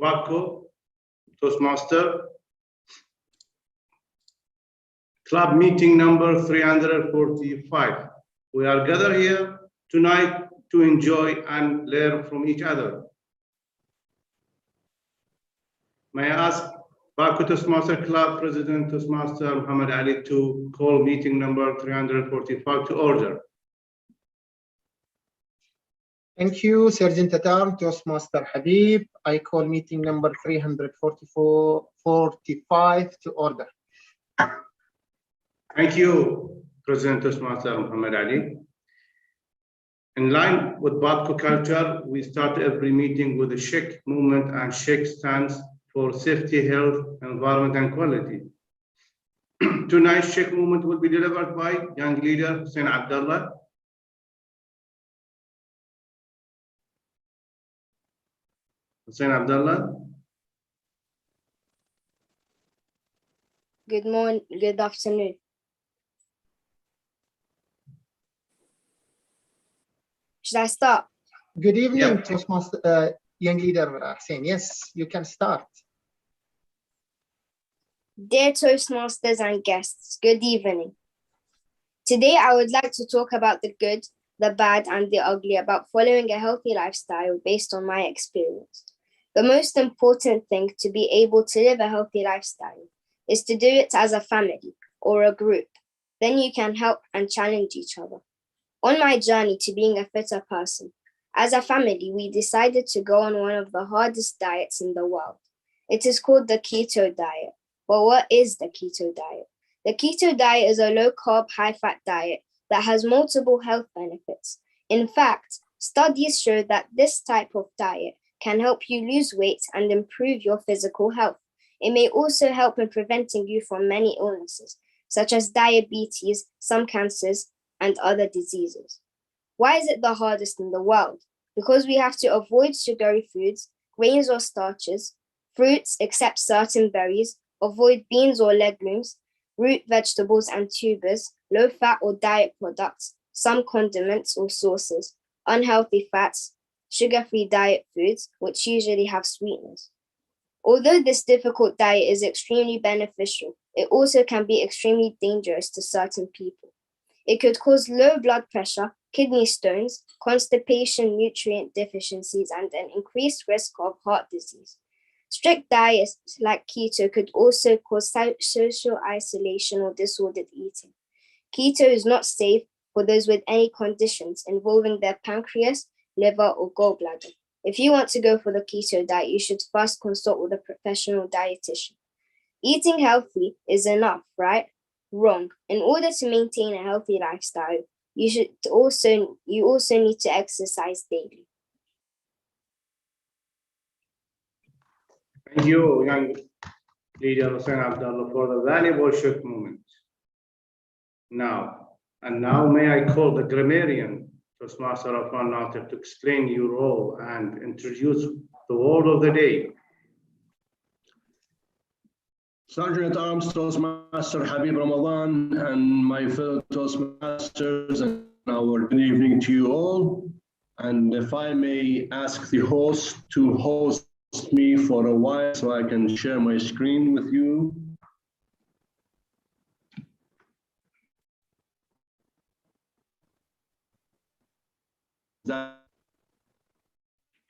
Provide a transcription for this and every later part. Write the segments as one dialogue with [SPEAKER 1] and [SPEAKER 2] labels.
[SPEAKER 1] Tobacco, Toastmaster. Club meeting number 345. We are gathered here tonight to enjoy and learn from each other. May I ask Baku Toastmaster Club President Toastmaster Muhammad Ali to call meeting number 345 to order.
[SPEAKER 2] Thank you, Sergeant at Arms, Toastmaster Habib. I call meeting number 345 to order.
[SPEAKER 1] Thank you, President Toastmaster Muhammad Ali. In line with Baku culture, we start every meeting with a shake movement, and shake stands for safety, health, environment, and quality. Tonight's shake movement will be delivered by young leader Hussein Abdullah. Hussein Abdullah.
[SPEAKER 3] Good morning, good afternoon. Should I start?
[SPEAKER 2] Good evening,
[SPEAKER 1] Yeah.
[SPEAKER 2] Toastmaster, young leader Hussein. Yes, you can start.
[SPEAKER 3] Dear Toastmasters and guests, good evening. Today, I would like to talk about the good, the bad, and the ugly about following a healthy lifestyle based on my experience. The most important thing to be able to live a healthy lifestyle is to do it as a family or a group. Then you can help and challenge each other. On my journey to being a fitter person, as a family, we decided to go on one of the hardest diets in the world. It is called the keto diet. But what is the keto diet? The keto diet is a low-carb, high-fat diet that has multiple health benefits. In fact, studies show that this type of diet can help you lose weight and improve your physical health. It may also help in preventing you from many illnesses, such as diabetes, some cancers, and other diseases. Why is it the hardest in the world? Because we have to avoid sugary foods, grains or starches, fruits except certain berries, avoid beans or legumes, root vegetables and tubers, low-fat or diet products, some condiments or sauces, unhealthy fats, sugar-free diet foods, which usually have sweeteners. Although this difficult diet is extremely beneficial, it also can be extremely dangerous to certain people. It could cause low blood pressure, kidney stones, constipation, nutrient deficiencies, and an increased risk of heart disease. Strict diets like keto could also cause social isolation or disordered eating. Keto is not safe for those with any conditions involving their pancreas, liver, or gallbladder. If you want to go for the keto diet, you should first consult with a professional dietitian. Eating healthy is enough, right? Wrong. In order to maintain a healthy lifestyle, you also need to exercise daily.
[SPEAKER 1] Thank you, young leader Hussein Abdullah, for the valuable shake movement. Now may I call the grammarian Toastmaster Afan Natif to explain your role and introduce the word of the day.
[SPEAKER 4] Sergeant at Arms Toastmaster Habib Ramadan and my fellow Toastmasters, and our good evening to you all. And if I may ask the host to host me for a while so I can share my screen with you.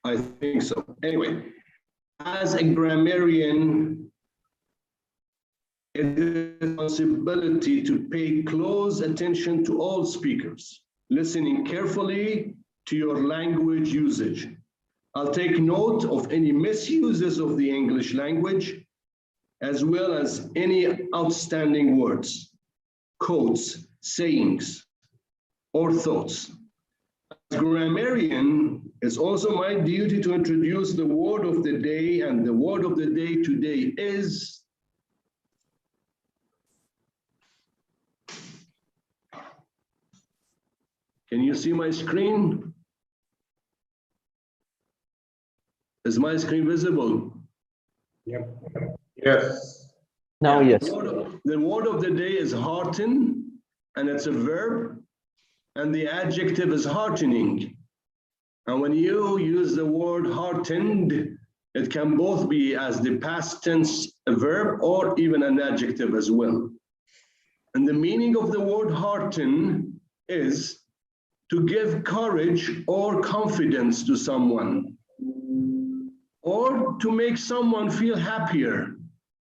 [SPEAKER 4] I think so. Anyway, as a grammarian, it is a responsibility to pay close attention to all speakers, listening carefully to your language usage. I'll take note of any misuses of the English language, as well as any outstanding words, quotes, sayings, or thoughts. As grammarian, it's also my duty to introduce the word of the day, and the word of the day today is Can you see my screen? Is my screen visible?
[SPEAKER 1] Yep. Yes.
[SPEAKER 5] Now, yes.
[SPEAKER 4] The word of the day is hearten, and it's a verb, and the adjective is heartening. And when you use the word heartened, It can both be as the past tense a verb or even an adjective as well. And the meaning of the word hearten is to give courage or confidence to someone, or to make someone feel happier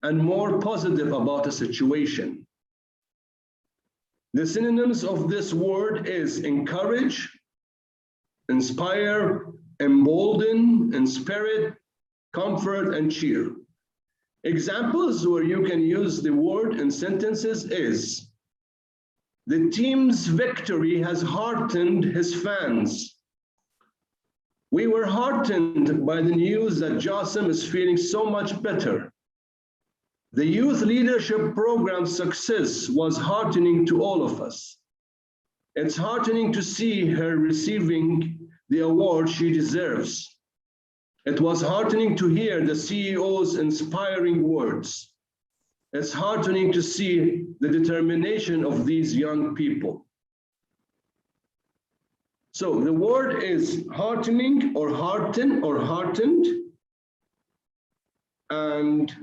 [SPEAKER 4] and more positive about a situation. The synonyms of this word is encourage, inspire, embolden, inspirit, comfort, and cheer. Examples where you can use the word in sentences is, the team's victory has heartened his fans. We were heartened by the news that Jassim is feeling so much better. The youth leadership program's success was heartening to all of us. It's heartening to see her receiving the award she deserves. It was heartening to hear the CEO's inspiring words. It's heartening to see the determination of these young people. So the word is heartening or hearten or heartened. And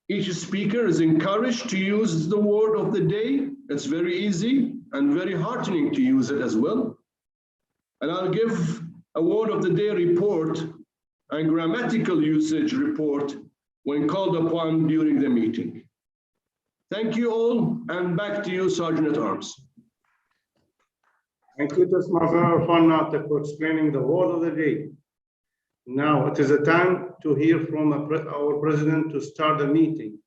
[SPEAKER 4] each speaker is encouraged to use the word of the day. It's very easy and very heartening to use it as well. And I'll give a word of the day report and grammatical usage report when called upon during the meeting. Thank you all, and back to you, Sergeant at Arms.
[SPEAKER 1] Thank you, Toastmaster Arfan, for explaining the word of the day. Now it is a time to hear from our president to start the meeting.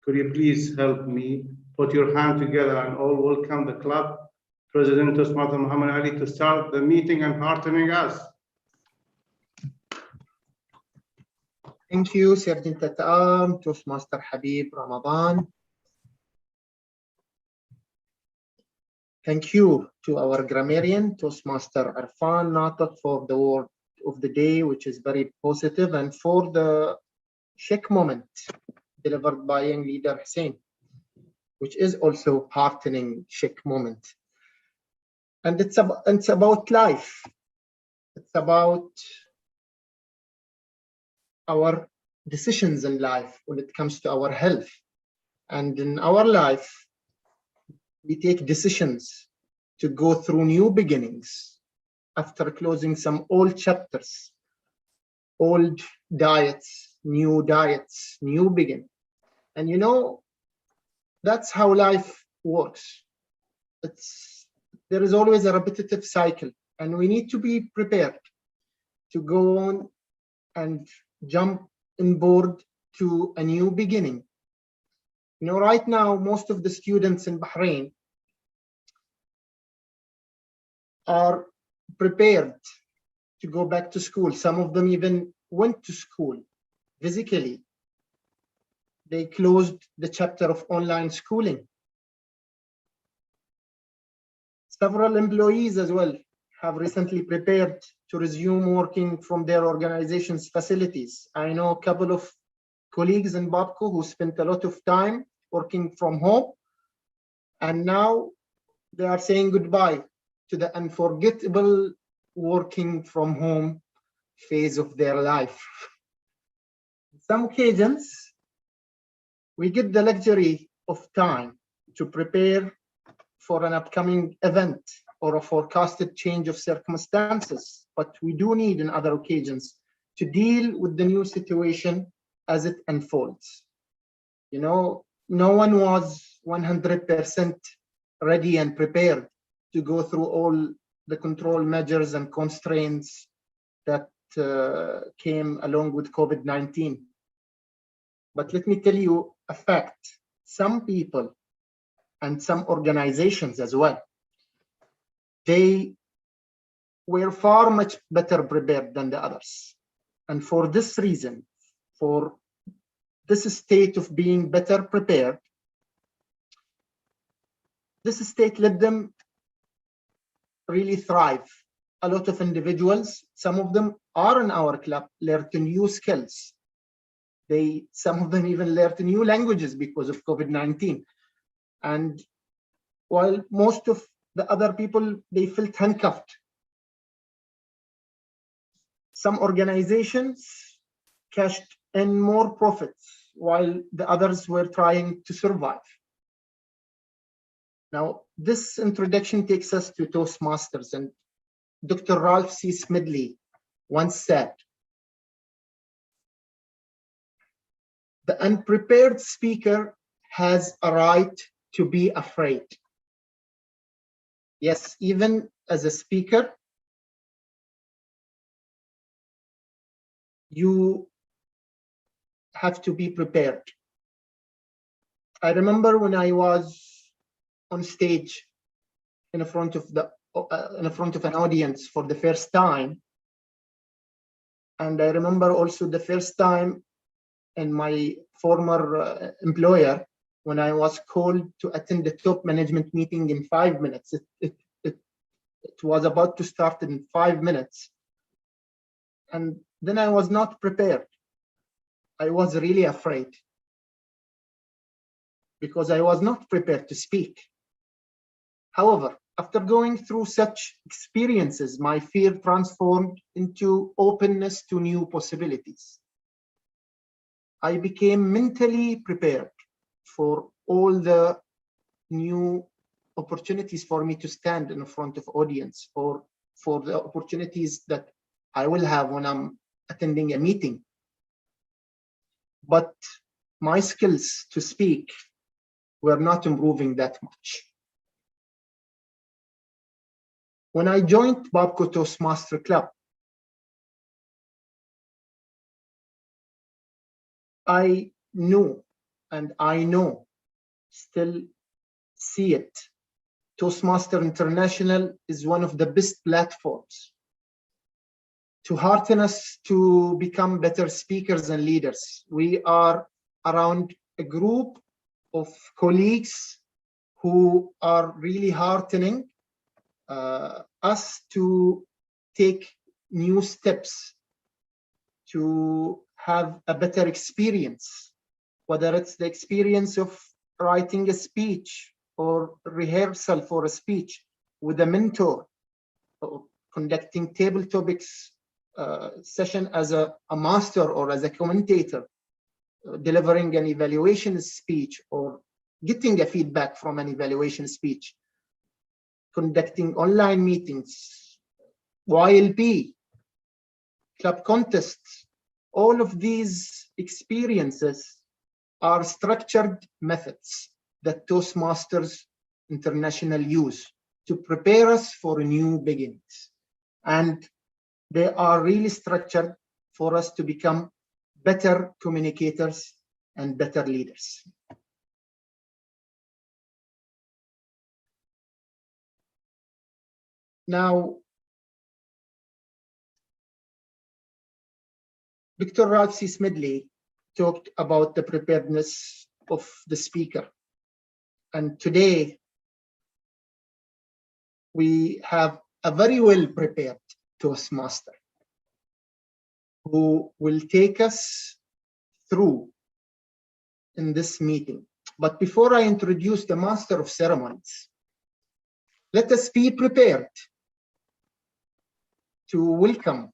[SPEAKER 1] Could you please help me put your hand together and all welcome the club President Toastmaster Muhammad Ali to start the meeting and heartening us.
[SPEAKER 2] Thank you, Sergeant at Arms, Toastmaster Habib Ramadan. Thank you to our grammarian, Toastmaster Arfan Natiq, for the word of the day, which is very positive, and for the Sheikh moment delivered by young leader Hussein, which is also heartening Sheikh moment. And it's about life. It's about our decisions in life when it comes to our health. And in our life, we take decisions to go through new beginnings after closing some old chapters, old diets, new begin. And you know, that's how life works. There is always a repetitive cycle, and we need to be prepared to go on and jump on board to a new beginning. You know, right now, most of the students in Bahrain are prepared to go back to school. Some of them even went to school physically. They closed the chapter of online schooling. Several employees as well have recently prepared to resume working from their organization's facilities. I know a couple of colleagues in Babco who spent a lot of time working from home, and now they are saying goodbye to the unforgettable working from home phase of their life. In some occasions, we get the luxury of time to prepare for an upcoming event or a forecasted change of circumstances, but we do need in other occasions to deal with the new situation as it unfolds. You know, no one was 100% ready and prepared to go through all the control measures and constraints that came along with COVID-19. But let me tell you a fact. Some people and some organizations as well, they were far much better prepared than the others. And for this reason, for this state of being better prepared, this state let them really thrive. A lot of individuals, some of them are in our club, learned new skills. Some of them even learned new languages because of COVID-19. And while most of the other people, they felt handcuffed. some organizations cashed in more profits while the others were trying to survive. Now, this introduction takes us to Toastmasters, and Dr. Ralph C. Smedley once said, "The unprepared speaker has a right to be afraid." Yes, even as a speaker, you have to be prepared. I remember when I was on stage in front of an audience for the first time, and I remember also the first time in my former employer when I was called to attend the top management meeting in 5 minutes. It was about to start in 5 minutes, and then I was not prepared. I was really afraid because I was not prepared to speak. However, after going through such experiences, my fear transformed into openness to new possibilities. I became mentally prepared for all the new opportunities for me to stand in front of audience, or for the opportunities that I will have when I'm attending a meeting. But my skills to speak were not improving that much. When I joined Babco Toastmaster Club, I knew, and I know, still see it, Toastmaster International is one of the best platforms to hearten us to become better speakers and leaders. We are around a group of colleagues who are really heartening us to take new steps to have a better experience, whether it's the experience of writing a speech or rehearsal for a speech with a mentor, or conducting table topics session as a master or as a commentator, delivering an evaluation speech or getting a feedback from an evaluation speech, conducting online meetings, YLP, club contests. All of these experiences are structured methods that Toastmasters International use to prepare us for new beginnings. And they are really structured for us to become better communicators and better leaders. Now, Dr. Ralph C. Smedley talked about the preparedness of the speaker. And today, we have a very well prepared Toastmaster who will take us through in this meeting. But before I introduce the Master of Ceremonies, let us be prepared to welcome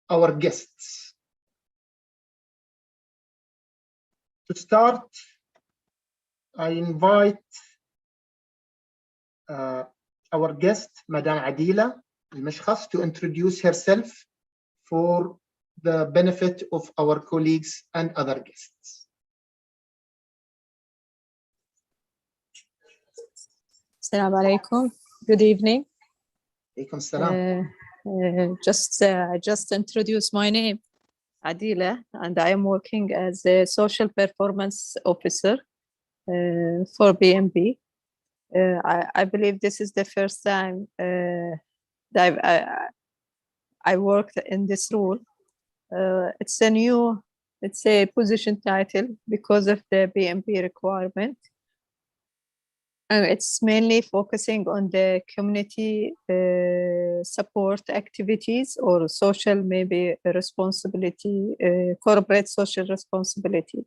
[SPEAKER 2] our guests. To start, I invite our guest, Madame Adila Al-Mashkhas, to introduce herself for the benefit of our colleagues and other guests.
[SPEAKER 5] Assalamu alaikum. Good evening.
[SPEAKER 2] Alaikum salam.
[SPEAKER 5] I just introduced my name, Adila, and I am working as a social performance officer for BNB. I believe this is the first time that I worked in this role. It's a position title because of the BNB requirement. And it's mainly focusing on the community support activities or social, maybe responsibility, corporate social responsibility.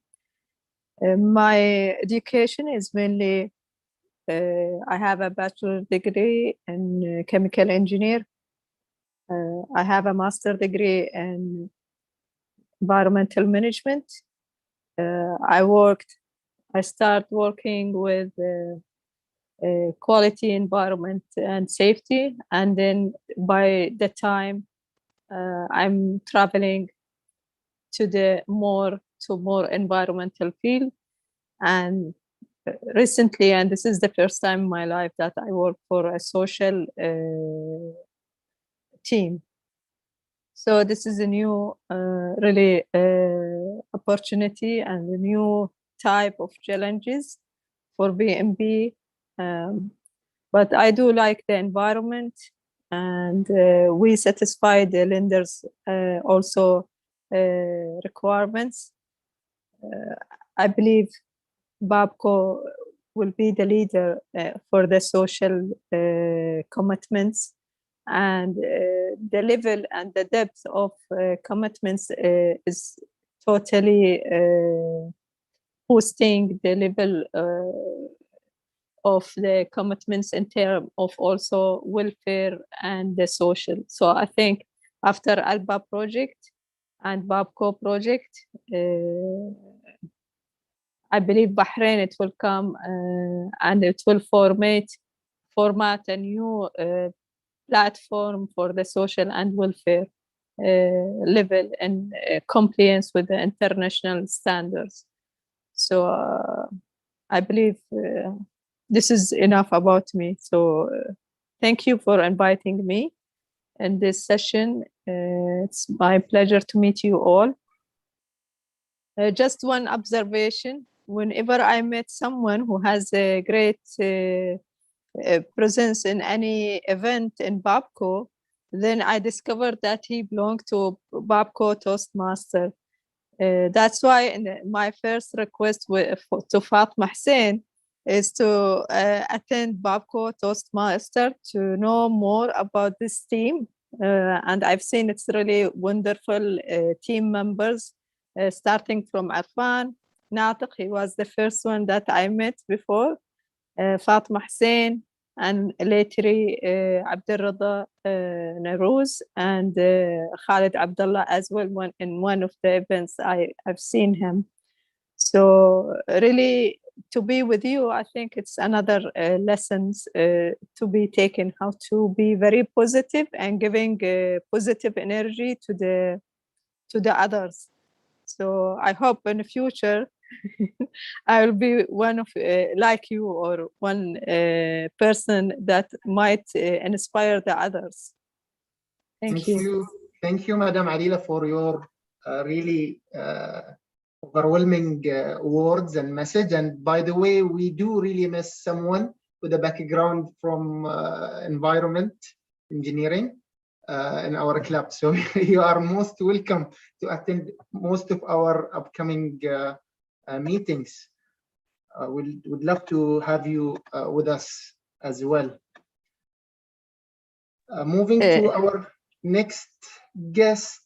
[SPEAKER 5] My education is mainly, I have a bachelor degree in chemical engineer, I have a master's degree in environmental management. I started working with quality, environment, and safety. And then by the time I'm traveling to more environmental field. And recently, and this is the first time in my life that I work for a social team. So this is a new really opportunity and a new type of challenges for BMB. But I do like the environment, and we satisfy the lenders also requirements. I believe BABCO will be the leader for the social commitments, and the level and the depth of commitments is totally boosting the level of the commitments in terms of also welfare and the social. So I think after ALBA project and BABCO project, I believe Bahrain, it will come and it will format a new platform for the social and welfare level in compliance with the international standards. So I believe this is enough about me. So thank you for inviting me in this session. It's my pleasure to meet you all. Just one observation: whenever I met someone who has a great presence in any event in BABCO, then I discovered that he belonged to BABCO Toastmaster. That's why my first request to Fatma Hussein is to attend BABCO Toastmaster to know more about this team. And I've seen it's really wonderful team members, starting from Arfan, Natiq, he was the first one that I met before, Fatma Hussein, and later Abdurrada Narouz and Khalid Abdullah as well. In one of the events I've seen him. So really, to be with you, I think it's another lessons to be taken, how to be very positive and giving positive energy to the others. So I hope in the future I will be one of like you, or one person that might inspire the others. Thank you.
[SPEAKER 2] Thank you, Madam Adila, for your really overwhelming words and message. And by the way, we do really miss someone with a background from environment engineering in our club. So you are most welcome to attend most of our upcoming meetings. Would love to have you with us as well. Moving to our next guest,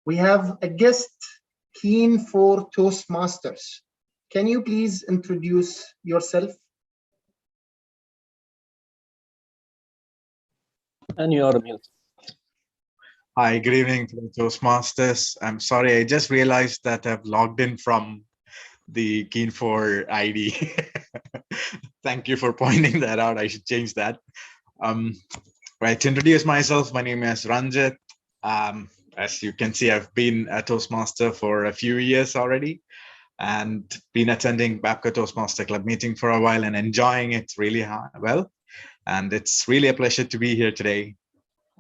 [SPEAKER 2] we have a guest keen for Toastmasters. Can you please introduce yourself?
[SPEAKER 6] And you are mute.
[SPEAKER 7] Hi, good evening to the Toastmasters. I'm sorry, I just realized that I've logged in from the Keen4 ID. Thank you for pointing that out. I should change that. Right, to introduce myself, my name is Ranjit. As you can see, I've been a Toastmaster for a few years already and been attending BABCO Toastmaster Club meeting for a while and enjoying it really well. And it's really a pleasure to be here today.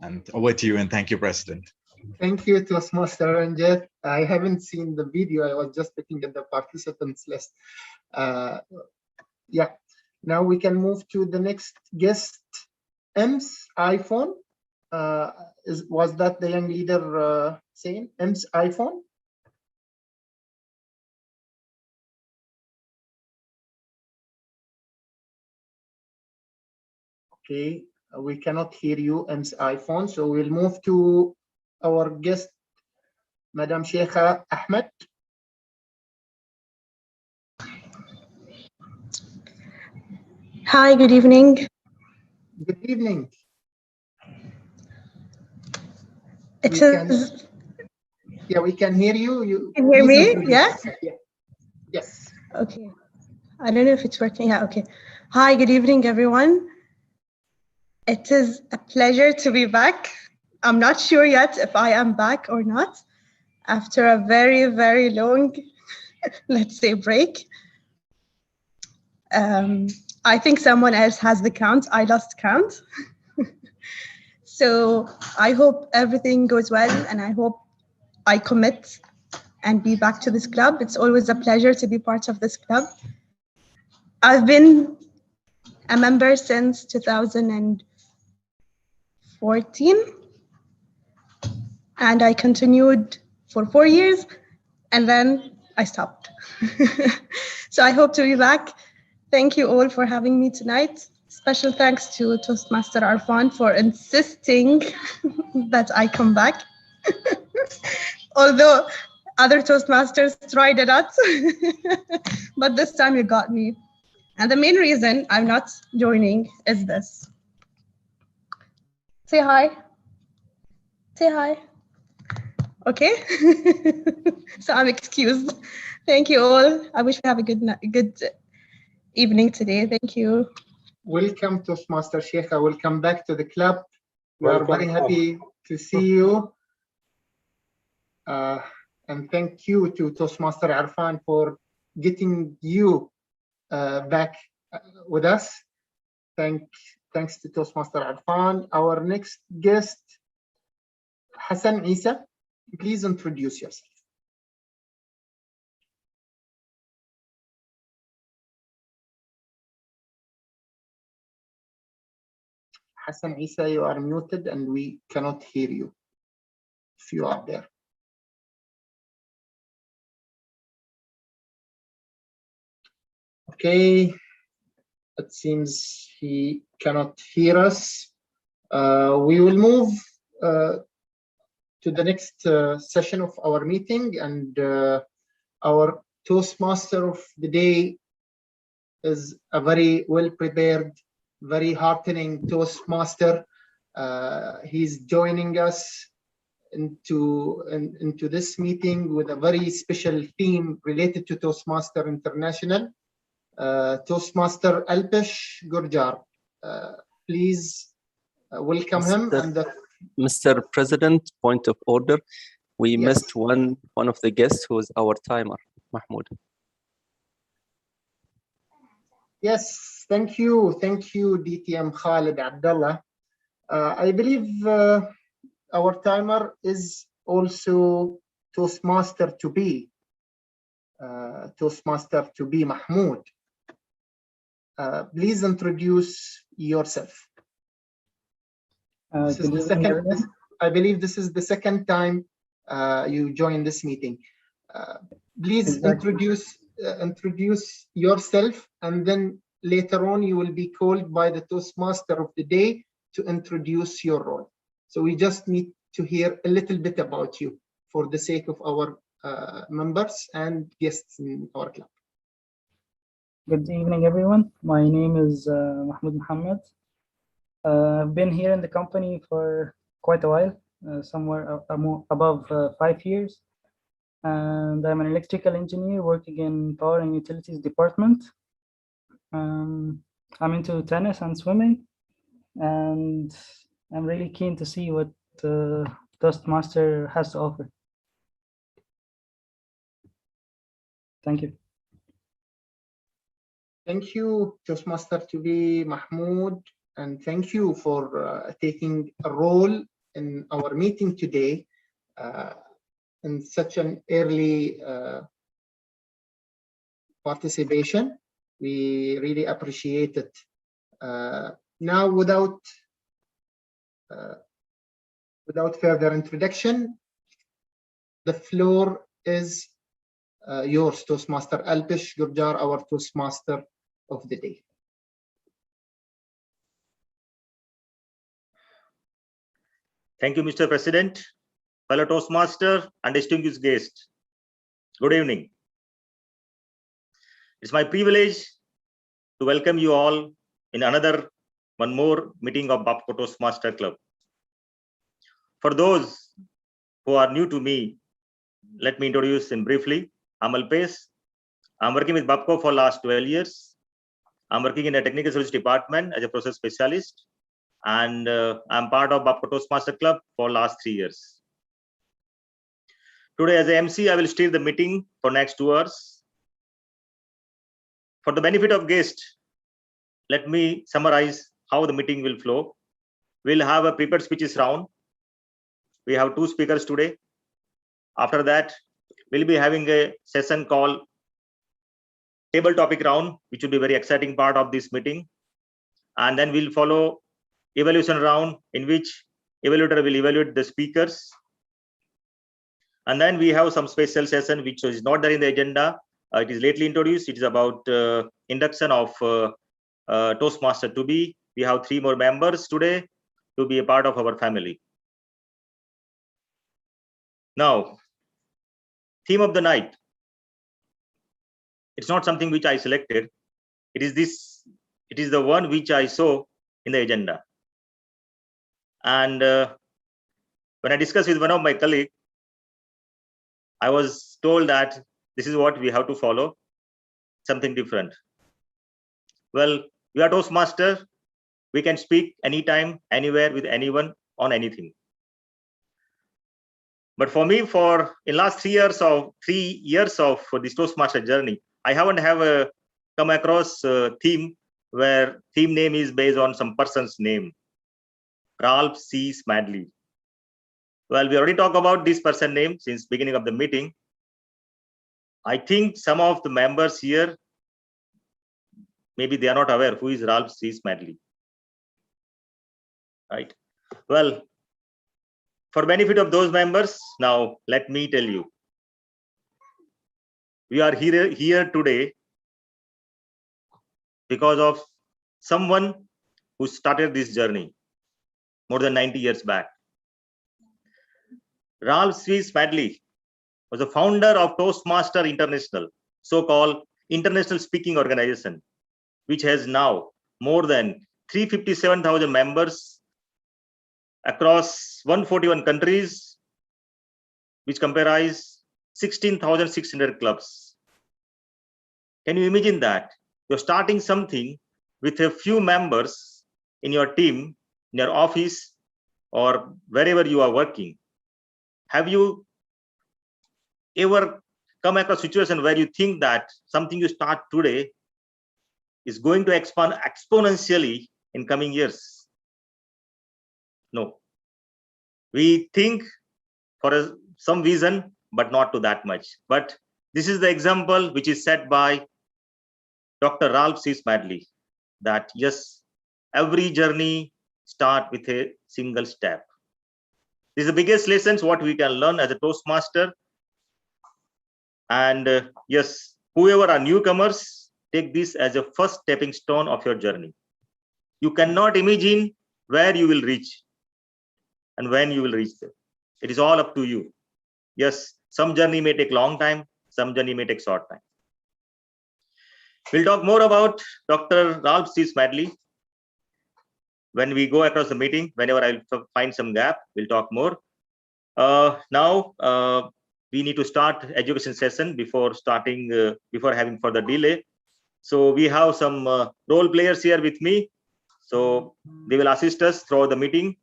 [SPEAKER 7] And over to you, and thank you, President.
[SPEAKER 2] Thank you, Toastmaster Ranjit. I haven't seen the video. I was just looking at the participants list. Yeah, now we can move to the next guest, M's iPhone. Was that the young leader saying M's iPhone? Okay, we cannot hear you, M's iPhone. So we'll move to our guest, Madam Sheikha Ahmed.
[SPEAKER 8] Hi, good evening.
[SPEAKER 2] Good evening.
[SPEAKER 6] It is.
[SPEAKER 2] Yeah, we can hear you. You
[SPEAKER 6] Can hear
[SPEAKER 2] please
[SPEAKER 6] me?
[SPEAKER 2] introduce
[SPEAKER 6] Yeah?
[SPEAKER 2] yourself. Yeah. Yes.
[SPEAKER 6] Okay. I don't know if it's working. Yeah, okay. Hi, good evening, everyone. It is a pleasure to be back. I'm not sure yet if I am back or not after a very, very long, let's say, break. I think someone else has the count. I lost count. So I hope everything goes well, and I hope I commit and be back to this club. It's always a pleasure to be part of this club. I've been a member since 2014, and I continued for 4 years, and then I stopped. So I hope to be back. Thank you all for having me tonight. Special thanks to Toastmaster Arfan for insisting that I come back. Although other Toastmasters tried it out, but this time you got me. And the main reason I'm not joining is this. Say hi. Say hi. Okay. So I'm excused. Thank you all. I wish we have a good evening today. Thank you.
[SPEAKER 2] Welcome, Toastmaster Sheikha. Welcome back to the club. We are very happy to see you. And thank you to Toastmaster Arfan for getting you back with us. Thanks to Toastmaster Arfan. Our next guest, Hassan Isa. Please introduce yourself. Hassan Isa, you are muted and we cannot hear you if you are there. Okay, it seems he cannot hear us. We will move to the next session of our meeting, and our Toastmaster of the day is a very well-prepared, very heartening Toastmaster. He's joining us into this meeting with a very special theme related to Toastmaster International. Toastmaster Alpesh Gurjar. Please welcome him.
[SPEAKER 8] Mr. President, point of order. We
[SPEAKER 2] Yes.
[SPEAKER 8] missed one of the guests who is our timer, Mahmoud.
[SPEAKER 2] Yes, thank you. Thank you, DTM Khalid Abdullah. I believe our timer is also Toastmaster to be. Toastmaster to be Mahmoud. Please introduce yourself. This is the second, I believe this is the second time you join this meeting. Please introduce yourself, and then later on you will be called by the Toastmaster of the day to introduce your role. So we just need to hear a little bit about you for the sake of our members and guests in our club.
[SPEAKER 9] Good evening, everyone. My name is Mahmoud Muhammad. I've been here in the company for quite a while, somewhere above 5 years. And I'm an electrical engineer working in power and utilities department. I'm into tennis and swimming, and I'm really keen to see what Toastmaster has to offer. Thank you.
[SPEAKER 2] Thank you, Toastmaster to be Mahmoud, and thank you for taking a role in our meeting today in such an early participation. We really appreciate it. Now, without further introduction, the floor is yours, Toastmaster Alpesh Gurjar, our Toastmaster of the day.
[SPEAKER 10] Thank you, Mr. President, fellow Toastmaster and distinguished guests. Good evening. It's my privilege to welcome you all in one more meeting of BAPCO Toastmaster Club. For those who are new to me, let me introduce him briefly. I'm Alpesh. I'm working with BAPCO for last 12 years. I'm working in a technical service department as a process specialist, and I'm part of BAPCO Toastmaster Club for last 3 years. Today, as a MC, I will steer the meeting for next 2 hours. For the benefit of guests, let me summarize how the meeting will flow. We'll have a prepared speeches round. We have 2 speakers today. After that, we'll be having a session called table topic round, which will be a very exciting part of this meeting. And then we'll follow evaluation round, in which evaluator will evaluate the speakers. And then we have some special session which is not there in the agenda. It is lately introduced. It is about induction of Toastmaster to be. We have 3 more members today to be a part of our family. Now, theme of the night. It's not something which I selected. It is the one which I saw in the agenda. And when I discussed with one of my colleagues, I was told that this is what we have to follow, something different. Well, we are Toastmaster. We can speak anytime, anywhere, with anyone on anything. But for me, in last 3 years of this Toastmaster journey, I haven't come across a theme where theme name is based on some person's name. Ralph C. Smedley. Well, we already talked about this person name since beginning of the meeting. I think some of the members here, maybe they are not aware who is Ralph C. Smedley. Right. Well, for benefit of those members, now let me tell you. We are here today because of someone who started this journey more than 90 years back. Ralph C. Smedley was the founder of Toastmaster International, so-called international speaking organization, which has now more than 357,000 members across 141 countries, which comprise 16,600 clubs. Can you imagine that? You're starting something with a few members in your team, in your office, or wherever you are working. Have you ever come across a situation where you think that something you start today is going to expand exponentially in coming years? No. We think for some reason, but not to that much. But this is the example which is set by Dr. Ralph C. Smedley, that yes, every journey starts with a single step. This is the biggest lessons what we can learn as a Toastmaster. And yes, whoever are newcomers, take this as a first stepping stone of your journey. You cannot imagine where you will reach and when you will reach there. It is all up to you. Yes, some journey may take long time, some journey may take short time. We'll talk more about Dr. Ralph C. Smedley when we go across the meeting. Whenever I'll find some gap, we'll talk more. Now, we need to start education session before having further delay. So we have some role players here with me. So they will assist us throughout the meeting.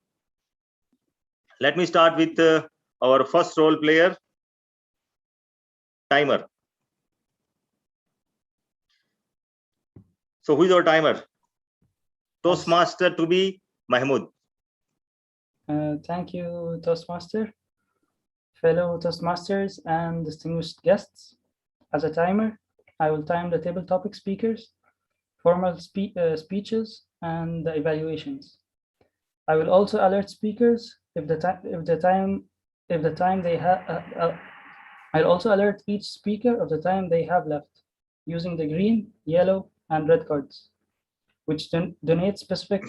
[SPEAKER 10] Let me start with our first role player, timer. So who is our timer? Toastmaster to be Mahmoud.
[SPEAKER 9] Thank you, Toastmaster. Fellow Toastmasters and distinguished guests, as a timer, I will time the table topic speakers, formal speeches, and the evaluations. I will also alert speakers I'll also alert each speaker of the time they have left, using the green, yellow, and red cards, which donate specific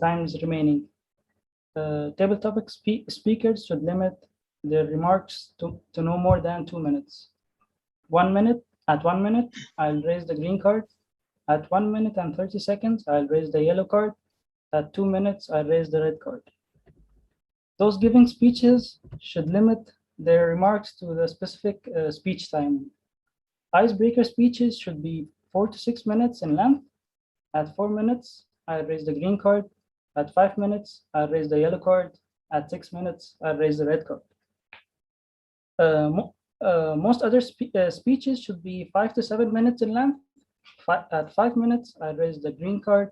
[SPEAKER 9] times remaining. Table topic speakers should limit their remarks to no more than 2 minutes. 1 minute, at 1 minute, I'll raise the green card. At 1 minute and 30 seconds, I'll raise the yellow card. At 2 minutes, I'll raise the red card. Those giving speeches should limit their remarks to the specific speech time. Icebreaker speeches should be 4 to 6 minutes in length. At 4 minutes, I raise the green card. At 5 minutes, I raise the yellow card. At 6 minutes, I raise the red card. Most other speeches should be 5 to 7 minutes in length. At 5 minutes, I raise the green card.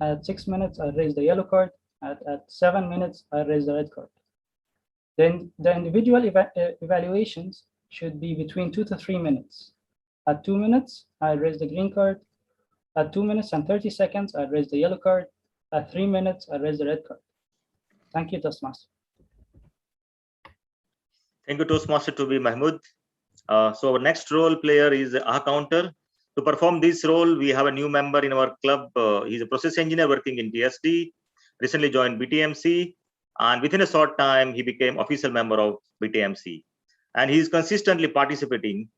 [SPEAKER 9] At 6 minutes, I raise the yellow card. At 7 minutes, I raise the red card. Then the individual evaluations should be between 2 to 3 minutes. At 2 minutes, I raise the green card. At 2 minutes and 30 seconds, I raise the yellow card. At 3 minutes, I raise the red card. Thank you, Toastmaster.
[SPEAKER 10] Thank you, Toastmaster to be Mahmood. So our next role player is a counter. To perform this role, we have a new member in our club. He's a process engineer working in TSD, recently joined BTMC, and within a short time, he became official member of BTMC. And he is consistently participating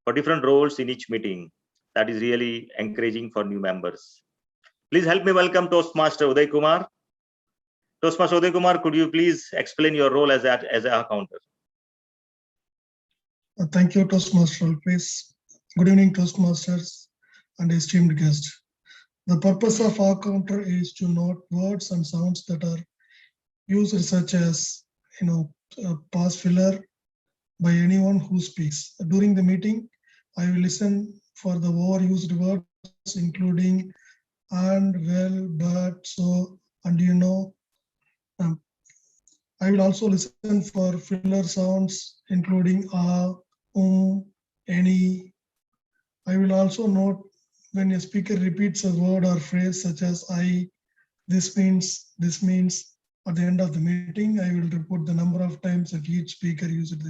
[SPEAKER 10] for different roles in each meeting. That is really encouraging for new members. Please help me welcome Toastmaster Uday Kumar. Toastmaster Uday Kumar, could you please explain your role as a counter?
[SPEAKER 11] Thank you, Toastmaster Alpes. Good evening, Toastmasters and esteemed guests. The purpose of our counter is to note words and sounds that are used such as, pause filler by anyone who speaks. During the meeting, I will listen for the overused words, including and, well, but, so, and I will also listen for filler sounds, including any. I will also note when a speaker repeats a word or phrase such as I, this means. At the end of the meeting, I will report the number of times that each speaker used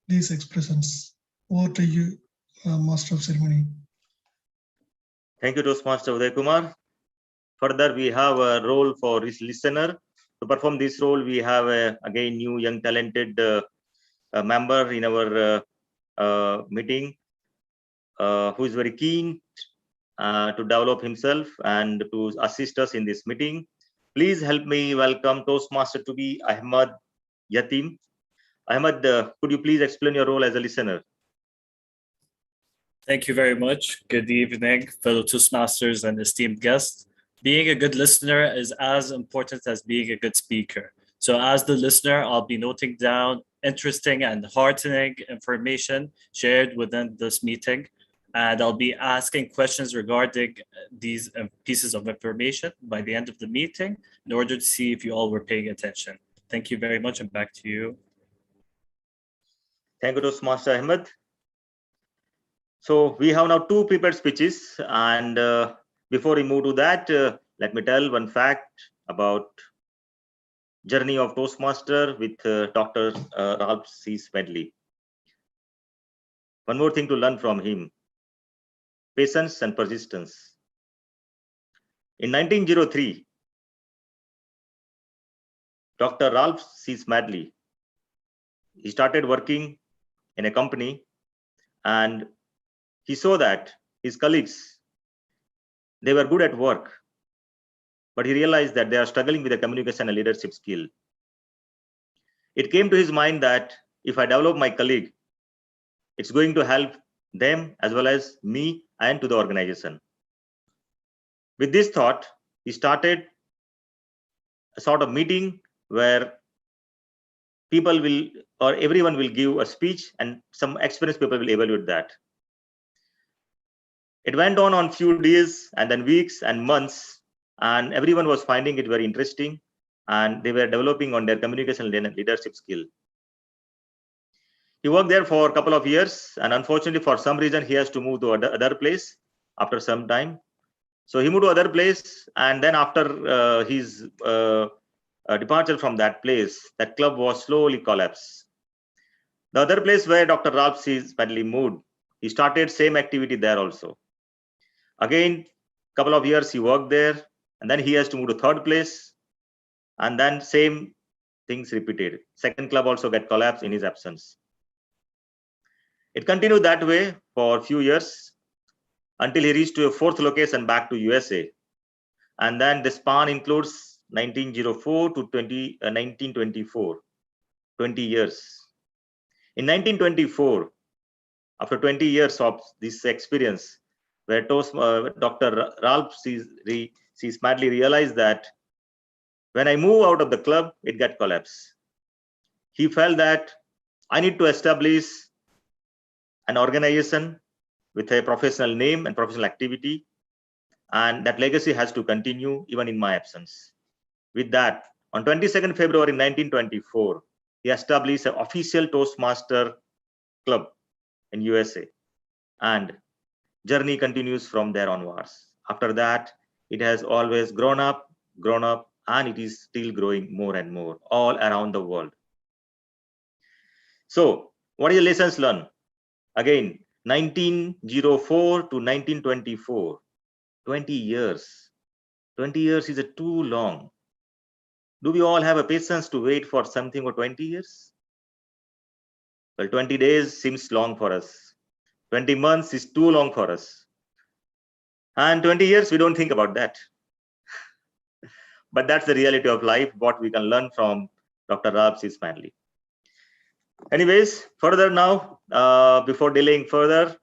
[SPEAKER 11] these expressions. Over to you, Master of Ceremony.
[SPEAKER 10] Thank you, Toastmaster Uday Kumar. Further, we have a role for this listener. To perform this role, we have again new young talented member in our meeting who is very keen to develop himself and to assist us in this meeting. Please help me welcome Toastmaster to be Ahmad Yatim. Ahmad, could you please explain your role as a listener?
[SPEAKER 12] Thank you very much. Good evening, fellow Toastmasters and esteemed guests. Being a good listener is as important as being a good speaker. So as the listener, I'll be noting down interesting and heartening information shared within this meeting. And I'll be asking questions regarding these pieces of information by the end of the meeting in order to see if you all were paying attention. Thank you very much, and back to you.
[SPEAKER 10] Thank you, Toastmaster Ahmed. So we have now 2 prepared speeches, and before we move to that, let me tell one fact about journey of Toastmaster with Dr. Ralph C. Smedley. One more thing to learn from him: patience and persistence. In 1903, Dr. Ralph C. Smedley, he started working in a company, and he saw that his colleagues, they were good at work, but he realized that they are struggling with the communication and leadership skill. It came to his mind that if I develop my colleague, it's going to help them as well as me and to the organization. With this thought, he started a sort of meeting where people will, or everyone will give a speech, and some experienced people will evaluate that. It went on few days and then weeks and months, and everyone was finding it very interesting, and they were developing on their communication and leadership skill. He worked there for a couple of years, and unfortunately, for some reason, he has to move to other place after some time. So he moved to other place, and then after his departure from that place, that club was slowly collapsed. The other place where Dr. Ralph C. Smedley moved, he started same activity there also. Again, couple of years he worked there, and then he has to move to third place, and then same things repeated. Second club also got collapsed in his absence. It continued that way for a few years until he reached to a 4th location back to USA. And then the span includes 1904 to 1924, 20 years. In 1924, after 20 years of this experience, where Dr. Ralph C. Smedley realized that when I move out of the club, it got collapsed. He felt that I need to establish an organization with a professional name and professional activity, and that legacy has to continue even in my absence. With that, on 22nd February 1924, he established an official Toastmaster club in USA, and journey continues from there onwards. After that, it has always grown up, and it is still growing more and more all around the world. So, what are the lessons learned? Again, 1904 to 1924, 20 years. 20 years is too long. Do we all have a patience to wait for something for 20 years? Well, 20 days seems long for us. 20 months is too long for us. And 20 years, we don't think about that. But that's the reality of life, what we can learn from Dr. Ralph C. Smedley. Anyways, further now, before delaying further,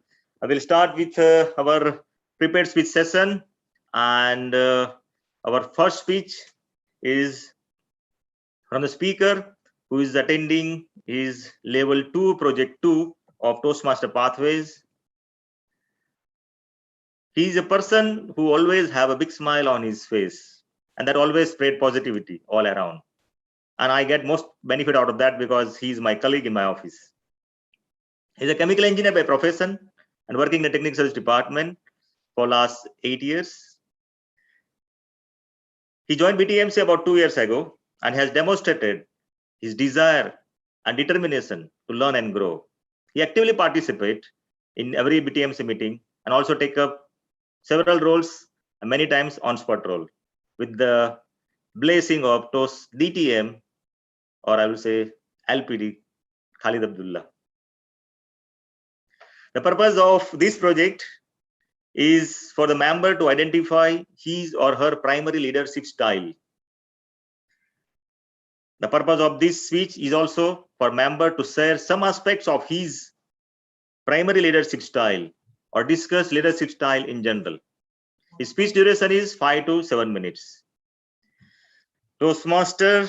[SPEAKER 10] I will start with our prepared speech session. And our first speech is from the speaker who is attending his level 2 project 2 of Toastmaster Pathways. He is a person who always have a big smile on his face, and that always spread positivity all around. And I get most benefit out of that because he is my colleague in my office. He's a chemical engineer by profession and working in the technical service department for last 8 years. He joined BTMC about 2 years ago and has demonstrated his desire and determination to learn and grow. He actively participates in every BTMC meeting and also take up several roles and many times on-spot role with the blessing of Toast DTM, or I will say LPD, Khalid Abdullah. The purpose of this project is for the member to identify his or her primary leadership style. The purpose of this speech is also for member to share some aspects of his primary leadership style or discuss leadership style in general. His speech duration is 5 to 7 minutes. Toastmaster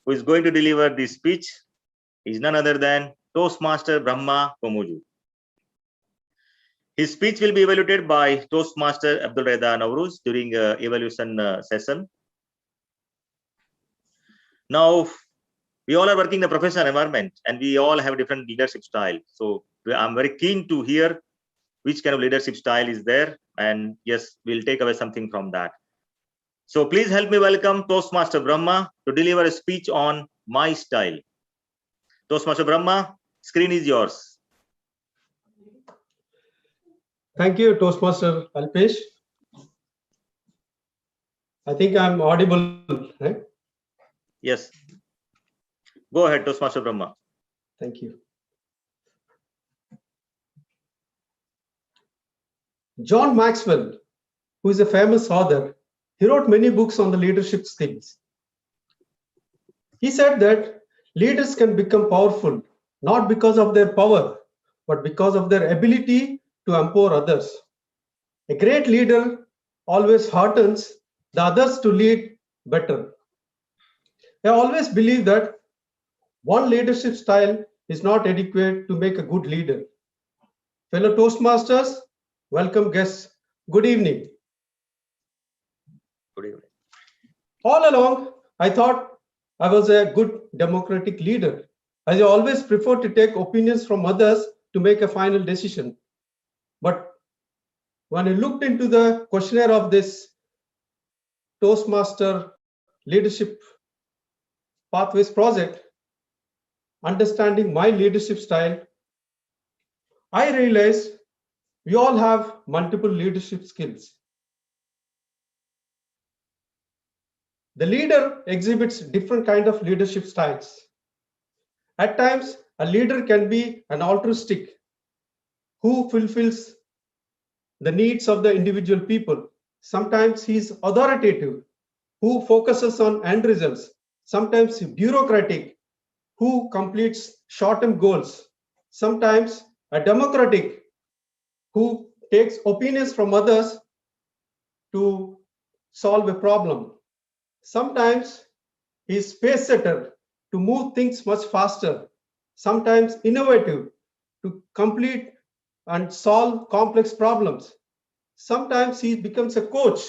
[SPEAKER 10] who is going to deliver this speech is none other than Toastmaster Brahma Komuju. His speech will be evaluated by Toastmaster Abdul Reza Nauruz during evaluation session. Now, we all are working in the professional environment and we all have different leadership style. So I'm very keen to hear which kind of leadership style is there. And yes, we'll take away something from that. So please help me welcome Toastmaster Brahma to deliver a speech on my style. Toastmaster Brahma, screen is yours.
[SPEAKER 13] Thank you, Toastmaster Alpesh. I think I'm audible, right?
[SPEAKER 10] Yes. Go ahead, Toastmaster Brahma.
[SPEAKER 13] Thank you. John Maxwell, who is a famous author, he wrote many books on the leadership skills. He said that leaders can become powerful not because of their power, but because of their ability to empower others. A great leader always heartens the others to lead better. I always believe that one leadership style is not adequate to make a good leader. Fellow Toastmasters, welcome guests, good evening.
[SPEAKER 10] Good evening.
[SPEAKER 13] All along, I thought I was a good democratic leader, as I always prefer to take opinions from others to make a final decision. But when I looked into the questionnaire of this Toastmaster Leadership Pathways project, understanding my leadership style, I realized we all have multiple leadership skills. The leader exhibits different kind of leadership styles. At times, a leader can be an altruistic who fulfills the needs of the individual people. Sometimes he is authoritative who focuses on end results, sometimes bureaucratic, who completes short-term goals, sometimes a democratic, who takes opinions from others to solve a problem. Sometimes he's pace setter to move things much faster, sometimes innovative to complete and solve complex problems. Sometimes he becomes a coach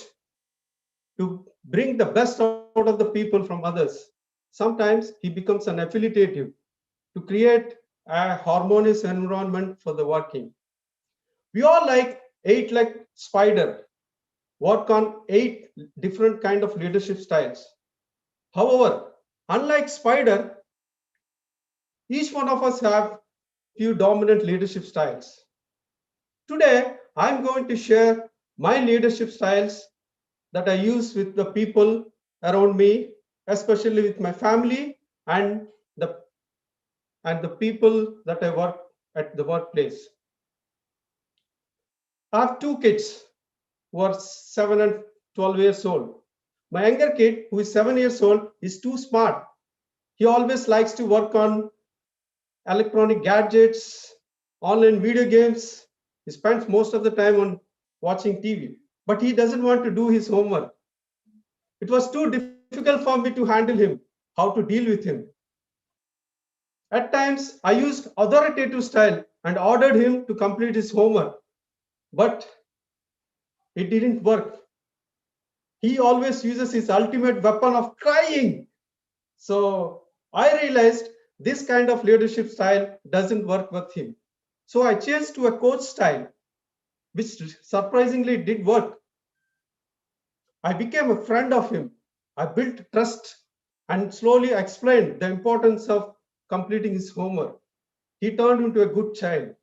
[SPEAKER 13] to bring the best out of the people from others. Sometimes he becomes an affiliative to create a harmonious environment for the working. We all like 8-leg spider, work on 8 different kind of leadership styles. However, unlike spider, each one of us have few dominant leadership styles. Today, I'm going to share my leadership styles that I use with the people around me, especially with my family and the people that I work at the workplace. I have 2 kids who are 7 and 12 years old. My younger kid, who is 7 years old, is too smart. He always likes to work on electronic gadgets, online video games. He spends most of the time on watching TV, but he doesn't want to do his homework. It was too difficult for me to handle him, how to deal with him. At times, I used authoritative style and ordered him to complete his homework, but it didn't work. He always uses his ultimate weapon of crying. So I realized this kind of leadership style doesn't work with him. So I changed to a coach style, which surprisingly did work. I became a friend of him. I built trust and slowly explained the importance of completing his homework. He turned into a good child.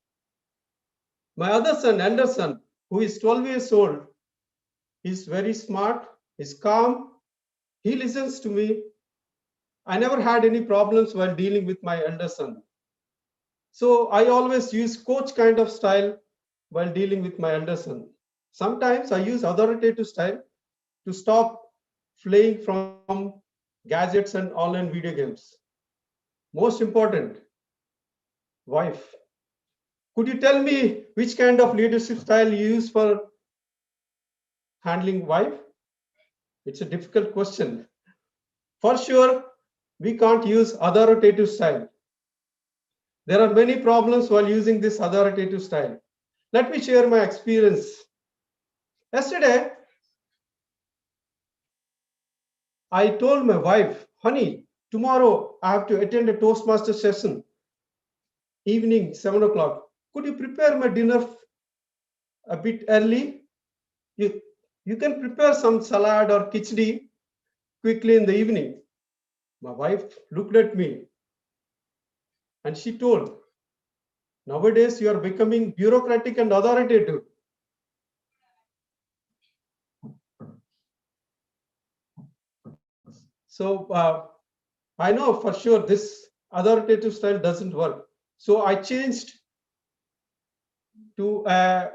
[SPEAKER 13] My other son, Anderson, who is 12 years old, he's very smart, he's calm, he listens to me. I never had any problems while dealing with my elder son. So I always use coach kind of style while dealing with my elder son. Sometimes I use authoritative style to stop fleeing from gadgets and online video games. Most important, wife. Could you tell me which kind of leadership style you use for handling wife? It's a difficult question. For sure, we can't use authoritative style. There are many problems while using this authoritative style. Let me share my experience. Yesterday, I told my wife, honey, tomorrow I have to attend a Toastmaster session, evening 7 o'clock. Could you prepare my dinner a bit early? You can prepare some salad or khichdi quickly in the evening. My wife looked at me and she told, nowadays you are becoming bureaucratic and authoritative. So I know for sure this authoritative style doesn't work. So I changed to a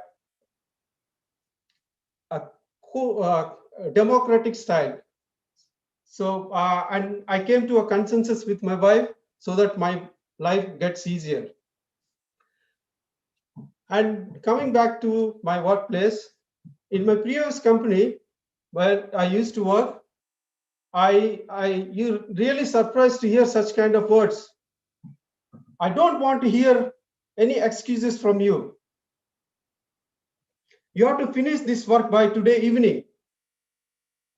[SPEAKER 13] democratic style. So and I came to a consensus with my wife so that my life gets easier. And coming back to my workplace, in my previous company where I used to work, you're really surprised to hear such kind of words. I don't want to hear any excuses from you. You have to finish this work by today evening.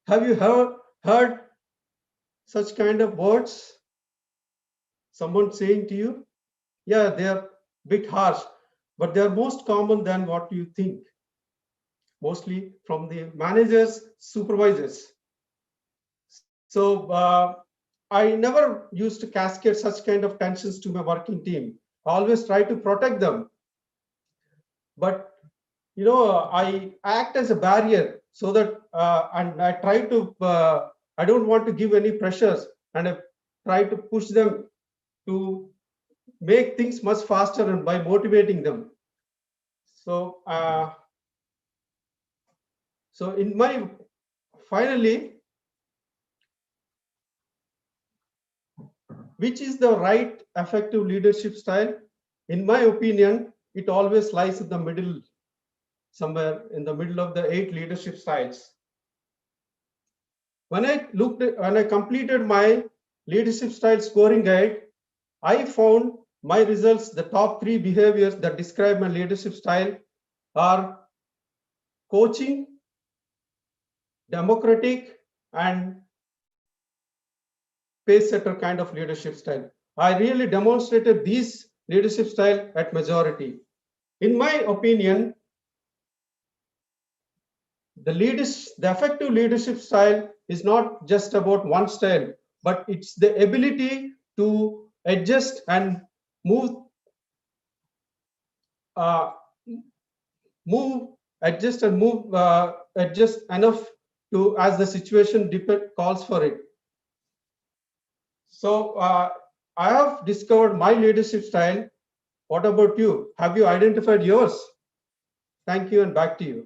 [SPEAKER 13] Have you heard such kind of words? Someone saying to you? Yeah, they are a bit harsh, but they are most common than what you think. Mostly from the managers, supervisors. So I never used to cascade such kind of tensions to my working team. I always try to protect them. But you know, I act as a barrier so that and I try to I don't want to give any pressures, and I try to push them to make things much faster and by motivating them. So so in my finally which is the right effective leadership style? In my opinion, it always lies in the middle, somewhere in the middle of the 8 leadership styles. When I completed my leadership style scoring guide, I found my results, the top 3 behaviors that describe my leadership style are coaching, democratic, and pace setter kind of leadership style. I really demonstrated these leadership style at majority. In my opinion, the effective leadership style is not just about one style, but it's the ability to adjust and move adjust enough to as the situation calls for it. So I have discovered my leadership style. What about you? Have you identified yours? Thank you, and back to you.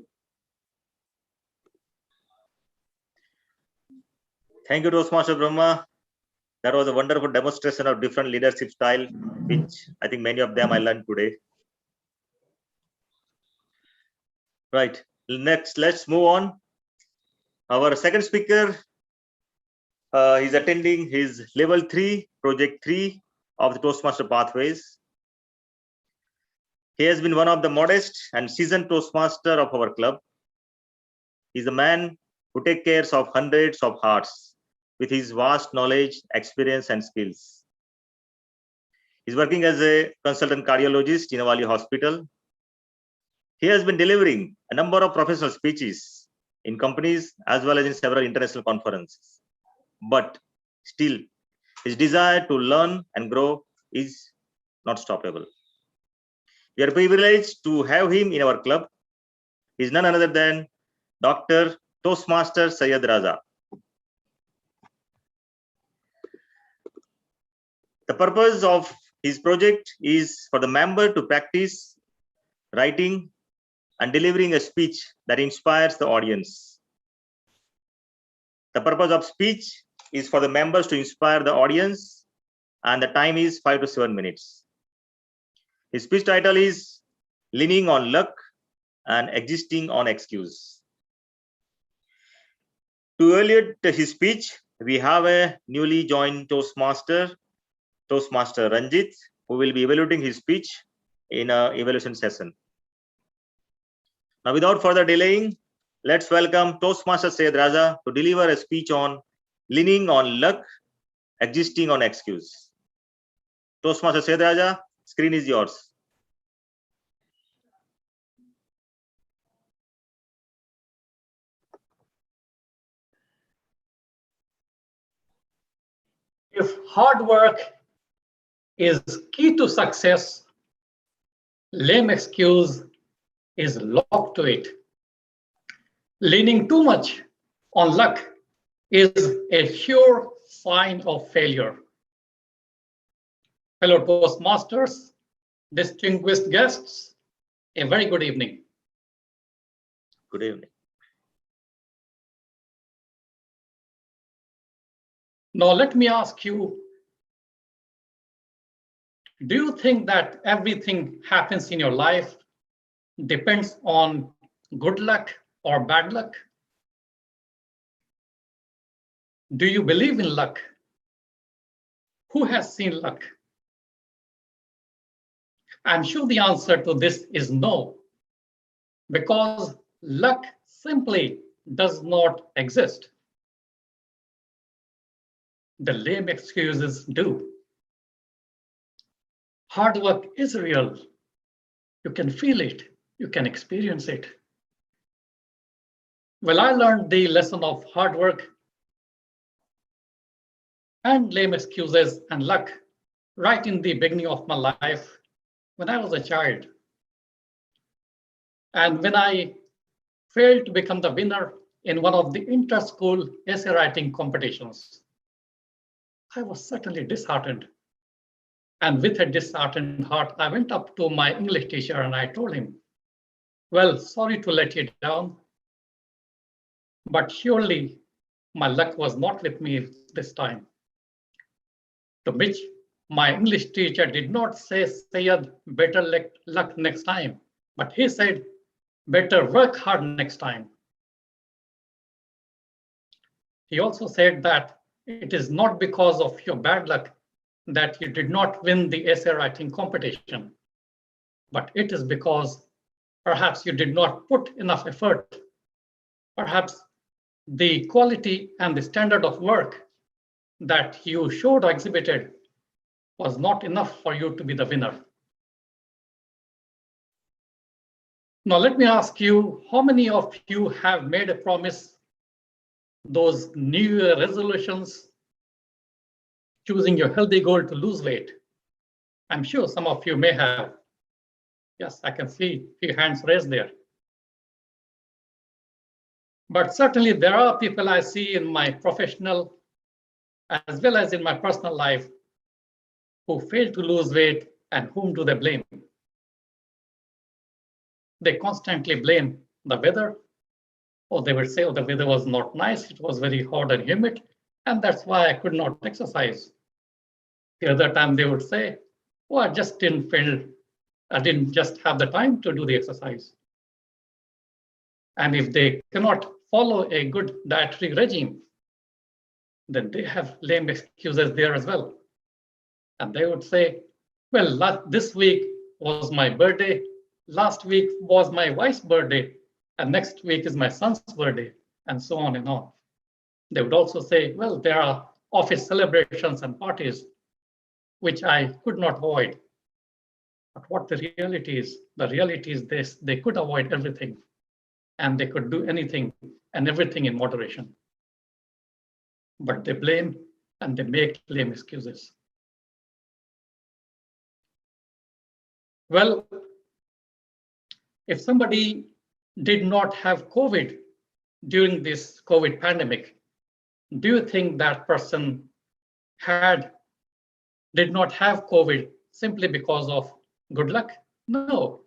[SPEAKER 10] Thank you, Toastmaster Brahma. That was a wonderful demonstration of different leadership style, which I think many of them I learned today. Right. Next, let's move on. Our second speaker is attending his level 3, project 3 of the Toastmaster Pathways. He has been one of the modest and seasoned Toastmaster of our club. He's a man who takes care of hundreds of hearts with his vast knowledge, experience, and skills. He's working as a consultant cardiologist in Awali Hospital. He has been delivering a number of professional speeches in companies as well as in several international conferences. But still, his desire to learn and grow is not stoppable. We are privileged to have him in our club. He is none other than Dr. Toastmaster Syed Raza. The purpose of his project is for the member to practice writing and delivering a speech that inspires the audience. The purpose of speech is for the members to inspire the audience, and the time is 5 to 7 minutes. His speech title is Leaning on Luck and Existing on Excuse. To evaluate his speech, we have a newly joined Toastmaster Ranjit, who will be evaluating his speech in an evaluation session. Now, without further delaying, let's welcome Toastmaster Syed Raza to deliver a speech on Leaning on Luck, Existing on Excuse. Toastmaster Syed Raza, screen is yours.
[SPEAKER 14] If hard work is key to success, lame excuse is locked to it. Leaning too much on luck is a sure sign of failure. Fellow Toastmasters, distinguished guests, a very good evening.
[SPEAKER 10] Good evening.
[SPEAKER 14] Now let me ask you, do you think that everything happens in your life depends on good luck or bad luck? Do you believe in luck? Who has seen luck? I'm sure the answer to this is no, because luck simply does not exist. The lame excuses do. Hard work is real. You can feel it. You can experience it. Well, I learned the lesson of hard work and lame excuses and luck right in the beginning of my life when I was a child. And when I failed to become the winner in one of the inter-school essay writing competitions, I was certainly disheartened. And with a disheartened heart, I went up to my English teacher and I told him, well, sorry to let you down, but surely my luck was not with me this time. To which my English teacher did not say, Sayed, better luck next time, but he said, better work hard next time. He also said that it is not because of your bad luck that you did not win the essay writing competition, but it is because perhaps you did not put enough effort. Perhaps the quality and the standard of work that you showed or exhibited was not enough for you to be the winner. Now, let me ask you, how many of you have made a promise, those New Year resolutions, choosing your healthy goal to lose weight? I'm sure some of you may have. Yes, I can see a few hands raised there. But certainly there are people I see in my professional as well as in my personal life who fail to lose weight, and whom do they blame? They constantly blame the weather, or they would say, oh, the weather was not nice, it was very hot and humid, and that's why I could not exercise. The other time they would say, oh, I didn't just have the time to do the exercise. And if they cannot follow a good dietary regime, then they have lame excuses there as well. And they would say, well, this week was my birthday, last week was my wife's birthday, and next week is my son's birthday, and so on and on. They would also say, well, there are office celebrations and parties, which I could not avoid. But what the reality is this: they could avoid everything, and they could do anything and everything in moderation. But they blame and they make lame excuses. Well, if somebody did not have COVID during this COVID pandemic, do you think that person did not have COVID simply because of good luck? No,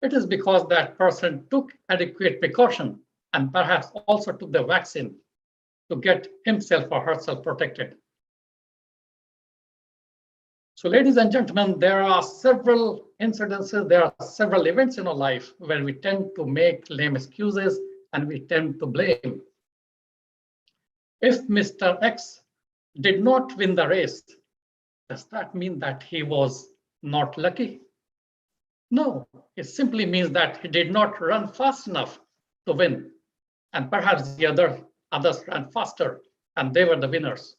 [SPEAKER 14] it is because that person took adequate precaution and perhaps also took the vaccine to get himself or herself protected. So, ladies and gentlemen, there are several incidences, there are several events in our life where we tend to make lame excuses and we tend to blame. If Mr. X did not win the race, does that mean that he was not lucky? No, it simply means that he did not run fast enough to win. And perhaps the others ran faster and they were the winners.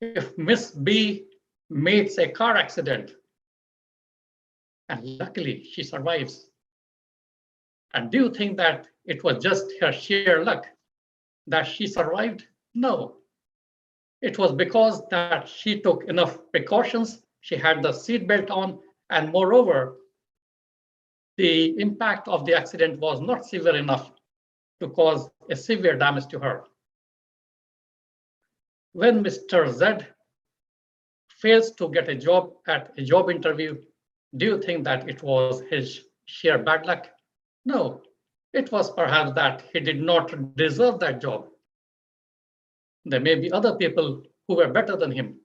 [SPEAKER 14] If Miss B meets a car accident and luckily she survives, and do you think that it was just her sheer luck that she survived? No, it was because that she took enough precautions, she had the seatbelt on, and moreover, the impact of the accident was not severe enough to cause a severe damage to her. When Mr. Z fails to get a job at a job interview, do you think that it was his sheer bad luck? No, it was perhaps that he did not deserve that job. There may be other people who were better than him.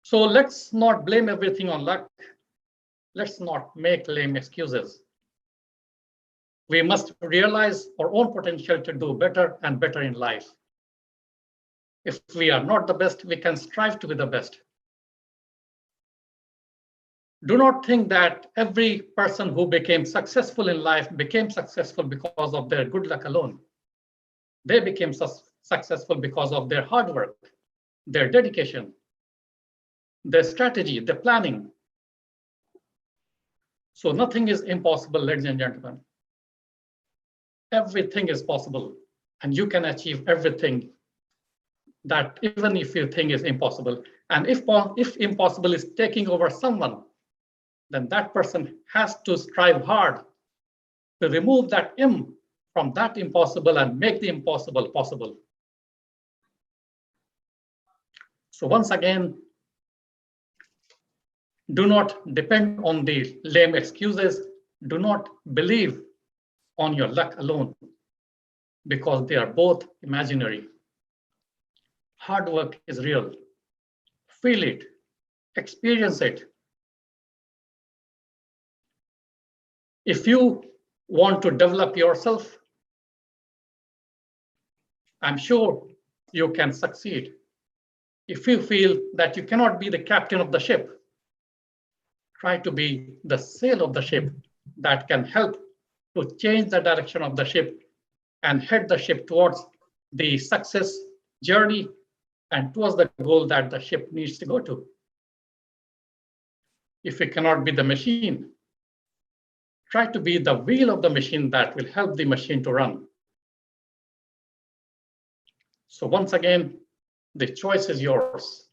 [SPEAKER 14] So let's not blame everything on luck. Let's not make lame excuses. We must realize our own potential to do better and better in life. If we are not the best, we can strive to be the best. Do not think that every person who became successful in life became successful because of their good luck alone. They became successful because of their hard work, their dedication, their strategy, their planning. So nothing is impossible, ladies and gentlemen. Everything is possible, and you can achieve everything that even if you think is impossible. And if impossible is taking over someone, then that person has to strive hard to remove that "im" from that impossible and make the impossible possible. So once again, do not depend on the lame excuses. Do not believe on your luck alone, because they are both imaginary. hard work is real. Feel it, experience it. If you want to develop yourself, I'm sure you can succeed. If you feel that you cannot be the captain of the ship, try to be the sail of the ship that can help to change the direction of the ship and head the ship towards the success journey and towards the goal that the ship needs to go to. If you cannot be the machine, try to be the wheel of the machine that will help the machine to run. So once again, the choice is yours.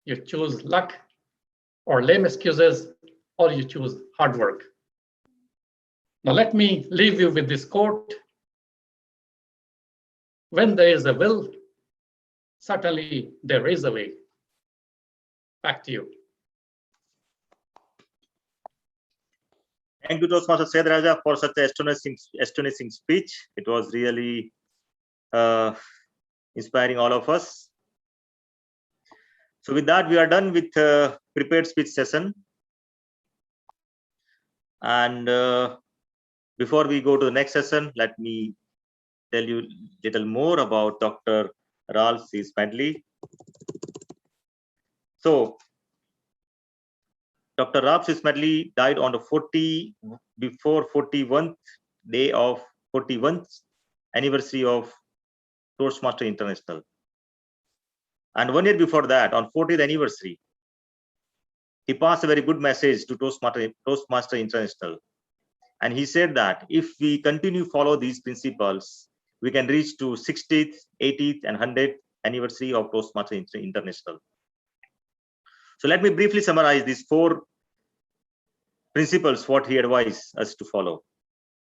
[SPEAKER 14] You choose luck or lame excuses, or you choose hard work. Now let me leave you with this quote. When there is a will, certainly there is a way. Back to you.
[SPEAKER 10] Thank you, Toastmaster Syed Raja, for such an astonishing speech. It was really inspiring all of us. So with that, we are done with prepared speech session. And before we go to the next session, let me tell you a little more about Dr. Ralph C. Smedley. So Dr. Ralph C. Smedley died on the 41st anniversary of Toastmaster International. And 1 year before that, on 40th anniversary, he passed a very good message to Toastmaster International. And he said that if we continue to follow these principles, we can reach to 60th, 80th, and 100th anniversary of Toastmaster International. So let me briefly summarize these 4 principles, what he advised us to follow.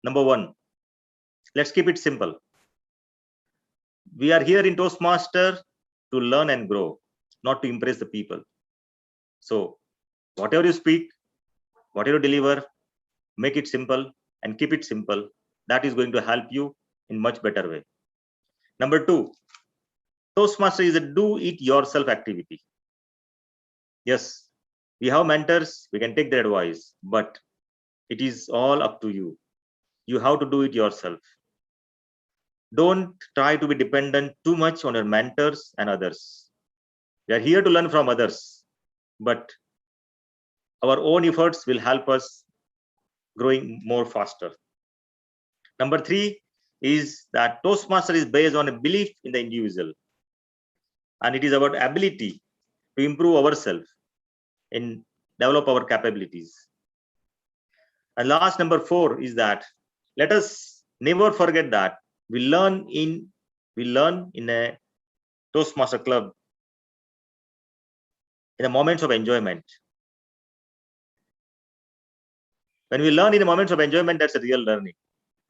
[SPEAKER 10] Number 1, let's keep it simple. We are here in Toastmaster to learn and grow, not to impress the people. So whatever you speak, whatever you deliver, make it simple and keep it simple. That is going to help you in much better way. Number 2, Toastmaster is a do-it-yourself activity. Yes, we have mentors, we can take their advice, but it is all up to you. You have to do it yourself. Don't try to be dependent too much on your mentors and others. We are here to learn from others, but our own efforts will help us growing more faster. Number 3 is that Toastmaster is based on a belief in the individual. And it is about ability to improve ourselves and develop our capabilities. And last, number 4 is that let us never forget that we learn in a Toastmaster club in the moments of enjoyment. When we learn in the moments of enjoyment, that's a real learning.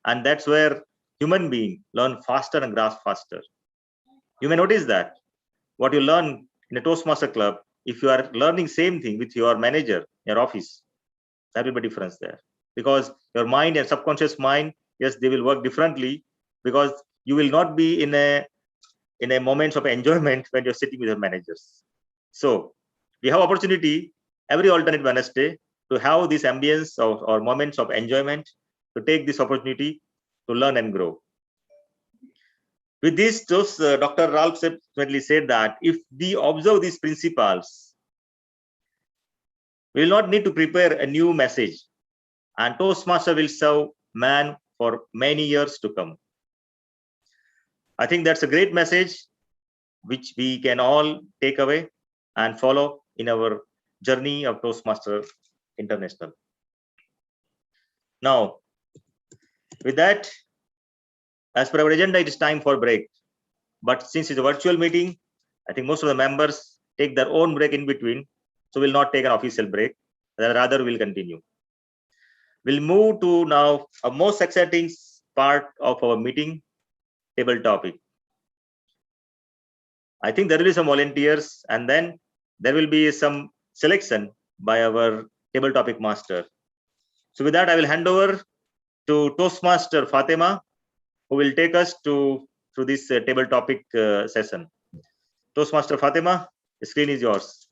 [SPEAKER 10] And that's where human beings learn faster and grasp faster. You may notice that what you learn in a Toastmaster club, if you are learning same thing with your manager, your office, that will be difference there. Because your mind and subconscious mind, yes, they will work differently because you will not be in a moments of enjoyment when you're sitting with your managers. So we have opportunity every alternate Wednesday to have this ambience or moments of enjoyment, to take this opportunity to learn and grow. With this, Dr. Ralph Smedley said that if we observe these principles, we will not need to prepare a new message, and Toastmaster will serve man for many years to come. I think that's a great message which we can all take away and follow in our journey of Toastmaster International. Now, with that, as per our agenda, it is time for break. But since it's a virtual meeting, I think most of the members take their own break in between. So we'll not take an official break. Rather, we'll continue. We'll move to now a most exciting part of our meeting, table topic. I think there will be some volunteers, and then there will be some selection by our table topic master. So with that, I will hand over to Toastmaster Fatima, who will take us through through this table topic session. Toastmaster Fatima, the screen is yours.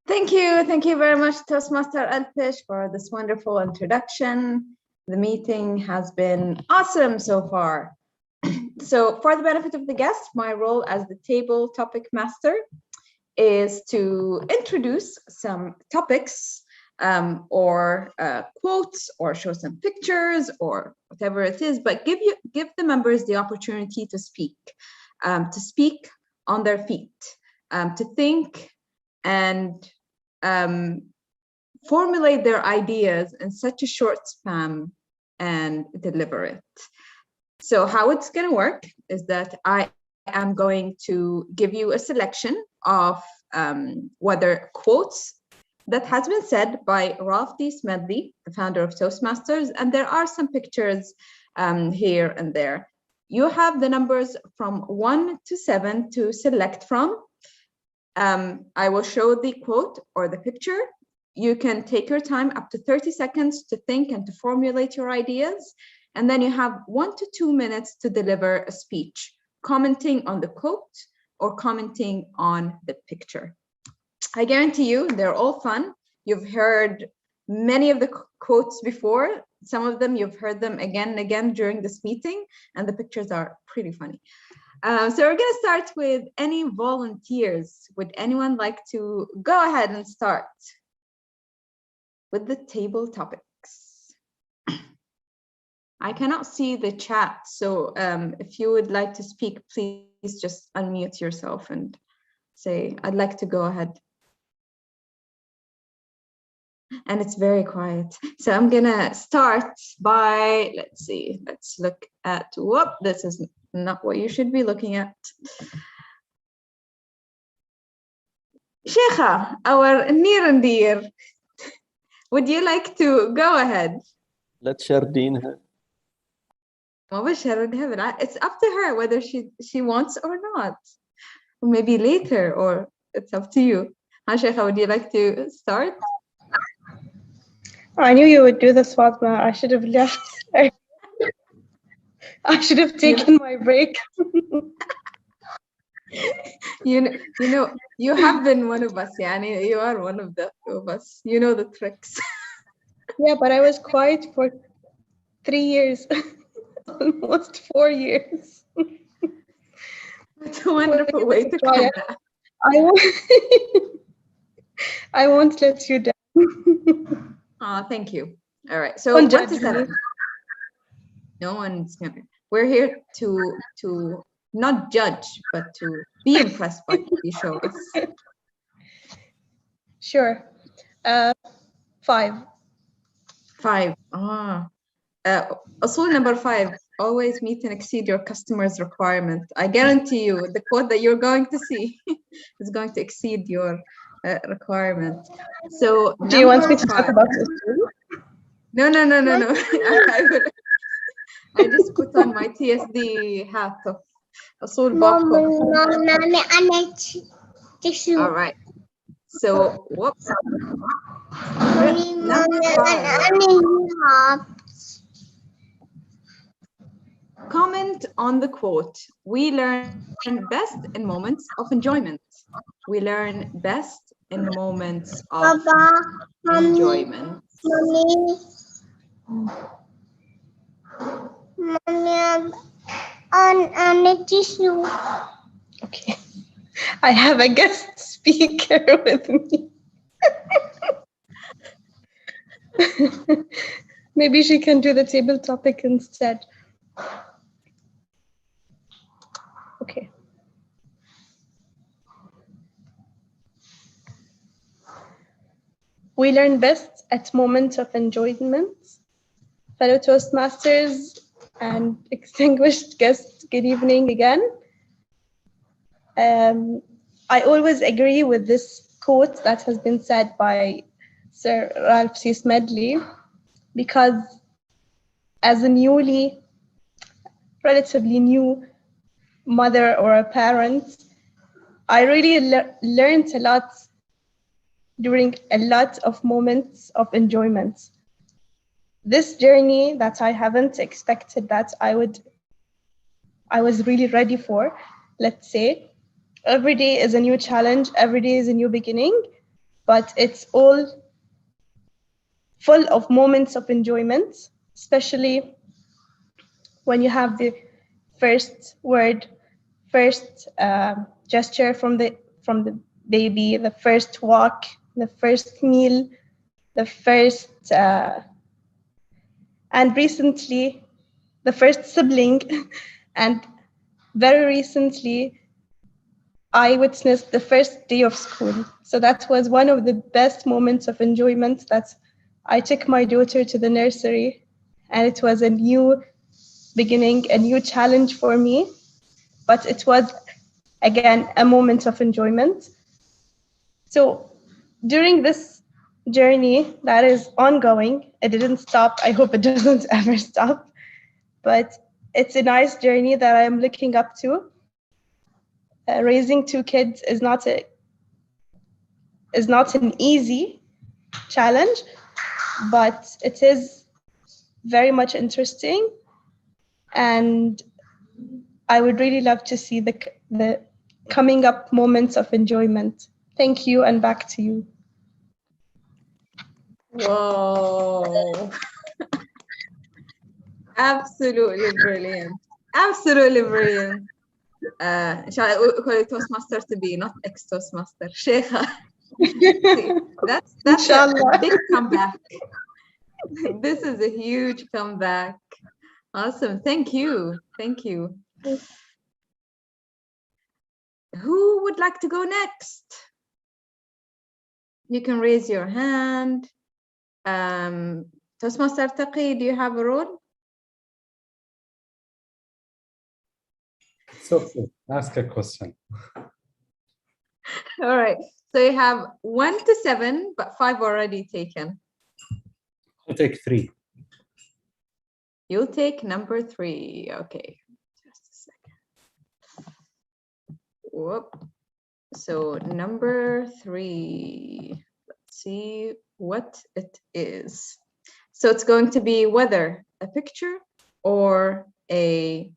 [SPEAKER 15] Thank you. Thank you very much, Toastmaster Alfish, for this wonderful introduction. The meeting has been awesome so far. So for the benefit of the guests, my role as the table topic master is to introduce some topics or quotes or show some pictures or whatever it is, but give the members the opportunity to speak on their feet, to think and formulate their ideas in such a short span and deliver it. So how it's going to work is that I am going to give you a selection of whether quotes that has been said by Ralph D. Smedley, the founder of Toastmasters, and there are some pictures here and there. You have the numbers from 1 to 7 to select from. I will show the quote or the picture. You can take your time up to 30 seconds to think and to formulate your ideas. And then you have 1 to 2 minutes to deliver a speech, commenting on the quote or commenting on the picture. I guarantee you they're all fun. You've heard many of the quotes before. Some of them you've heard them again and again during this meeting, and the pictures are pretty funny. So we're going to start with any volunteers. Would anyone like to go ahead and start with the table topics? I cannot see the chat, so if you would like to speak, please just unmute yourself and say, I'd like to go ahead. And it's very quiet. So I'm gonna start by, let's see, let's look at, whoop, this is not what you should be looking at. Sheikha, our near and dear, would you like to go ahead?
[SPEAKER 8] Let Shardeen.
[SPEAKER 15] It's up to her whether she wants or not. Or maybe later, or it's up to you. Sheikha, would you like to start?
[SPEAKER 6] I knew you would do this, Fatma. I should have left. I should have taken my break.
[SPEAKER 15] You know, you have been one of us, Yani. You are one of us. You know the tricks.
[SPEAKER 6] Yeah, but I was quiet for 3 years, almost 4 years.
[SPEAKER 15] It's a wonderful way to come back.
[SPEAKER 6] I won't let you down.
[SPEAKER 15] Thank you. All right. So 1 to 7. No one's gonna. We're here to not judge, but to be impressed by what you show us.
[SPEAKER 6] Sure. 5.
[SPEAKER 15] 5. Usul number 5. Always meet and exceed your customer's requirement. I guarantee you, the quote that you're going to see is going to exceed your requirement. So
[SPEAKER 6] do you want me to talk about this too?
[SPEAKER 15] No. I just put on my TSD hat of Usul Babco. All right. So whoops. Number 5. Comment on the quote. We learn best in moments of enjoyment. We learn best in moments of enjoyment.
[SPEAKER 6] Okay. I have a guest speaker with me. Maybe she can do the table topic instead. Okay. We learn best at moments of enjoyment. Fellow Toastmasters and distinguished guests, good evening again. I always agree with this quote that has been said by Sir Ralph C. Smedley, because as a relatively new mother or a parent, I really learned a lot during a lot of moments of enjoyment. This journey that I haven't expected that I would I was really ready for, let's say. Every day is a new challenge, every day is a new beginning, but it's all full of moments of enjoyment, especially when you have the first word, first gesture from the baby, the first walk, the first meal, the first and recently the first sibling, and very recently I witnessed the first day of school. So that was one of the best moments of enjoyment. That I took my daughter to the nursery, and it was a new beginning, a new challenge for me. But it was, again, a moment of enjoyment. So during this journey that is ongoing, it didn't stop. I hope it doesn't ever stop. But it's a nice journey that I am looking up to. Raising two kids is not an easy challenge, but it is very much interesting, and I would really love to see the coming up moments of enjoyment. Thank you, and back to you.
[SPEAKER 15] Whoa. Absolutely brilliant. Absolutely brilliant. Shall I call it Toastmaster to be, not ex-Toastmaster? Sheikha. That's a big comeback. This is a huge comeback. Awesome. Thank you. Thank you. Who would like to go next? You can raise your hand. Toastmaster Taqi, do you have a role?
[SPEAKER 16] So ask a question.
[SPEAKER 15] All right. So you have 1 to 7, but 5 already taken.
[SPEAKER 16] I'll take 3.
[SPEAKER 15] You'll take number 3. Okay. Just a second. Whoop. So number 3. Let's see what it is. So it's going to be whether a picture or a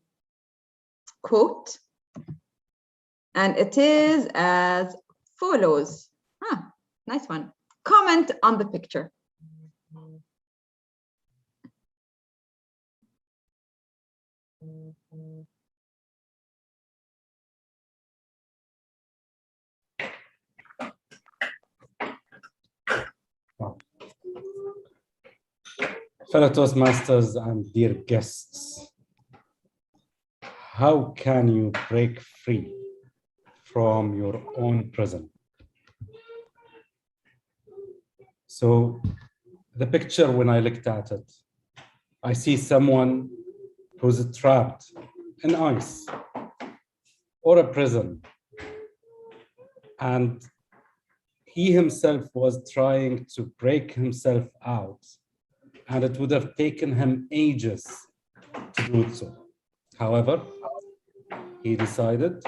[SPEAKER 15] quote. And it is as follows. Ah, nice one. Comment on the picture.
[SPEAKER 16] Fellow Toastmasters and dear guests, how can you break free from your own prison? So the picture, when I looked at it, I see someone who's trapped in ice or a prison, and he himself was trying to break himself out, and it would have taken him ages to do so. However, he decided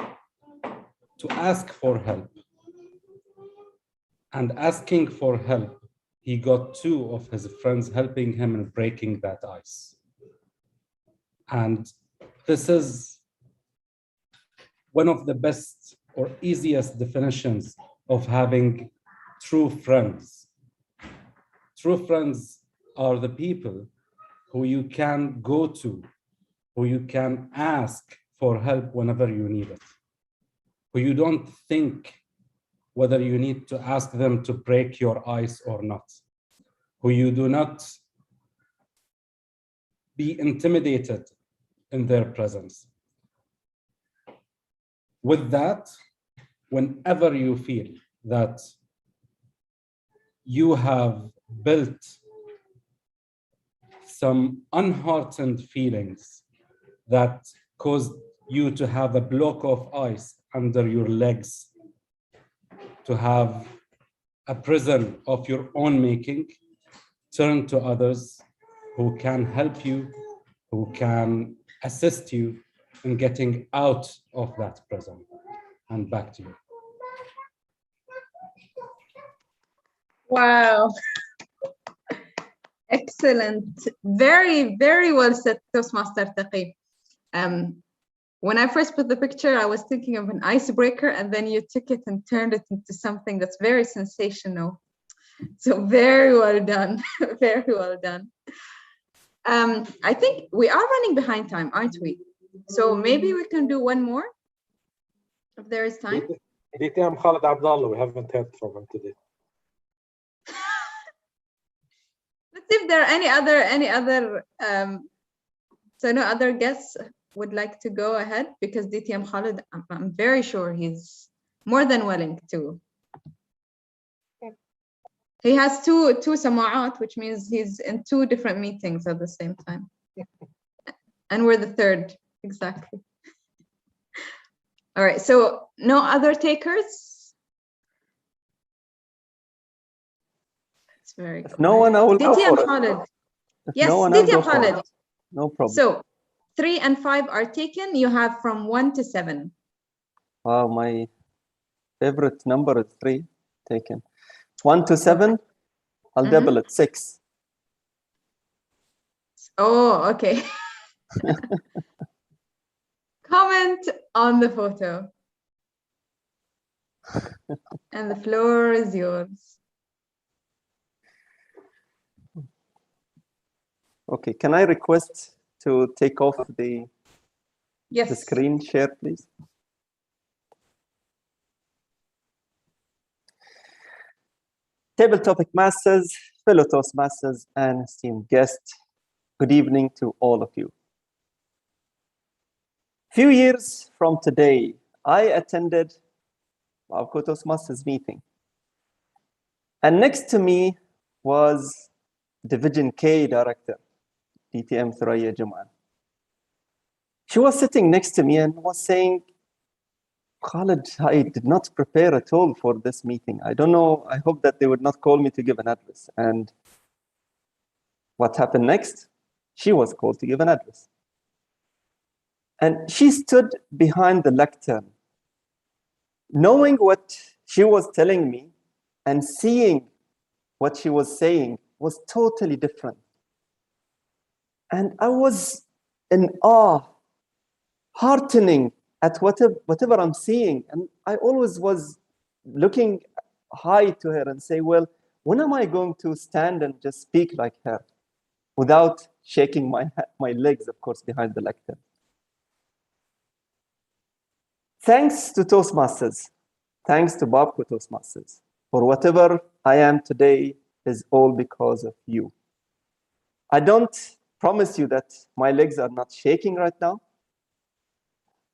[SPEAKER 16] to ask for help. And asking for help, he got 2 of his friends helping him in breaking that ice. And this is one of the best or easiest definitions of having true friends. True friends are the people who you can go to, who you can ask for help whenever you need it, who you don't think whether you need to ask them to break your ice or not, who you do not be intimidated in their presence. With that, whenever you feel that you have built some unheartened feelings that caused you to have a block of ice under your legs, to have a prison of your own making, turn to others who can help you, who can assist you in getting out of that prison. And back to you.
[SPEAKER 15] Wow. Excellent. Very, very well said, Toastmaster Taqi. when I first put the picture, I was thinking of an icebreaker, and then you took it and turned it into something that's very sensational. So very well done, very well done. I think we are running behind time, aren't we? So maybe we can do one more, if there is time.
[SPEAKER 17] BTM Khalid Abdullah, we haven't heard from him today.
[SPEAKER 15] Let's see if there are any other so no other guests would like to go ahead, because DTM Khalid, I'm very sure he's more than willing to. He has two sama'at, which means he's in 2 different meetings at the same time. And we're the third, exactly. All right, so no other takers? It's very
[SPEAKER 8] If no one, I will go
[SPEAKER 15] DTM
[SPEAKER 8] for it.
[SPEAKER 15] Khalid.
[SPEAKER 8] If
[SPEAKER 15] Yes,
[SPEAKER 8] no one, I'll go
[SPEAKER 15] DTM
[SPEAKER 8] for
[SPEAKER 15] Khalid.
[SPEAKER 8] it. No problem.
[SPEAKER 15] So 3 and 5 are taken. You have from 1 to 7.
[SPEAKER 8] Wow, my favorite number is 3 taken. 1 to 7, I'll double it, 6.
[SPEAKER 15] Oh, okay. Comment on the photo. And the floor is yours.
[SPEAKER 8] Okay, can I request to take off the screen share, please? Table topic masters, fellow Toastmasters, and esteemed guests, good evening to all of you. Few years from today, I attended our Toastmasters meeting. And next to me was Division K Director, DTM Thuraya Juman. She was sitting next to me and was saying, Khalid, I did not prepare at all for this meeting. I don't know, I hope that they would not call me to give an address. And what happened next? She was called to give an address. And she stood behind the lectern, knowing what she was telling me and seeing what she was saying was totally different. And I was in awe, heartening at whatever I'm seeing. And I always was looking high to her and say, well, when am I going to stand and just speak like her without shaking my legs, of course, behind the lectern? Thanks to Toastmasters, thanks to Babco Toastmasters, for whatever I am today is all because of you. I don't promise you that my legs are not shaking right now,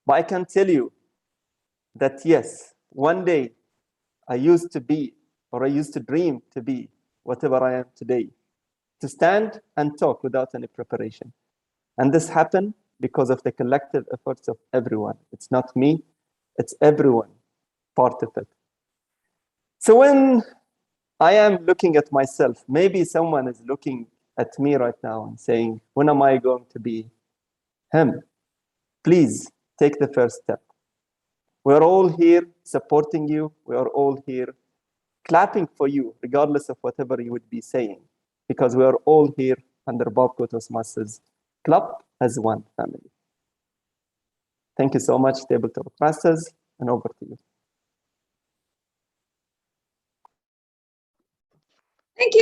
[SPEAKER 8] but I can tell you that yes, one day I used to be, or I used to dream to be, whatever I am today, to stand and talk without any preparation. And this happened because of the collective efforts of everyone. It's not me, it's everyone, part of it. So when I am looking at myself, maybe someone is looking at me right now and saying, when am I going to be him? Please take the first step. We're all here supporting you. We are all here clapping for you, regardless of whatever you would be saying, because we are all here under Babco Toastmasters Club as one family. Thank you so much, Table Talk Masters, and over to you.
[SPEAKER 15] Thank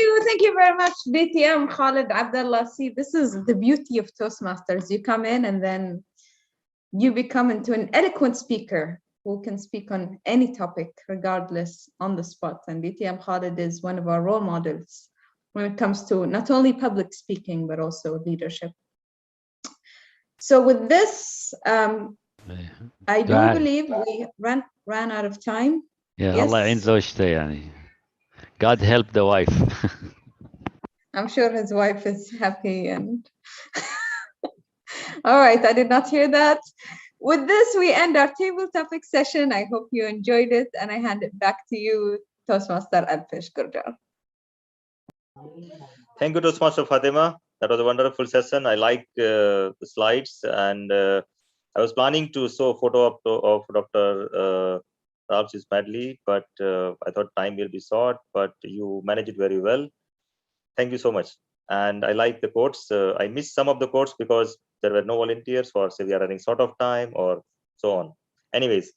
[SPEAKER 15] you very much, DTM Khalid Abdullah. See, this is the beauty of Toastmasters. You come in and then you become into an eloquent speaker who can speak on any topic, regardless, on the spot. And DTM Khalid is one of our role models when it comes to not only public speaking, but also leadership. So with this, I do believe we ran out of time.
[SPEAKER 18] Yeah,
[SPEAKER 15] Yes.
[SPEAKER 18] Allah يعين زوجته يعني. God help the wife.
[SPEAKER 15] I'm sure his wife is happy and all right, I did not hear that. With this, we end our table topic session. I hope you enjoyed it, and I hand it back to you, Toastmaster Alpesh Gurjar.
[SPEAKER 10] Thank you, Toastmaster Fatima. That was a wonderful session. I like the slides, and I was planning to show a photo of Dr. Ralph Ismaili, but I thought time will be short, but you managed it very well. Thank you so much. And I like the quotes. I missed some of the quotes because there were no volunteers, or say we are running short of time, or so on. Anyways,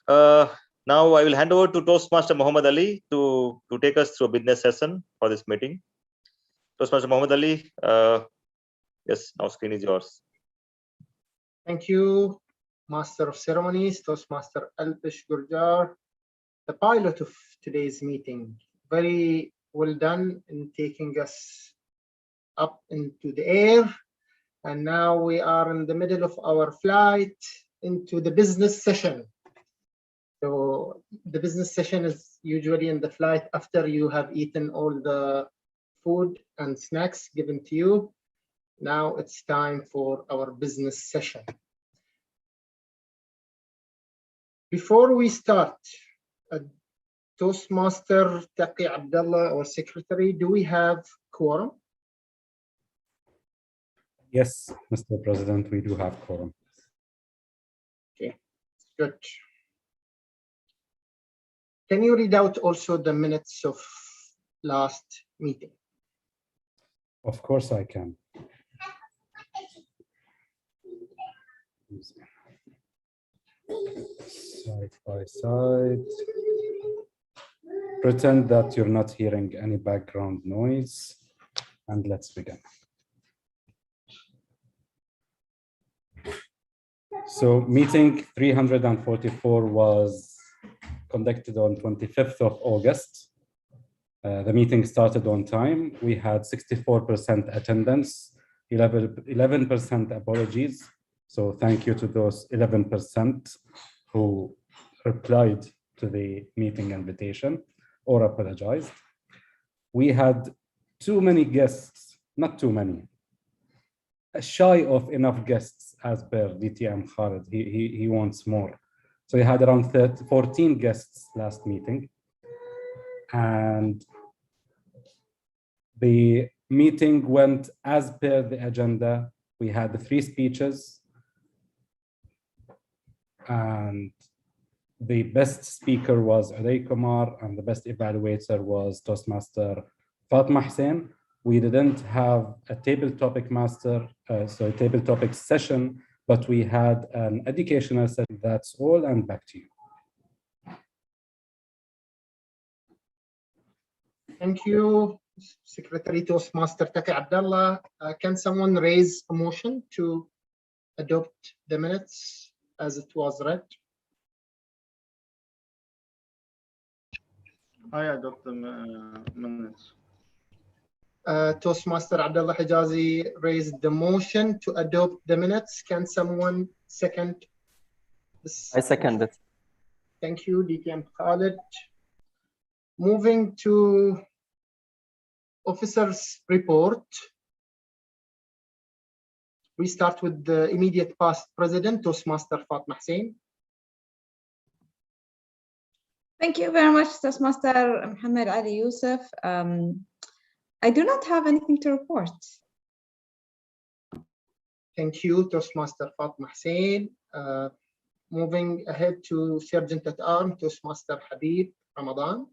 [SPEAKER 10] now I will hand over to Toastmaster Muhammad Ali to take us through a business session for this meeting. Toastmaster Muhammad Ali, yes, now screen is yours.
[SPEAKER 2] Thank you, Master of Ceremonies, Toastmaster Alpish Gurjar, the pilot of today's meeting. Very well done in taking us up into the air. And now we are in the middle of our flight into the business session. So the business session is usually in the flight after you have eaten all the food and snacks given to you. Now it's time for our business session. Before we start, Toastmaster Taqi Abdullah, our secretary, do we have quorum?
[SPEAKER 16] Yes, Mr. President, we do have quorum.
[SPEAKER 2] Okay, good. Can you read out also the minutes of last meeting?
[SPEAKER 16] Of course I can. Side by side. Pretend that you're not hearing any background noise, and let's begin. So meeting 344 was conducted on 25th of August. The meeting started on time. We had 64% attendance, 11% apologies. So thank you to those 11% who replied to the meeting invitation or apologized. We had too many guests, not too many, shy of enough guests as per DTM Khalid. He wants more. So we had around 14 guests last meeting. And the meeting went as per the agenda. We had the 3 speeches. And the best speaker was Uday Kumar, and the best evaluator was Toastmaster Fatma Hussein. We didn't have a table topic master, so a table topic session, but we had an educational session. That's all, and back to you.
[SPEAKER 2] Thank you, Secretary Toastmaster Taqi Abdullah. Can someone raise a motion to adopt the minutes as it was read?
[SPEAKER 19] I adopt the minutes.
[SPEAKER 2] Toastmaster Abdullah Hijazi raised the motion to adopt the minutes. Can someone second this?
[SPEAKER 8] I second it.
[SPEAKER 2] Thank you, DTM Khalid. Moving to officers' report. We start with the immediate past president, Toastmaster Fatma Hussein.
[SPEAKER 15] Thank you very much, Toastmaster Muhammad Ali Yusuf. I do not have anything to report.
[SPEAKER 2] Thank you, Toastmaster Fatma Hussein. Moving ahead to Sergeant at Arms, Toastmaster Habib Ramadan.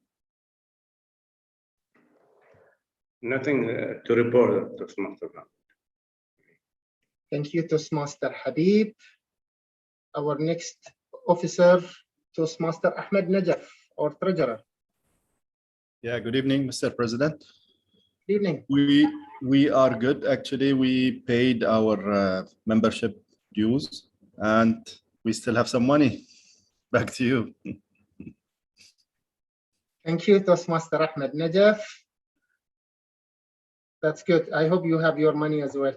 [SPEAKER 1] Nothing to report, Toastmaster.
[SPEAKER 2] Thank you, Toastmaster Habib. Our next officer, Toastmaster Ahmed Najaf, our treasurer.
[SPEAKER 20] Yeah, good evening, Mr. President.
[SPEAKER 2] Good evening.
[SPEAKER 20] We are good. Actually, we paid our membership dues and we still have some money. Back to you.
[SPEAKER 2] Thank you, Toastmaster Ahmed Najaf. That's good. I hope you have your money as well.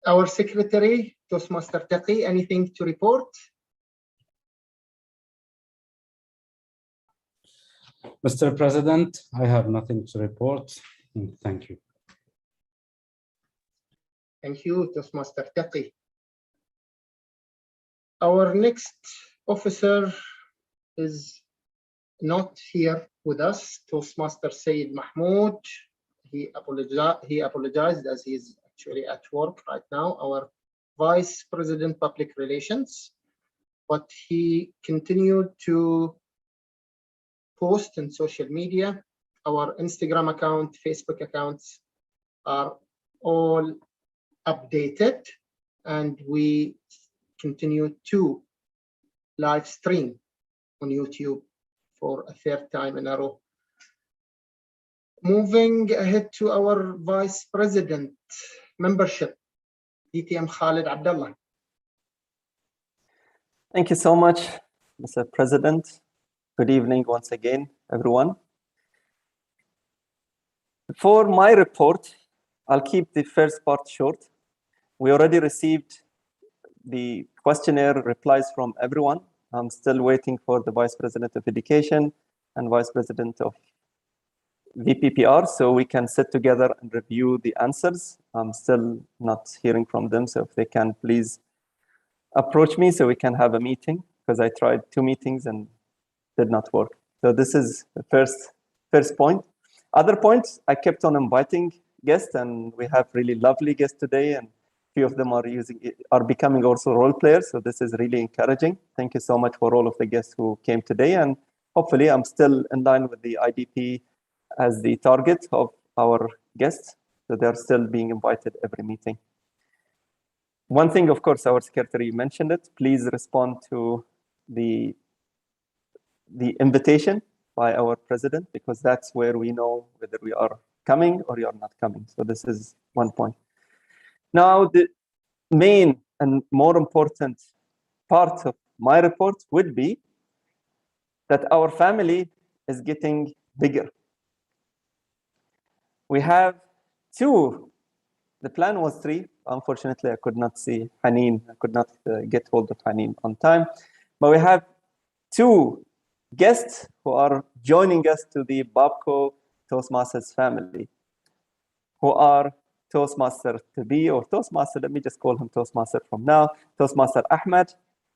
[SPEAKER 2] Our secretary, Toastmaster Taqi, anything to report?
[SPEAKER 16] Mr. President, I have nothing to report. Thank you.
[SPEAKER 2] Thank you, Toastmaster Taqi. Our next officer is not here with us, Toastmaster Sayyid Mahmoud. He apologized as he is actually at work right now, our Vice President Public Relations, but he continued to post in social media. Our Instagram account, Facebook accounts are all updated, and we continue to live stream on YouTube for a third time in a row. Moving ahead to our Vice President membership, BTM Khalid Abdullah.
[SPEAKER 8] Thank you so much, Mr. President. Good evening once again, everyone. For my report, I'll keep the first part short. We already received the questionnaire replies from everyone. I'm still waiting for the Vice President of Education and Vice President of VPPR so we can sit together and review the answers. I'm still not hearing from them, so if they can please approach me so we can have a meeting, because I tried 2 meetings and did not work. So this is the first point. Other points, I kept on inviting guests, and we have really lovely guests today, and few of them are becoming also role players. So this is really encouraging. Thank you so much for all of the guests who came today, and hopefully I'm still in line with the IDP as the target of our guests. So they're still being invited every meeting. One thing, of course, our secretary mentioned it. Please respond to the invitation by our president, because that's where we know whether we are coming or you are not coming. So this is one point. Now, the main and more important part of my report would be that our family is getting bigger. We have 2. The plan was 3. Unfortunately, I could not see Haneen. I could not get hold of Haneen on time. But we have 2 guests who are joining us to the Babco Toastmasters family, who are Toastmaster to be, or Toastmaster, let me just call him Toastmaster from now, Toastmaster Ahmed,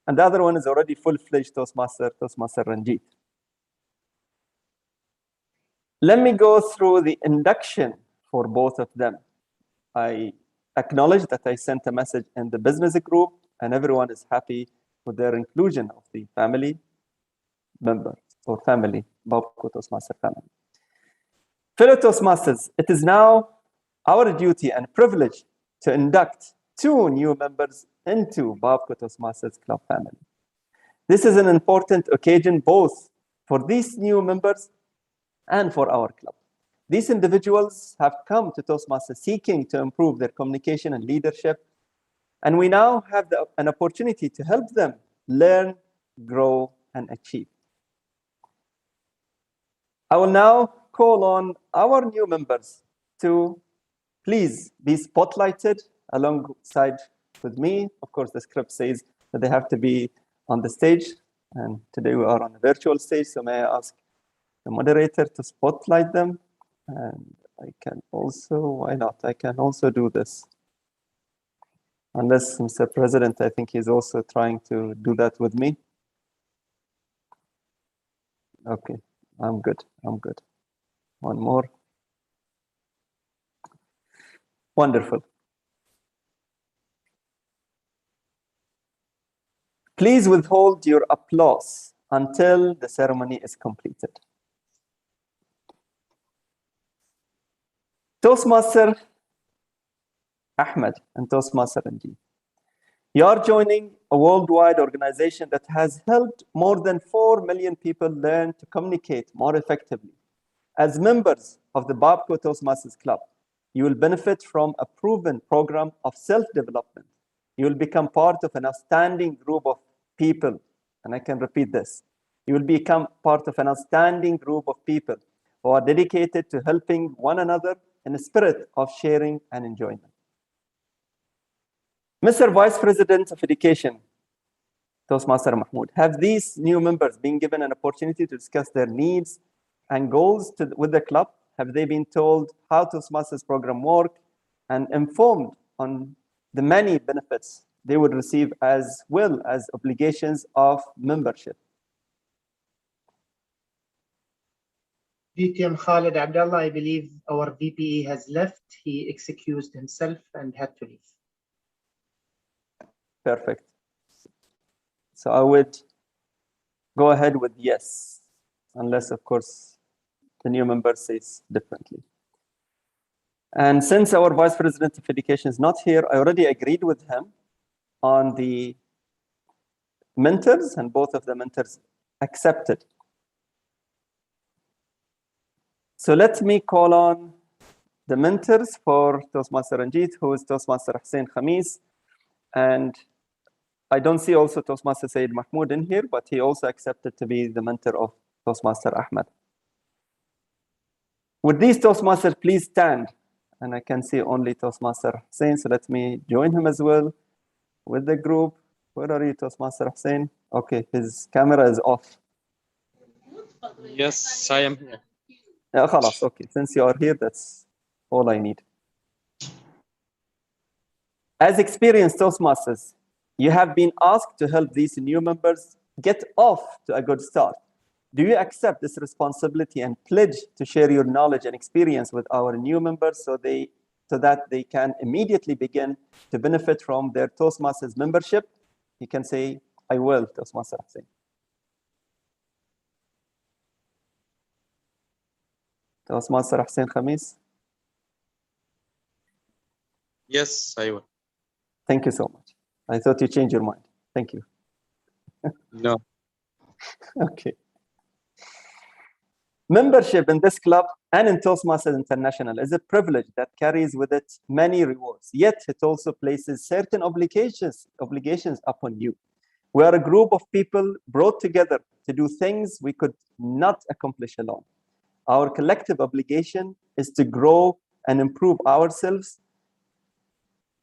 [SPEAKER 8] and the other one is already full-fledged Toastmaster, Toastmaster Ranjit. Let me go through the induction for both of them. I acknowledge that I sent a message in the business group, and everyone is happy with their inclusion of the family members or family, Babco Toastmaster family. Fellow Toastmasters, it is now our duty and privilege to induct 2 new members into Babco Toastmasters Club family. This is an important occasion both for these new members and for our club. These individuals have come to Toastmasters seeking to improve their communication and leadership, and we now have an opportunity to help them learn, grow, and achieve. I will now call on our new members to please be spotlighted alongside with me. Of course, the script says that they have to be on the stage, and today we are on a virtual stage, so may I ask the moderator to spotlight them? And I can also, why not? I can also do this. Unless Mr. President, I think he's also trying to do that with me. Okay, I'm good, I'm good. One more. Wonderful. Please withhold your applause until the ceremony is completed. Toastmaster Ahmed and Toastmaster Ranjit, you are joining a worldwide organization that has helped more than 4 million people learn to communicate more effectively. As members of the Babco Toastmasters Club, you will benefit from a proven program of self-development. You will become part of an outstanding group of people, and I can repeat this. You will become part of an outstanding group of people who are dedicated to helping one another in a spirit of sharing and enjoyment. Mr. Vice President of Education, Toastmaster Mahmoud, have these new members been given an opportunity to discuss their needs and goals with the club? Have they been told how Toastmasters program work and informed on the many benefits they would receive as well as obligations of membership?
[SPEAKER 2] BTM Khalid Abdullah, I believe our VPE has left. He excused himself and had to leave.
[SPEAKER 8] Perfect. So I would go ahead with yes, unless, of course, the new member says differently. And since our Vice President of Education is not here, I already agreed with him on the mentors, and both of the mentors accepted. So let me call on the mentors for Toastmaster Ranjit, who is Toastmaster Hussein Khamis. And I don't see also Toastmaster Sayyid Mahmoud in here, but he also accepted to be the mentor of Toastmaster Ahmed. Would these Toastmasters please stand? And I can see only Toastmaster Hussein, so let me join him as well with the group. Where are you, Toastmaster Hussein? Okay, his camera is off.
[SPEAKER 21] Yes, I am here.
[SPEAKER 8] Yeah, خلاص, okay, since you are here, that's all I need. As experienced Toastmasters, you have been asked to help these new members get off to a good start. Do you accept this responsibility and pledge to share your knowledge and experience with our new members so that they can immediately begin to benefit from their Toastmasters membership? You can say, I will, Toastmaster Hussein. Toastmaster Hussein Khamis.
[SPEAKER 21] Yes, I will.
[SPEAKER 8] Thank you so much. I thought you changed your mind. Thank you.
[SPEAKER 21] No.
[SPEAKER 8] Okay. Membership in this club and in Toastmasters International is a privilege that carries with it many rewards, yet it also places certain obligations upon you. We are a group of people brought together to do things we could not accomplish alone. Our collective obligation is to grow and improve ourselves,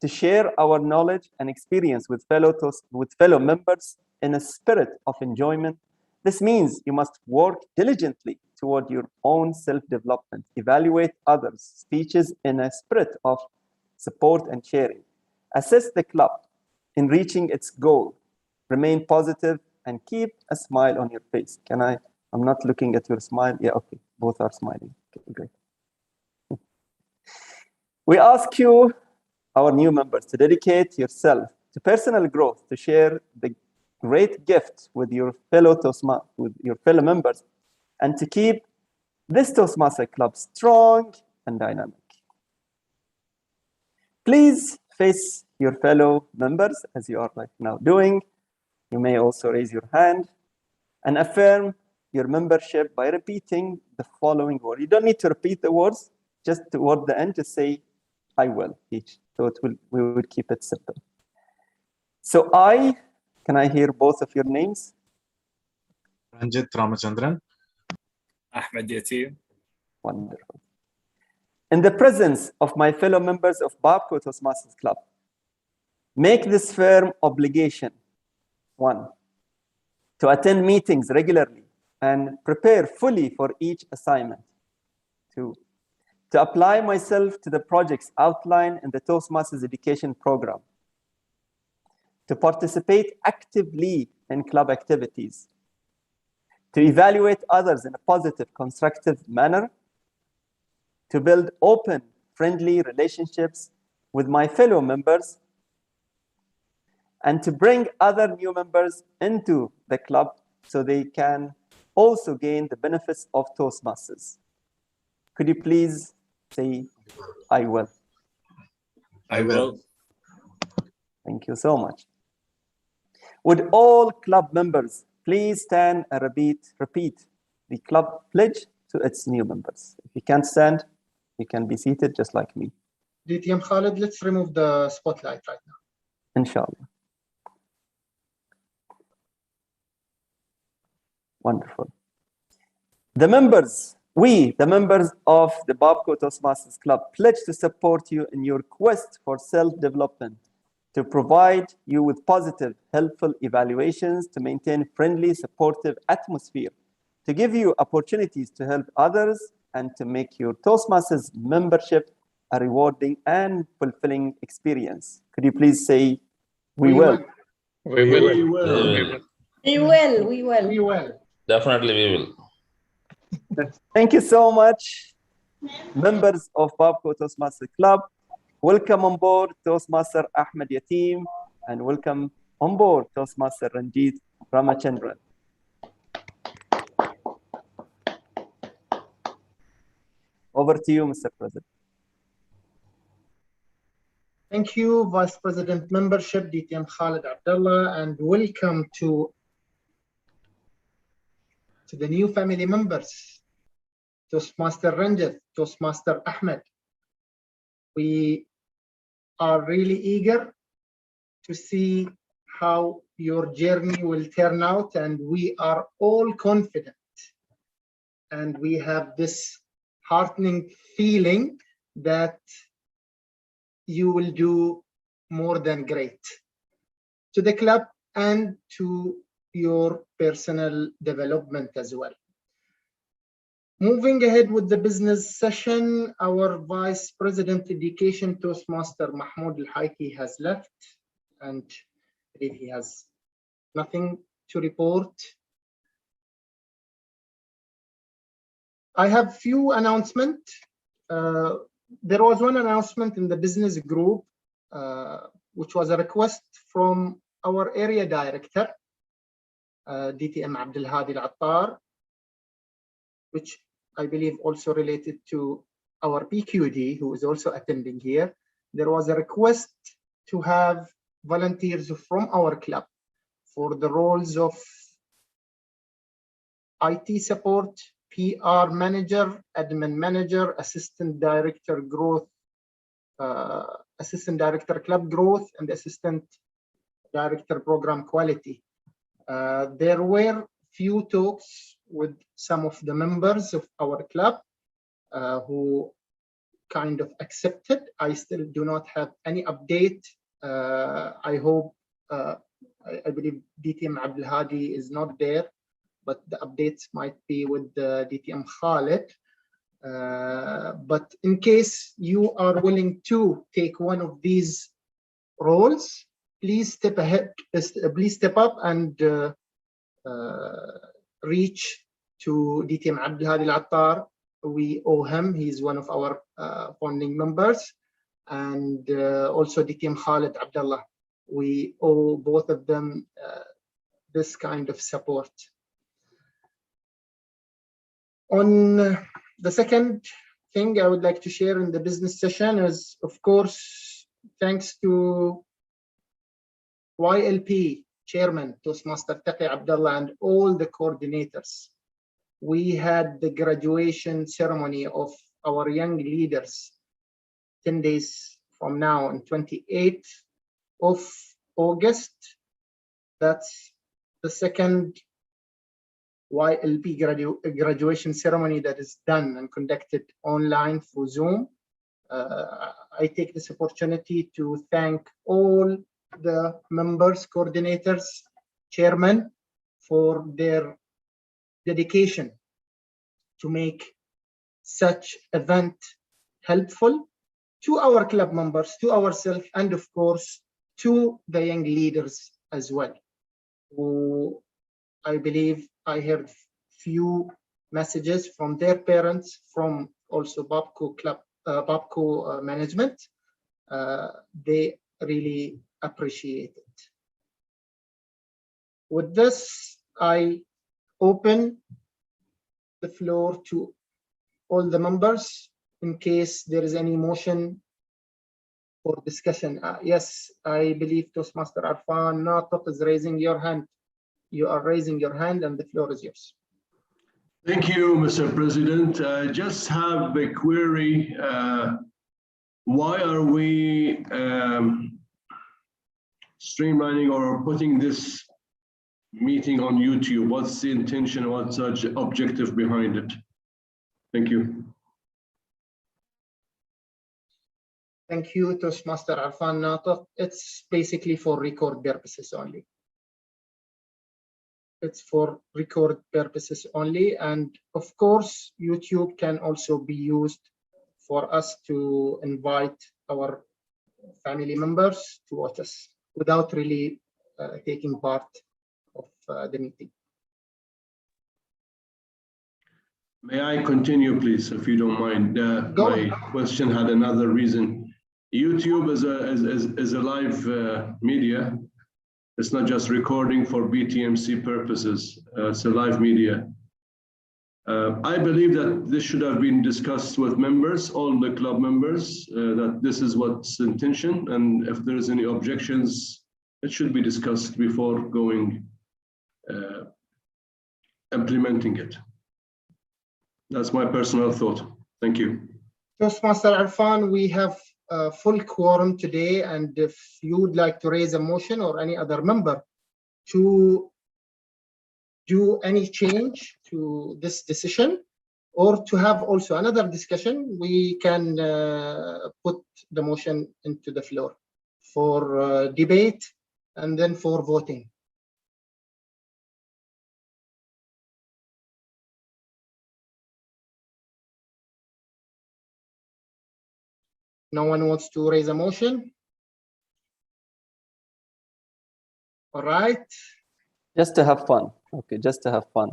[SPEAKER 8] to share our knowledge and experience with fellow members in a spirit of enjoyment. This means you must work diligently toward your own self-development, evaluate others' speeches in a spirit of support and sharing, assist the club in reaching its goal, remain positive, and keep a smile on your face. I'm not looking at your smile. Yeah, okay, both are smiling. Okay, great. We ask you, our new members, to dedicate yourself to personal growth, to share the great gift with your fellow members, and to keep this Toastmaster Club strong and dynamic. Please face your fellow members as you are right now doing. You may also raise your hand and affirm your membership by repeating the following word. You don't need to repeat the words, just toward the end, just say, I will each. So we will keep it simple. So can I hear both of your names?
[SPEAKER 7] Ranjit Ramachandran.
[SPEAKER 12] Ahmed Yatim.
[SPEAKER 8] Wonderful. In the presence of my fellow members of Babco Toastmasters Club, make this firm obligation. 1, to attend meetings regularly and prepare fully for each assignment. 2, to apply myself to the projects outlined in the Toastmasters education program. To participate actively in club activities. To evaluate others in a positive, constructive manner. To build open, friendly relationships with my fellow members. And to bring other new members into the club so they can also gain the benefits of Toastmasters. Could you please say, I will?
[SPEAKER 12] I will.
[SPEAKER 8] Thank you so much. Would all club members please stand and repeat the club pledge to its new members? If you can't stand, you can be seated just like me.
[SPEAKER 2] DTM Khalid, let's remove the spotlight right now.
[SPEAKER 8] Inshallah. Wonderful. The members of the Babco Toastmasters Club pledge to support you in your quest for self-development, to provide you with positive, helpful evaluations, to maintain friendly, supportive atmosphere, to give you opportunities to help others, and to make your Toastmasters membership a rewarding and fulfilling experience. Could you please say, we will?
[SPEAKER 21] We will.
[SPEAKER 22] We will. We will. Definitely we will.
[SPEAKER 8] Thank you so much, members of Babco Toastmaster Club. Welcome on board Toastmaster Ahmed Yatim, and welcome on board Toastmaster Ranjit Ramachandran. Over to you, Mr. President.
[SPEAKER 2] Thank you, Vice President Membership, DTM Khalid Abdullah, and welcome to the new family members, Toastmaster Ranjit, Toastmaster Ahmed. We are really eager to see how your journey will turn out, and we are all confident. And we have this heartening feeling that you will do more than great to the club and to your personal development as well. Moving ahead with the business session, our Vice President Education Toastmaster Mahmoud Al-Haiki has left, and I believe he has nothing to report. I have few announcements. There was one announcement in the business group, which was a request from our area director, DTM Abdul Hadi Al-Attar, which I believe also related to our PQD, who is also attending here. There was a request to have volunteers from our club for the roles of IT support, PR manager, admin manager, assistant director growth, assistant director club growth, and assistant director program quality. There were few talks with some of the members of our club who kind of accepted. I still do not have any update. I hope, I believe DTM Abdul Hadi is not there, but the updates might be with the DTM Khalid. But in case you are willing to take one of these roles, please step ahead, please step up and reach to DTM Abdul Hadi Al-Attar. We owe him. He's one of our founding members, and also DTM Khalid Abdullah. We owe both of them this kind of support. On the second thing I would like to share in the business session is, of course, thanks to YLP Chairman Toastmaster Taqi Abdullah and all the coordinators. We had the graduation ceremony of our young leaders 10 days from now on 28th of August. That's the second YLP graduation ceremony that is done and conducted online through Zoom. I take this opportunity to thank all the members, coordinators, chairmen for their dedication to make such event helpful to our club members, to ourselves, and of course to the young leaders as well, who I believe I heard few messages from their parents, from also Babco club, Babco management. They really appreciate it. With this, I open the floor to all the members in case there is any motion for discussion. Yes, I believe Toastmaster Arfan Natiq is raising your hand. You are raising your hand and the floor is yours.
[SPEAKER 3] Thank you, Mr. President. I just have a query. Why are we streamlining or putting this meeting on YouTube? What's the intention? What's the objective behind it? Thank you.
[SPEAKER 2] Thank you, Toastmaster Arfan Natiq. It's basically for record purposes only. It's for record purposes only. And of course, YouTube can also be used for us to invite our family members to watch us without really taking part of the meeting.
[SPEAKER 3] May I continue, please, if you don't mind? My question had another reason. YouTube is a live media. It's not just recording for BTMC purposes. It's a live media. I believe that this should have been discussed with members, all the club members, that this is what's intention, and if there is any objections, it should be discussed before going implementing it. That's my personal thought. Thank you.
[SPEAKER 2] Toastmaster Arfan, we have a full quorum today, and if you would like to raise a motion or any other member to do any change to this decision or to have also another discussion, we can put the motion into the floor for debate and then for voting. No one wants to raise a motion? All right.
[SPEAKER 8] Just to have fun. Okay, just to have fun.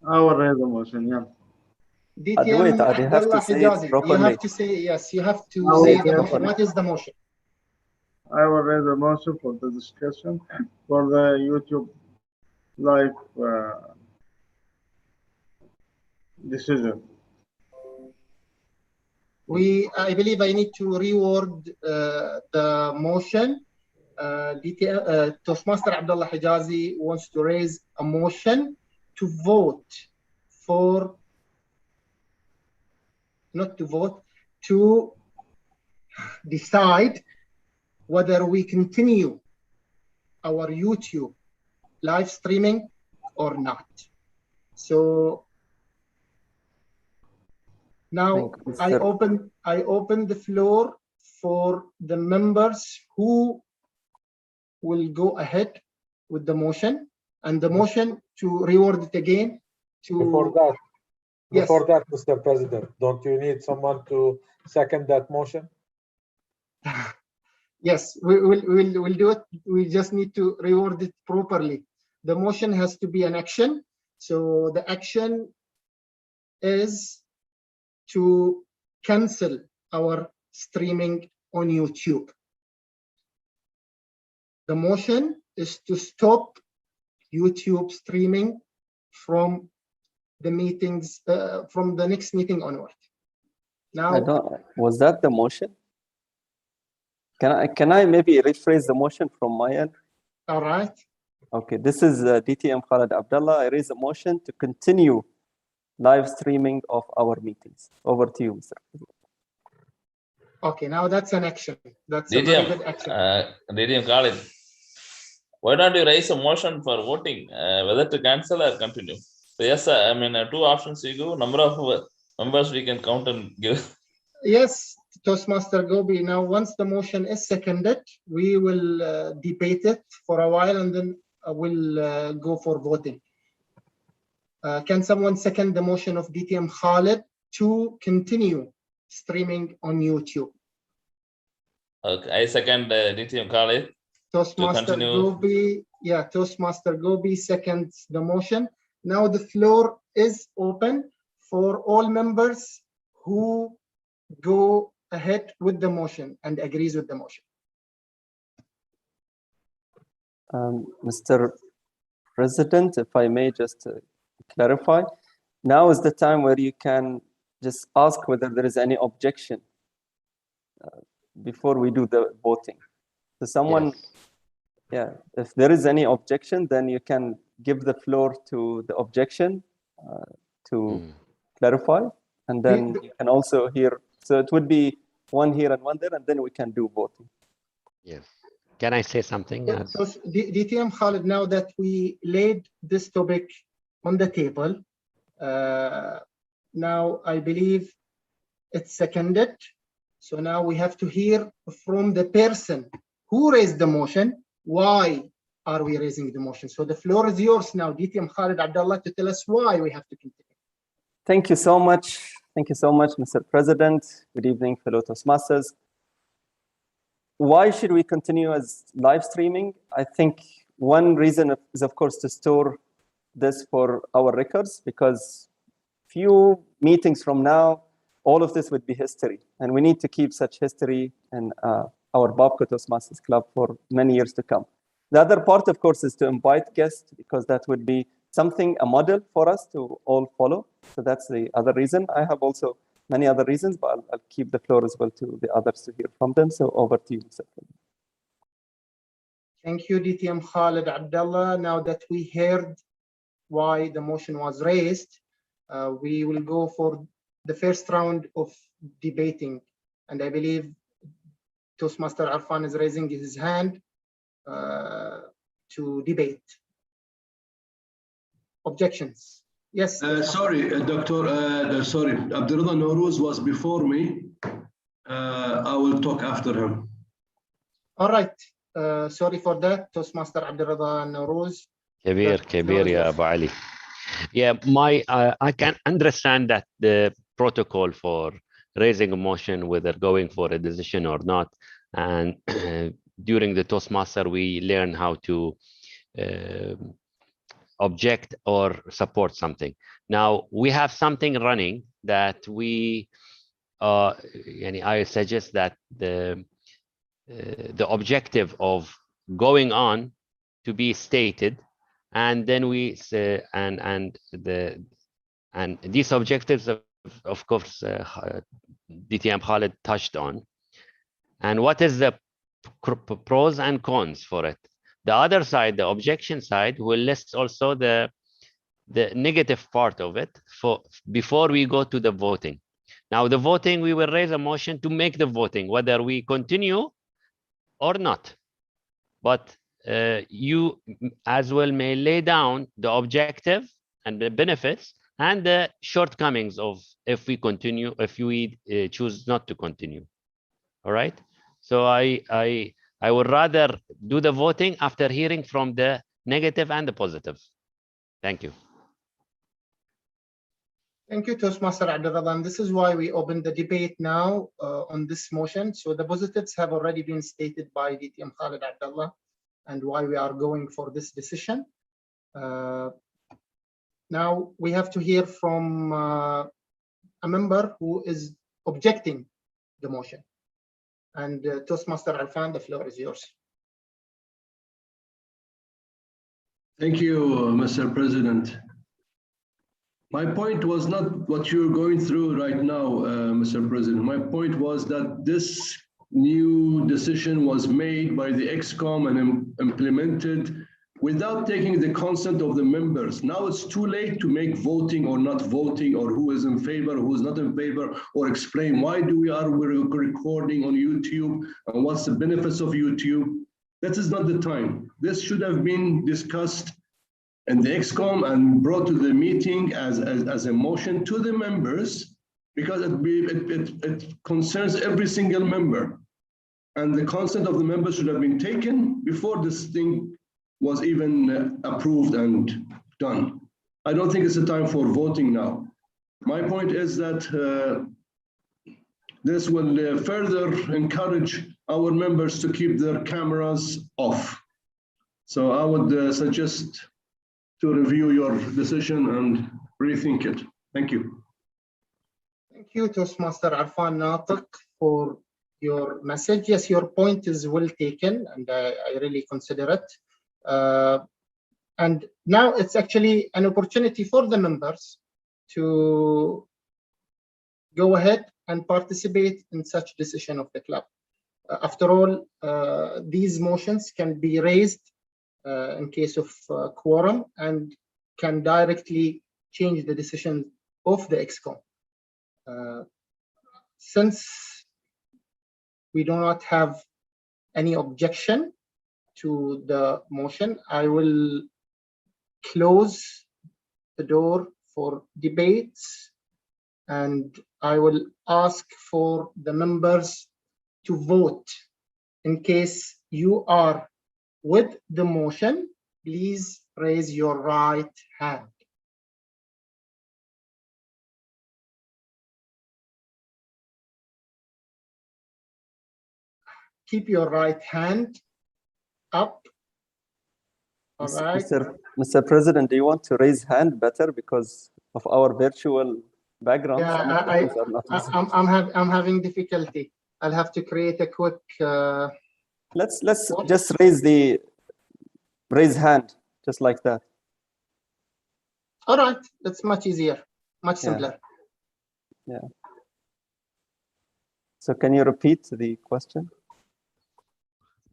[SPEAKER 19] I will raise a motion, yeah.
[SPEAKER 2] DTM
[SPEAKER 8] you have to say it
[SPEAKER 2] Hijazi, you
[SPEAKER 8] properly.
[SPEAKER 2] have to say, yes, you have to
[SPEAKER 19] I will
[SPEAKER 2] say
[SPEAKER 19] say
[SPEAKER 2] the
[SPEAKER 19] it
[SPEAKER 2] motion.
[SPEAKER 19] properly.
[SPEAKER 2] What is the motion?
[SPEAKER 19] I will raise a motion for the discussion for the YouTube live decision.
[SPEAKER 2] I believe I need to reword the motion. Toastmaster Abdullah Hijazi wants to raise a motion to vote for, not to vote, to decide whether we continue our YouTube live streaming or not. So now I open the floor for the members who will go ahead with the motion, and the motion to reword it again.
[SPEAKER 17] Before that, Mr. President, don't you need someone to second that motion?
[SPEAKER 2] Yes, we'll do it. We just need to reword it properly. The motion has to be an action. So the action is to cancel our streaming on YouTube. The motion is to stop YouTube streaming from the meetings, from the next meeting onward. Now,
[SPEAKER 8] was that the motion? Can I maybe rephrase the motion from my end?
[SPEAKER 2] All right.
[SPEAKER 8] Okay, this is DTM Khalid Abdullah. I raise a motion to continue live streaming of our meetings. Over to you, Mr. President.
[SPEAKER 2] Okay, now that's an action. That's a very good action.
[SPEAKER 22] DTM Khalid, why don't you raise a motion for voting whether to cancel or continue? So yes, I mean, two options you give, number of members we can count and give.
[SPEAKER 2] Yes, Toastmaster Gobi. Now, once the motion is seconded, we will debate it for a while and then we'll go for voting. Can someone second the motion of DTM Khalid to continue streaming on YouTube?
[SPEAKER 22] Okay, I second DTM Khalid.
[SPEAKER 2] Toastmaster Gobi, yeah, Toastmaster Gobi seconds the motion. Now the floor is open for all members who go ahead with the motion and agrees with the motion.
[SPEAKER 8] Mr. President, if I may just clarify, now is the time where you can just ask whether there is any objection before we do the voting. So someone, yeah, if there is any objection, then you can give the floor to the objection to clarify, and then you can also hear. So it would be one here and one there, and then we can do voting.
[SPEAKER 4] Yes. Can I say something?
[SPEAKER 2] So DTM Khalid, now that we laid this topic on the table, now I believe it's seconded. So now we have to hear from the person who raised the motion, why are we raising the motion? So the floor is yours now, DTM Khalid Abdullah, to tell us why we have to continue.
[SPEAKER 8] Thank you so much. Thank you so much, Mr. President. Good evening, fellow Toastmasters. Why should we continue as live streaming? I think one reason is, of course, to store this for our records, because few meetings from now, all of this would be history. And we need to keep such history in our Babco Toastmasters Club for many years to come. The other part, of course, is to invite guests, because that would be something, a model for us to all follow. So that's the other reason. I have also many other reasons, but I'll keep the floor as well to the others to hear from them. So over to you, Mr. President.
[SPEAKER 2] Thank you, DTM Khalid Abdullah. Now that we heard why the motion was raised, we will go for the first round of debating. And I believe Toastmaster Arfan is raising his hand to debate. Objections? Yes.
[SPEAKER 3] Sorry, Doctor. Sorry, Abdullah Noruz was before me. I will talk after him.
[SPEAKER 2] All right. Sorry for that, Toastmaster Abdullah Noruz.
[SPEAKER 4] Kabir, ya Abu Ali. Yeah, I can understand that the protocol for raising a motion, whether going for a decision or not, and during the Toastmaster, we learn how to object or support something. Now we have something running that we, I suggest that the objective of going on to be stated, and then we say, and these objectives of course DTM Khalid touched on, and what is the pros and cons for it. The other side, the objection side, will list also the negative part of it before we go to the voting. Now the voting, we will raise a motion to make the voting whether we continue or not, but you as well may lay down the objective and the benefits and the shortcomings of if we continue, if we choose not to continue. All right. So I would rather do the voting after hearing from the negative and the positive. Thank you.
[SPEAKER 2] Thank you, Toastmaster Abdullah. And this is why we opened the debate now on this motion. So the positives have already been stated by DTM Khalid Abdullah and why we are going for this decision. Now we have to hear from a member who is objecting the motion. And Toastmaster Arfan, the floor is yours.
[SPEAKER 3] Thank you, Mr. President. My point was not what you're going through right now, Mr. President. My point was that this new decision was made by the ExCom and implemented without taking the consent of the members. Now it's too late to make voting or not voting, or who is in favor, who is not in favor, or explain why we're recording on YouTube and what's the benefits of YouTube. That is not the time. This should have been discussed in the ExCom and brought to the meeting as a motion to the members, because it concerns every single member. And the consent of the members should have been taken before this thing was even approved and done. I don't think it's a time for voting now. My point is that this will further encourage our members to keep their cameras off. So I would suggest to review your decision and rethink it. Thank you.
[SPEAKER 2] Thank you, Toastmaster Arfan Natiq, for your message. Yes, your point is well taken, and I really consider it. And now it's actually an opportunity for the members to go ahead and participate in such decision of the club. After all, these motions can be raised in case of quorum and can directly change the decision of the ExCom. Since we do not have any objection to the motion, I will close the door for debates, and I will ask for the members to vote. In case you are with the motion, please raise your right hand. Keep your right hand up. All right.
[SPEAKER 8] Mr. President, do you want to raise hand better because of our virtual background?
[SPEAKER 2] Yeah, I'm having difficulty. I'll have to create a quick.
[SPEAKER 8] Let's just raise hand, just like that.
[SPEAKER 2] All right, that's much easier, much simpler.
[SPEAKER 8] Yeah. So can you repeat the question?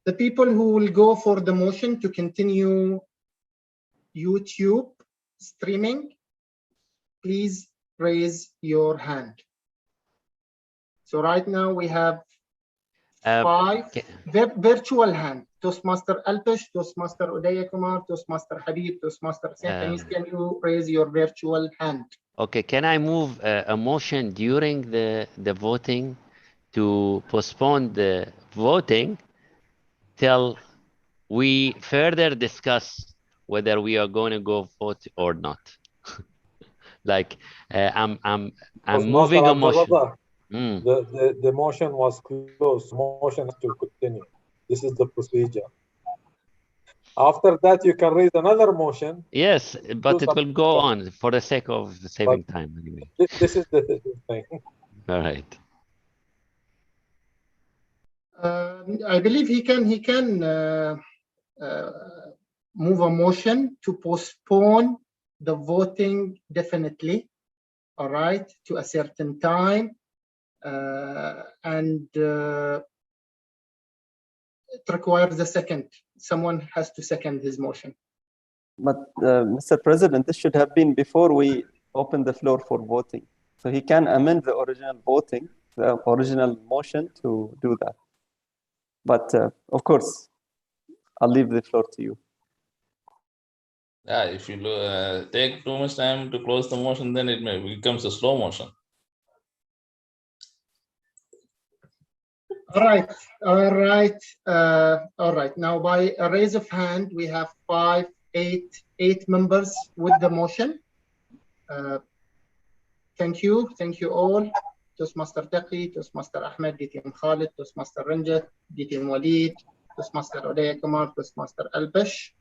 [SPEAKER 2] The people who will go for the motion to continue YouTube streaming, please raise your hand. So right now we have 5 virtual hand. Toastmaster Alpesh, Toastmaster Udaya Kumar, Toastmaster Habib, Toastmaster Hussein Khamis, can you raise your virtual hand?
[SPEAKER 4] Okay, can I move a motion during the voting to postpone the voting till we further discuss whether we are going to go vote or not? Like I'm moving a motion.
[SPEAKER 17] The motion was closed. Motion has to continue. This is the procedure. After that, you can raise another motion.
[SPEAKER 4] Yes, but it will go on for the sake of saving time anyway.
[SPEAKER 17] This is the thing.
[SPEAKER 4] All right.
[SPEAKER 2] I believe he can move a motion to postpone the voting definitely, all right, to a certain time, and it requires a second. Someone has to second his motion.
[SPEAKER 8] But Mr. President, this should have been before we open the floor for voting. So he can amend the original voting, the original motion to do that. But of course, I'll leave the floor to you.
[SPEAKER 22] Yeah, if you take too much time to close the motion, then it becomes a slow motion.
[SPEAKER 2] All right, all right, all right. Now, by a raise of hand, we have 8 members with the motion. Thank you all. Toastmaster Taqi, Toastmaster Ahmed, DTM Khalid, Toastmaster Ranjit, DTM Walid, Toastmaster Udaya Kumar, Toastmaster Alpesh.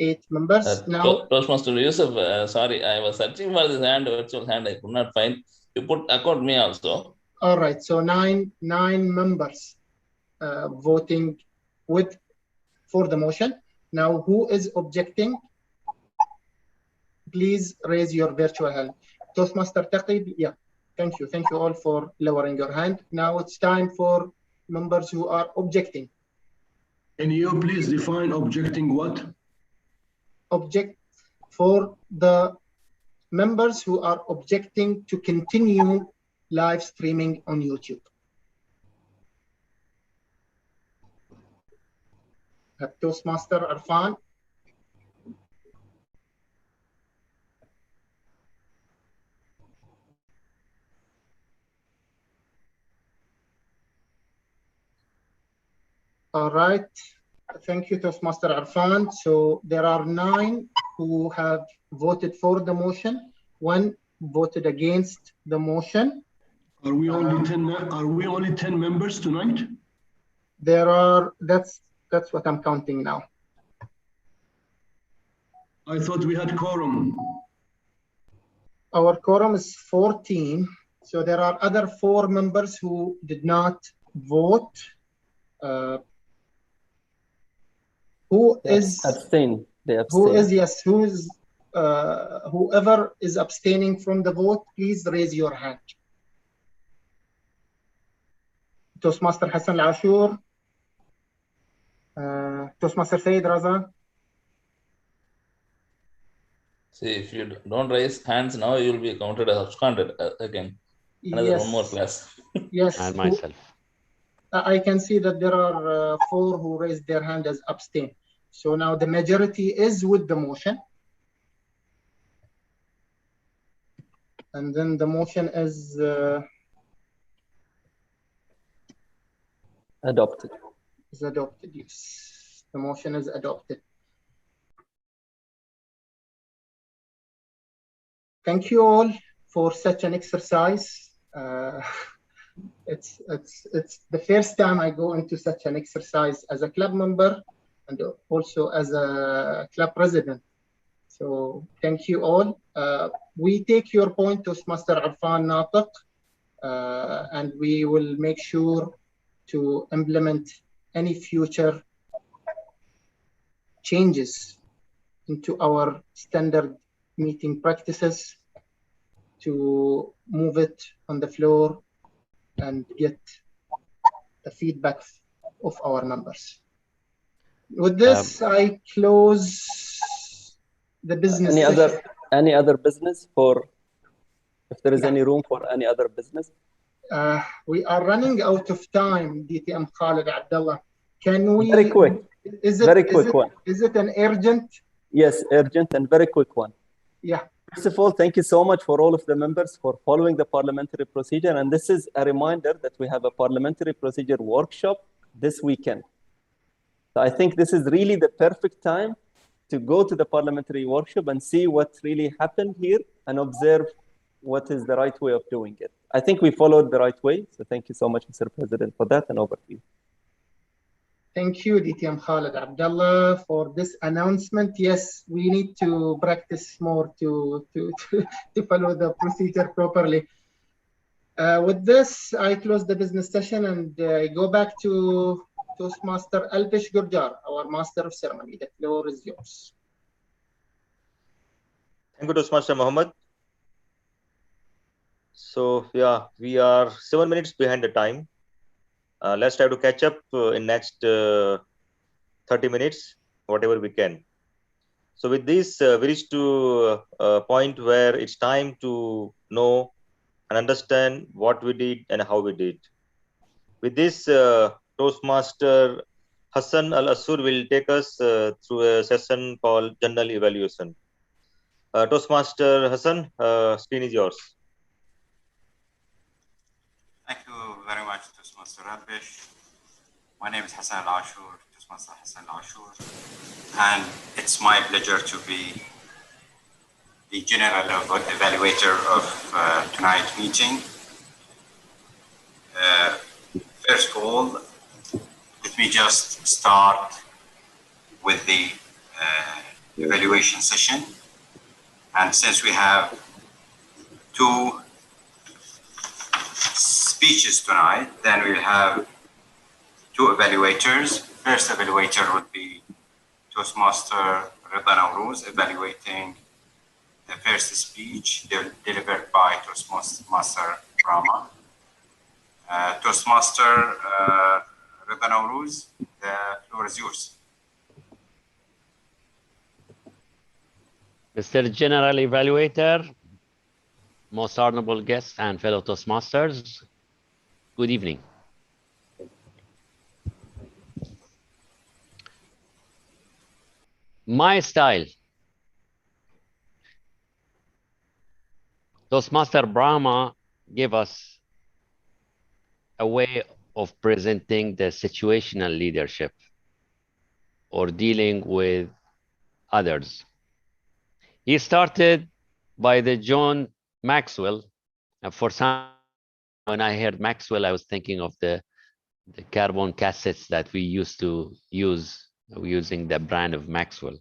[SPEAKER 2] 8 members. Now,
[SPEAKER 22] Toastmaster Yusuf, sorry, I was searching for this virtual hand. I could not find. You put accord me also.
[SPEAKER 2] All right, so nine members voting for the motion. Now, who is objecting? Please raise your virtual hand. Toastmaster Taqi, yeah. Thank you all for lowering your hand. Now it's time for members who are objecting.
[SPEAKER 3] Can you please define objecting what?
[SPEAKER 2] Object for the members who are objecting to continue live streaming on YouTube. Toastmaster Arfan. All right, thank you, Toastmaster Arfan. So there are 9 who have voted for the motion, 1 voted against the motion.
[SPEAKER 3] Are we only 10? Are we only 10 members tonight?
[SPEAKER 2] There are. That's what I'm counting now.
[SPEAKER 3] I thought we had quorum.
[SPEAKER 2] Our quorum is 14. So there are other 4 members who did not vote. Who is
[SPEAKER 8] abstain? They abstain.
[SPEAKER 2] Who is yes? Who is whoever is abstaining from the vote? Please raise your hand. Toastmaster Hassan Al-Ashur, Toastmaster Saeed Raza.
[SPEAKER 22] See, if you don't raise hands now, you will be counted as absconded again. Another one more class.
[SPEAKER 2] Yes.
[SPEAKER 4] And myself.
[SPEAKER 2] I can see that there are 4 who raised their hand as abstain. So now the majority is with the motion. And then the motion is
[SPEAKER 8] adopted.
[SPEAKER 2] Is adopted, yes. The motion is adopted. Thank you all for such an exercise. It's the first time I go into such an exercise as a club member and also as a club president. So thank you all. We take your point, Toastmaster Arfan Natiq, and we will make sure to implement any future changes into our standard meeting practices to move it on the floor and get the feedback of our members. With this, I close the business session.
[SPEAKER 8] Any other business for, if there is any room for any other business?
[SPEAKER 2] We are running out of time, DTM Khalid Abdullah. Can we?
[SPEAKER 8] Very quick.
[SPEAKER 2] Is it,
[SPEAKER 8] very quick one.
[SPEAKER 2] Is it an urgent?
[SPEAKER 8] Yes, urgent and very quick one.
[SPEAKER 2] Yeah.
[SPEAKER 8] First of all, thank you so much for all of the members for following the parliamentary procedure. And this is a reminder that we have a parliamentary procedure workshop this weekend. So I think this is really the perfect time to go to the parliamentary workshop and see what really happened here and observe what is the right way of doing it. I think we followed the right way. So thank you so much, Mr. President, for that, and over to you.
[SPEAKER 2] Thank you, DTM Khalid Abdullah, for this announcement. Yes, we need to practice more to follow the procedure properly. With this, I close the business session and go back to Toastmaster Alpish Gurjar, our Master of Ceremony. The floor is yours.
[SPEAKER 10] Thank you, Toastmaster Mohammed. So yeah, we are 7 minutes behind the time. Let's try to catch up in next 30 minutes, whatever we can. So with this, we reach to a point where it's time to know and understand what we did and how we did. With this, Toastmaster Hassan Al-Asur will take us through a session called General Evaluation. Toastmaster Hassan, screen is yours.
[SPEAKER 5] Thank you very much, Toastmaster Rabish. My name is Hassan Al-Ashur, Toastmaster Hassan Al-Ashur, and it's my pleasure to be the general evaluator of tonight's meeting. First of all, let me just start with the evaluation session. And since we have two speeches tonight, then we'll have two evaluators. First evaluator would be Toastmaster Rida Nawrouz, evaluating the first speech delivered by Toastmaster Brahma. Toastmaster Rida Nawrouz, the floor is yours.
[SPEAKER 4] Mr. General Evaluator, most honorable guests and fellow Toastmasters, good evening. My style. Toastmaster Brahma gave us a way of presenting the situational leadership or dealing with others. He started by the John Maxwell. And for some, when I heard Maxwell, I was thinking of the carbon cassettes that we used to use, using the brand of Maxwell.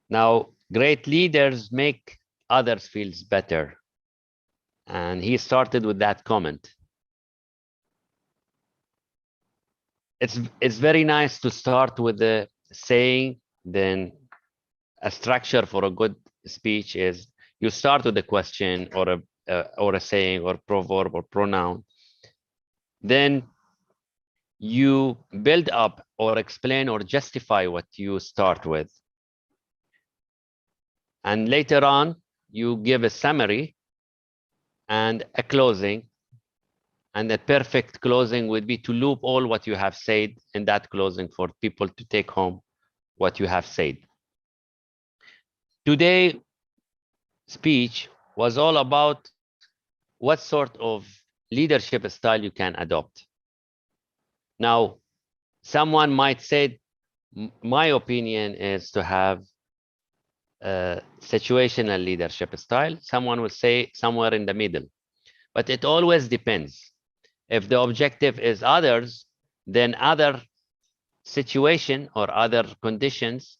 [SPEAKER 4] Now, great leaders make others feel better. And he started with that comment. It's very nice to start with the saying, then a structure for a good speech is you start with a question or a saying or proverb or pronoun. Then you build up or explain or justify what you start with. And later on, you give a summary and a closing. And the perfect closing would be to loop all what you have said in that closing for people to take home what you have said. Today's speech was all about what sort of leadership style you can adopt. Now, someone might say, my opinion is to have a situational leadership style. Someone will say somewhere in the middle, but it always depends. If the objective is others, then other situation or other conditions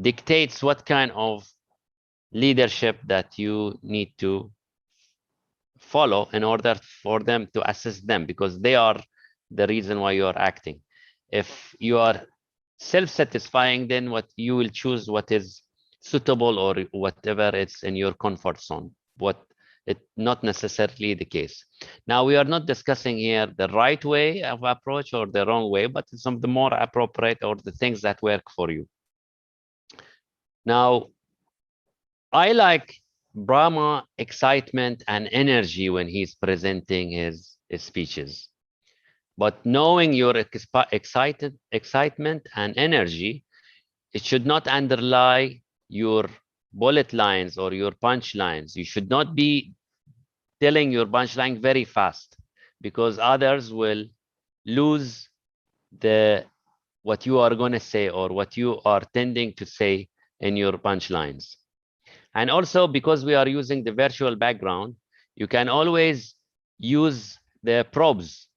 [SPEAKER 4] dictates what kind of leadership that you need to follow in order for them to assist them, because they are the reason why you are acting. If you are self-satisfying, then what you will choose what is suitable or whatever it's in your comfort zone. What it's not necessarily the case. Now, we are not discussing here the right way of approach or the wrong way, but some of the more appropriate or the things that work for you. Now, I like Brahma excitement and energy when he's presenting his speeches. But knowing your excitement and energy, it should not underlie your bullet lines or your punch lines. You should not be telling your punchline very fast, because others will lose what you are going to say or what you are tending to say in your punchlines. And also, because we are using the virtual background, you can always use the probes.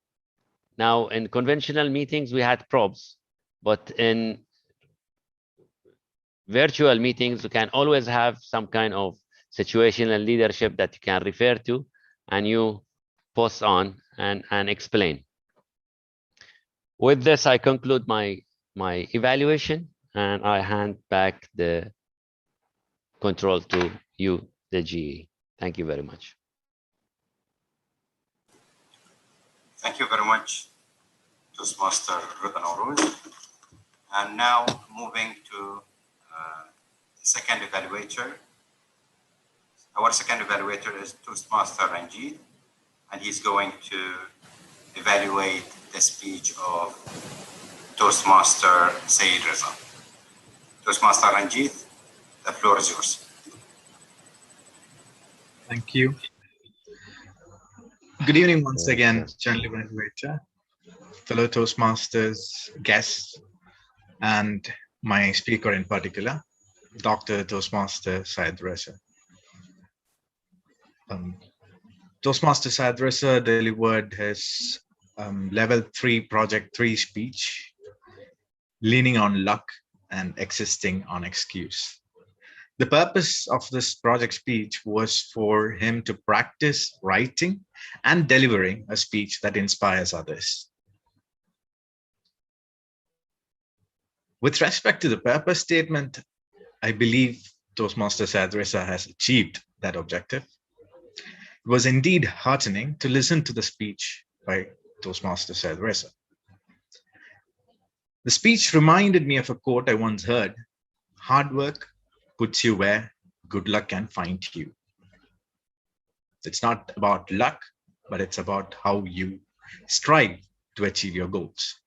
[SPEAKER 4] Now, in conventional meetings, we had probes, but in virtual meetings, you can always have some kind of situational leadership that you can refer to, and you post on and explain. With this, I conclude my evaluation, and I hand back the control to you, the GE. Thank you very much.
[SPEAKER 5] Thank you very much, Toastmaster Rida Nowrouz. And now moving to the second evaluator. Our second evaluator is Toastmaster Ranjit, and he's going to evaluate the speech of Toastmaster Saeed Reza. Toastmaster Ranjit, the floor is yours.
[SPEAKER 7] Thank you. Good evening once again, General Evaluator, fellow Toastmasters, guests, and my speaker in particular, Dr. Toastmaster Saeed Reza. Toastmaster Saeed Reza delivered his level 3 project 3 speech, leaning on luck and existing on excuse. The purpose of this project speech was for him to practice writing and delivering a speech that inspires others. With respect to the purpose statement, I believe Toastmaster Saeed Reza has achieved that objective. It was indeed heartening to listen to the speech by Toastmaster Saeed Reza. The speech reminded me of a quote I once heard: "Hard work puts you where good luck can find you." It's not about luck, but it's about how you strive to achieve your goals.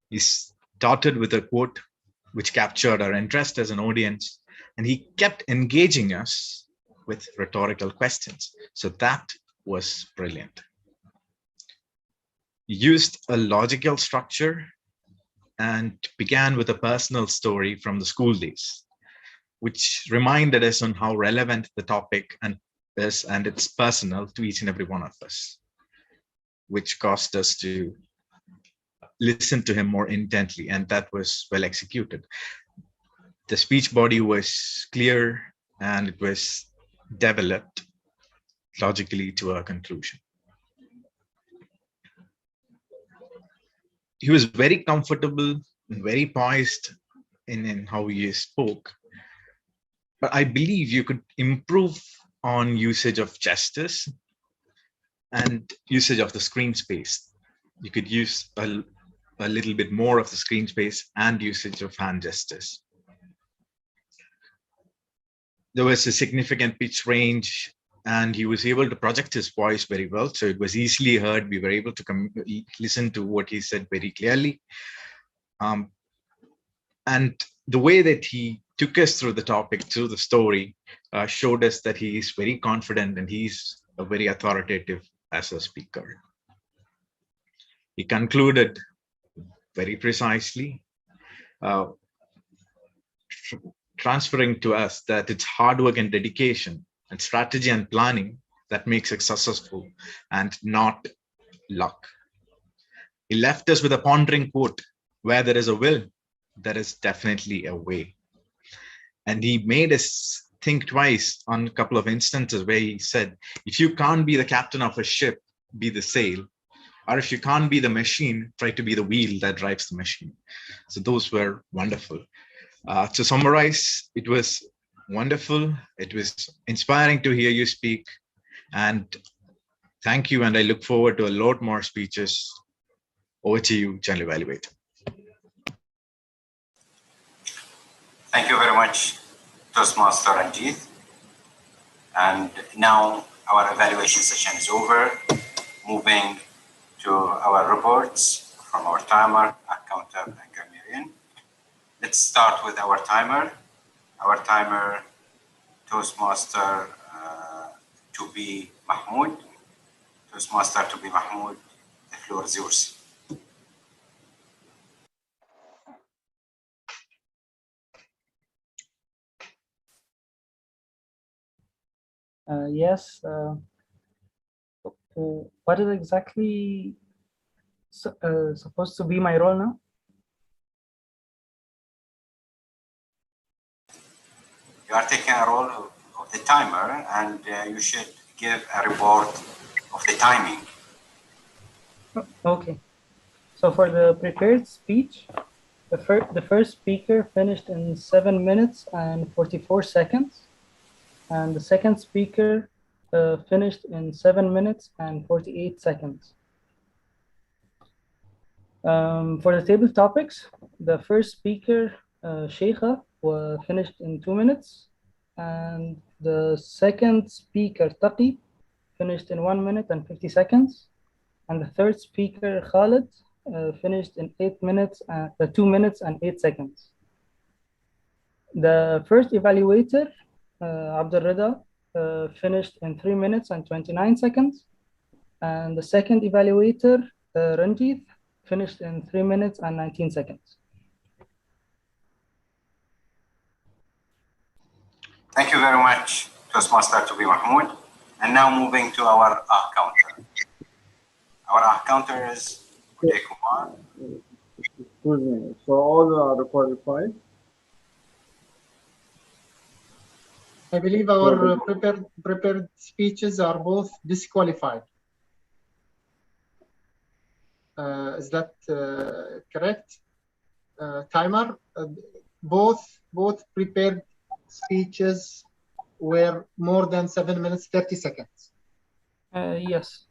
[SPEAKER 7] He started with a quote which captured our interest as an audience, and he kept engaging us with rhetorical questions. So that was brilliant. He used a logical structure and began with a personal story from the school days, which reminded us on how relevant the topic is, and it's personal to each and every one of us, which caused us to listen to him more intently, and that was well executed. The speech body was clear and it was developed logically to a conclusion. He was very comfortable and very poised in how he spoke. But I believe you could improve on usage of gestures and usage of the screen space. You could use a little bit more of the screen space and usage of hand gestures. There was a significant pitch range, and he was able to project his voice very well. So it was easily heard. We were able to listen to what he said very clearly. And the way that he took us through the topic, through the story, showed us that he is very confident and he's very authoritative as a speaker. He concluded very precisely, transferring to us that it's hard work and dedication and strategy and planning that makes it successful and not luck. He left us with a pondering quote: "Where there is a will, there is definitely a way." And he made us think twice on a couple of instances where he said, if you can't be the captain of a ship, be the sail. Or if you can't be the machine, try to be the wheel that drives the machine. So those were wonderful. To summarize, it was wonderful. It was inspiring to hear you speak. And thank you. And I look forward to a lot more speeches. Over to you, General Evaluator.
[SPEAKER 5] Thank you very much, Toastmaster Ranjit. And now our evaluation session is over. Moving to our reports from our timer, counter, and grammarian. Let's start with our timer. Our timer, Toastmaster to be Mahmoud. Toastmaster to be Mahmoud, the floor is yours.
[SPEAKER 9] Yes. What is exactly supposed to be my role now?
[SPEAKER 5] You are taking a role of the timer, and you should give a report of the timing.
[SPEAKER 9] Okay. So for the prepared speech, the first speaker finished in 7 minutes and 44 seconds. And the second speaker finished in 7 minutes and 48 seconds. For the table topics, the first speaker, Sheikha, finished in 2 minutes. And the second speaker, Taqi, finished in 1 minute and 50 seconds. And the third speaker, Khalid, finished in 2 minutes and 8 seconds. The first evaluator, Abdul Rida, finished in 3 minutes and 29 seconds. And the second evaluator, Ranjit, finished in 3 minutes and 19 seconds.
[SPEAKER 5] Thank you very much, Toastmaster to be Mahmoud. And now moving to our counter. Our counter is Uday Kumar.
[SPEAKER 19] Excuse me. So all are qualified.
[SPEAKER 2] I believe our prepared speeches are both disqualified. Is that correct? Timer, both prepared speeches were more than 7 minutes, 30 seconds.
[SPEAKER 9] Yes.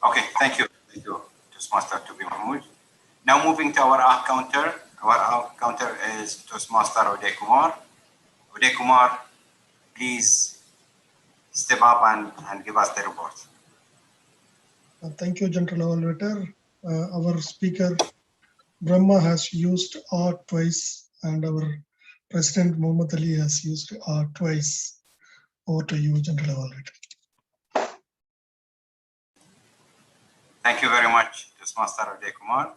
[SPEAKER 5] Okay, thank you. Thank you, Toastmaster to be Mahmoud. Now moving to our counter. Our counter is Toastmaster Uday Kumar. Uday Kumar, please step up and give us the report.
[SPEAKER 11] Thank you, General Evaluator. Our speaker, Brahma, has used R twice, and our President Muhammad Ali has used R twice. Over to you, General Evaluator.
[SPEAKER 5] Thank you very much, Toastmaster Uday Kumar.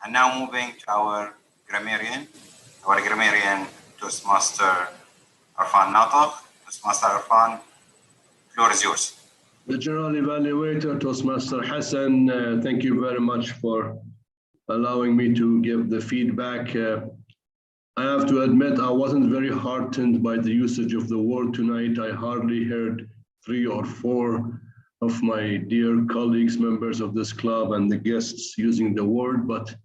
[SPEAKER 5] And now moving to our grammarian. Our grammarian, Toastmaster Arfan Nataq. Toastmaster Arfan, floor is yours.
[SPEAKER 3] The General Evaluator, Toastmaster Hassan, thank you very much for allowing me to give the feedback. I have to admit, I wasn't very heartened by the usage of the word tonight. I hardly heard 3 or 4 of my dear colleagues, members of this club, and the guests using the word. But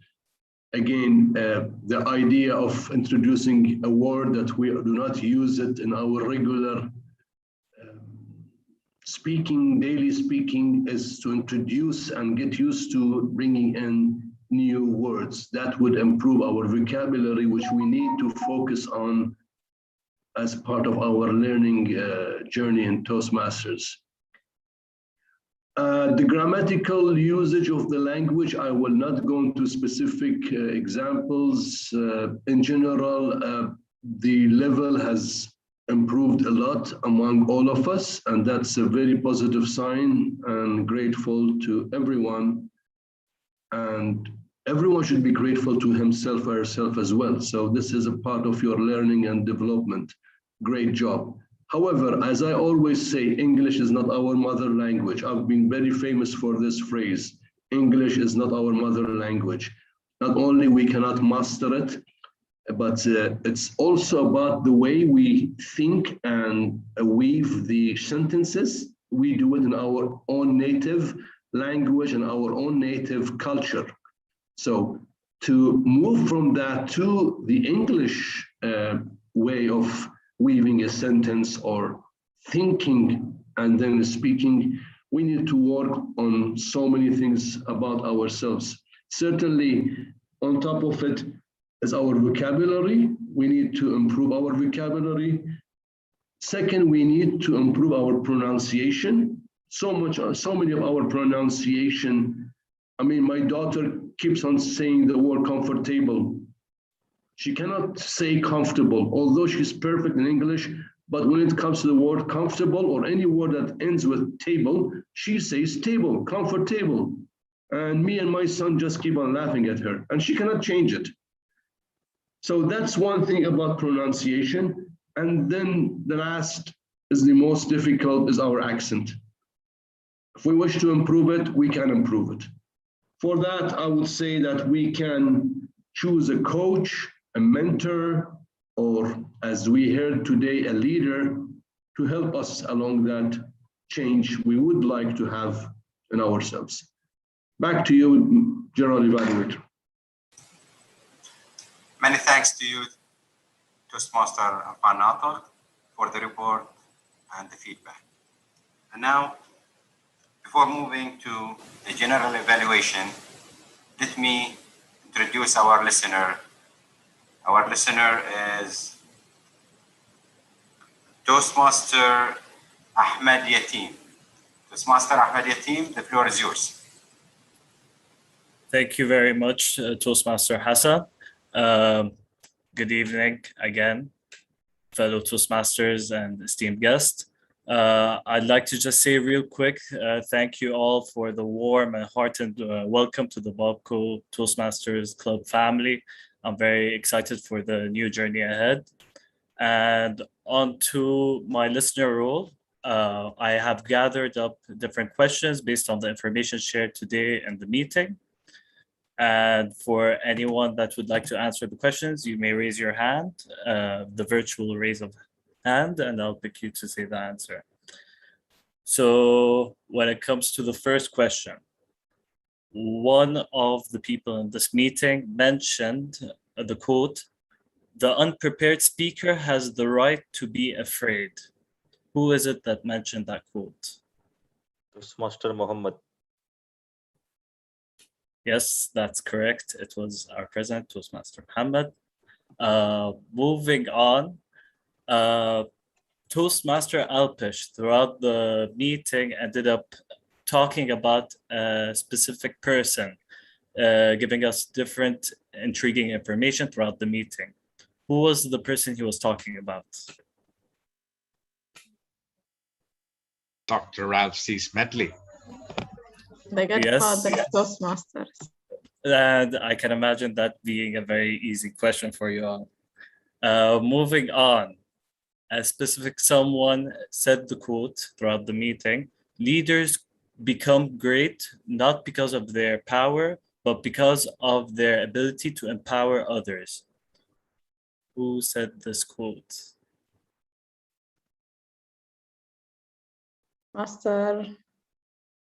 [SPEAKER 3] again, the idea of introducing a word that we do not use it in our regular speaking, daily speaking, is to introduce and get used to bringing in new words. That would improve our vocabulary, which we need to focus on as part of our learning journey in Toastmasters. The grammatical usage of the language, I will not go into specific examples. In general, the level has improved a lot among all of us, and that's a very positive sign, and grateful to everyone. And everyone should be grateful to himself or herself as well. So this is a part of your learning and development. Great job. However, as I always say, English is not our mother language. I've been very famous for this phrase. English is not our mother language. Not only we cannot master it, but it's also about the way we think and weave the sentences. We do it in our own native language and our own native culture. So to move from that to the English way of weaving a sentence or thinking and then speaking, we need to work on so many things about ourselves. Certainly, on top of it is our vocabulary. We need to improve our vocabulary. Second, we need to improve our pronunciation. So many of our pronunciation. I mean, my daughter keeps on saying the word comfortable. She cannot say comfortable, although she's perfect in English, but when it comes to the word comfortable or any word that ends with table, she says table, comfortable. And me and my son just keep on laughing at her, and she cannot change it. So that's one thing about pronunciation. And then the last is the most difficult is our accent. If we wish to improve it, we can improve it. For that, I would say that we can choose a coach, a mentor, or as we heard today, a leader to help us along that change we would like to have in ourselves. Back to you, General Evaluator.
[SPEAKER 5] Many thanks to you, Toastmaster Panator, for the report and the feedback. And now, before moving to the general evaluation, let me introduce our listener. Our listener is Toastmaster Ahmed Yatim. Toastmaster Ahmed Yatim, the floor is yours.
[SPEAKER 12] Thank you very much, Toastmaster Hassan. Good evening again, fellow Toastmasters and esteemed guests. I'd like to just say real quick, thank you all for the warm and heartened welcome to the Babco Toastmasters Club family. I'm very excited for the new journey ahead. And on to my listener role. I have gathered up different questions based on the information shared today in the meeting. And for anyone that would like to answer the questions, you may raise your hand, the virtual raise of hand, and I'll pick you to say the answer. So when it comes to the first question, one of the people in this meeting mentioned the quote, "The unprepared speaker has the right to be afraid." Who is it that mentioned that quote?
[SPEAKER 10] Toastmaster Muhammad.
[SPEAKER 12] Yes, that's correct. It was our president, Toastmaster Muhammad. Moving on, Toastmaster Alpish throughout the meeting ended up talking about a specific person, giving us different intriguing information throughout the meeting. Who was the person he was talking about?
[SPEAKER 7] Dr. Ralph C. Smedley.
[SPEAKER 15] The godfather of Toastmasters.
[SPEAKER 12] And I can imagine that being a very easy question for you all. Moving on, a specific someone said the quote throughout the meeting, "Leaders become great not because of their power, but because of their ability to empower others." Who said this quote?
[SPEAKER 15] Master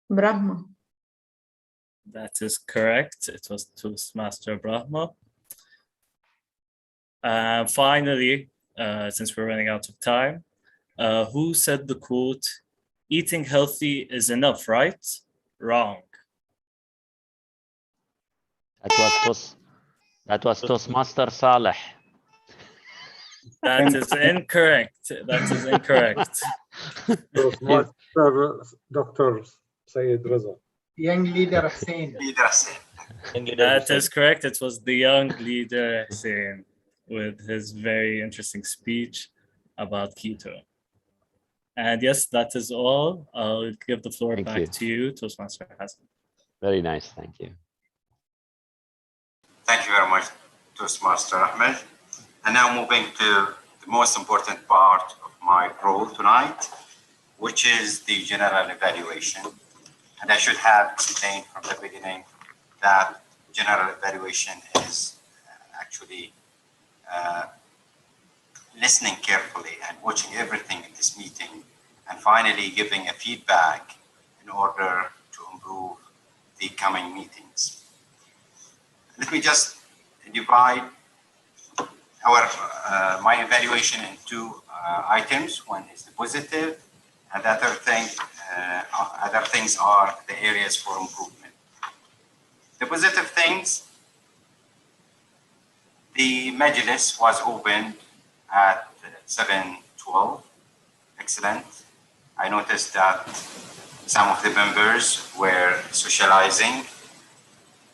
[SPEAKER 15] Brahma.
[SPEAKER 12] That is correct. It was Toastmaster Brahma. Finally, since we're running out of time, who said the quote, "Eating healthy is enough, right?" Wrong.
[SPEAKER 18] That was Toastmaster Saleh.
[SPEAKER 12] That is incorrect. That is incorrect.
[SPEAKER 17] Toastmaster Dr. Sayyid Raza.
[SPEAKER 2] Young leader Hussein.
[SPEAKER 12] That is correct. It was the young leader Hussein with his very interesting speech about keto. And yes, that is all. I'll give the floor back to you, Toastmaster Hassan.
[SPEAKER 18] Very nice. Thank you.
[SPEAKER 5] Thank you very much, Toastmaster Ahmed. And now moving to the most important part of my role tonight, which is the general evaluation. And I should have explained from the beginning that general evaluation is actually listening carefully and watching everything in this meeting, and finally giving a feedback in order to improve the coming meetings. Let me just divide my evaluation in two items. One is the positive, and the other things are the areas for improvement. The positive things, the Majlis was opened at 7:12. Excellent. I noticed that some of the members were socializing,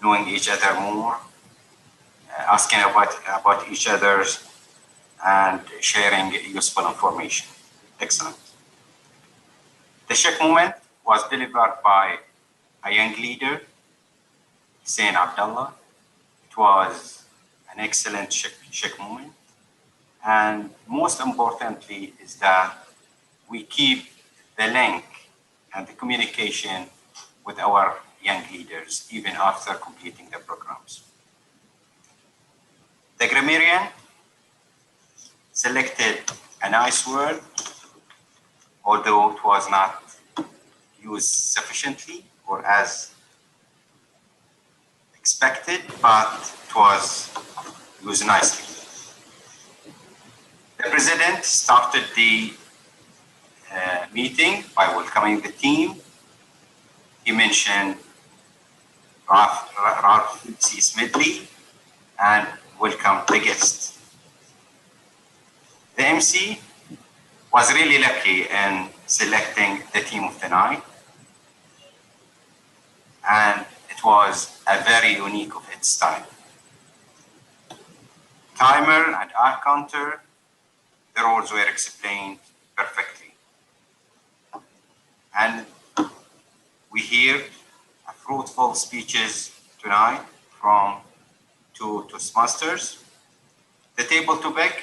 [SPEAKER 5] knowing each other more, asking about each other, and sharing useful information. Excellent. The Sheikh moment was delivered by a young leader, Hussein Abdullah. It was an excellent Sheikh moment. And most importantly is that we keep the link and the communication with our young leaders, even after completing the programs. The grammarian selected a nice word, although it was not used sufficiently or as expected, but it was used nicely. The president started the meeting by welcoming the team. He mentioned Ralph C. Smedley and welcomed the guests. The MC was really lucky in selecting the team of the night, and it was a very unique of its time. Timer and hour counter, the roles were explained perfectly. And we hear fruitful speeches tonight from two Toastmasters. The table topic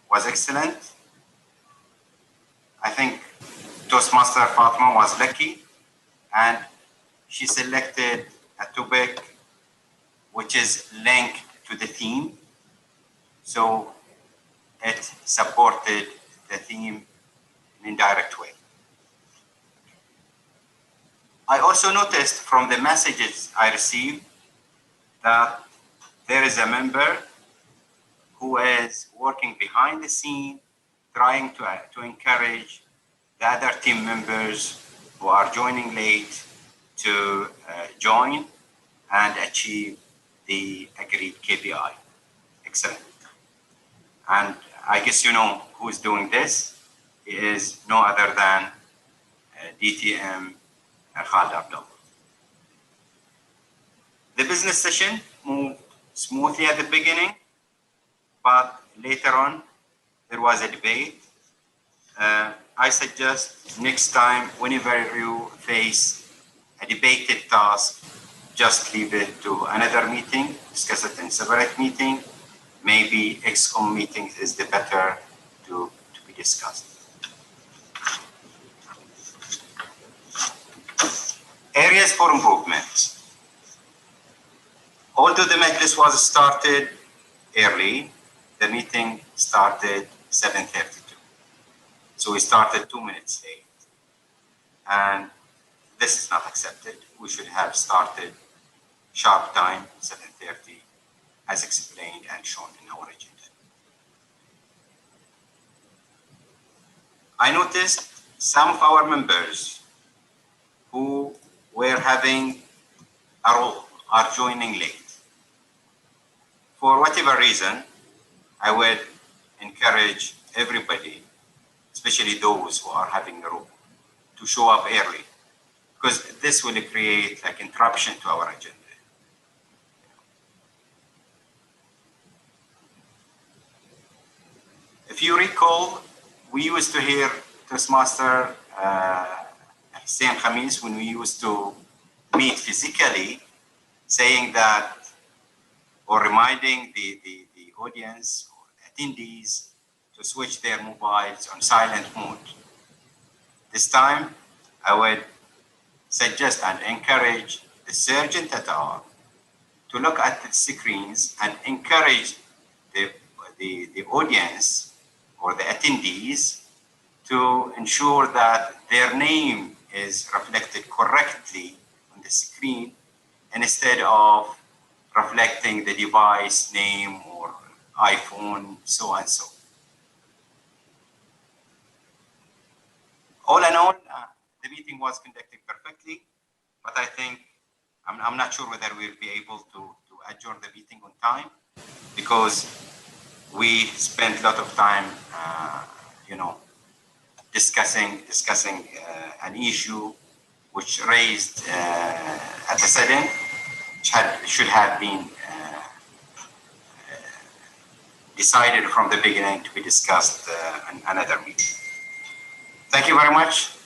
[SPEAKER 5] was excellent. I think Toastmaster Fatma was lucky, and she selected a topic which is linked to the theme. So it supported the theme in an indirect way. I also noticed from the messages I received that there is a member who is working behind the scene, trying to encourage the other team members who are joining late to join and achieve the agreed KPI. Excellent. And I guess you know who is doing this. He is no other than DTM Khalid Abdullah. The business session moved smoothly at the beginning, but later on there was a debate. I suggest next time, whenever you face a debated task, just leave it to another meeting, discuss it in separate meeting. Maybe XCOM meeting is the better to be discussed. Areas for improvement. Although the Majlis was started early, the meeting started 7:32. So we started 2 minutes late. And this is not accepted. We should have started sharp time, 7:30, as explained and shown in our agenda. I noticed some of our members who were having a role are joining late. For whatever reason, I would encourage everybody, especially those who are having a role, to show up early, because this will create like interruption to our agenda. If you recall, we used to hear Toastmaster Hussein Khamis, when we used to meet physically, saying that, or reminding the audience or attendees to switch their mobiles on silent mode. This time, I would suggest and encourage the sergeant at arms to look at the screens and encourage the audience or the attendees to ensure that their name is reflected correctly on the screen instead of reflecting the device name or iPhone, so and so. All in all, the meeting was conducted perfectly, but I think I'm not sure whether we'll be able to adjourn the meeting on time, because we spent a lot of time, discussing an issue which raised at a sudden, which should have been decided from the beginning to be discussed in another meeting. Thank you very much,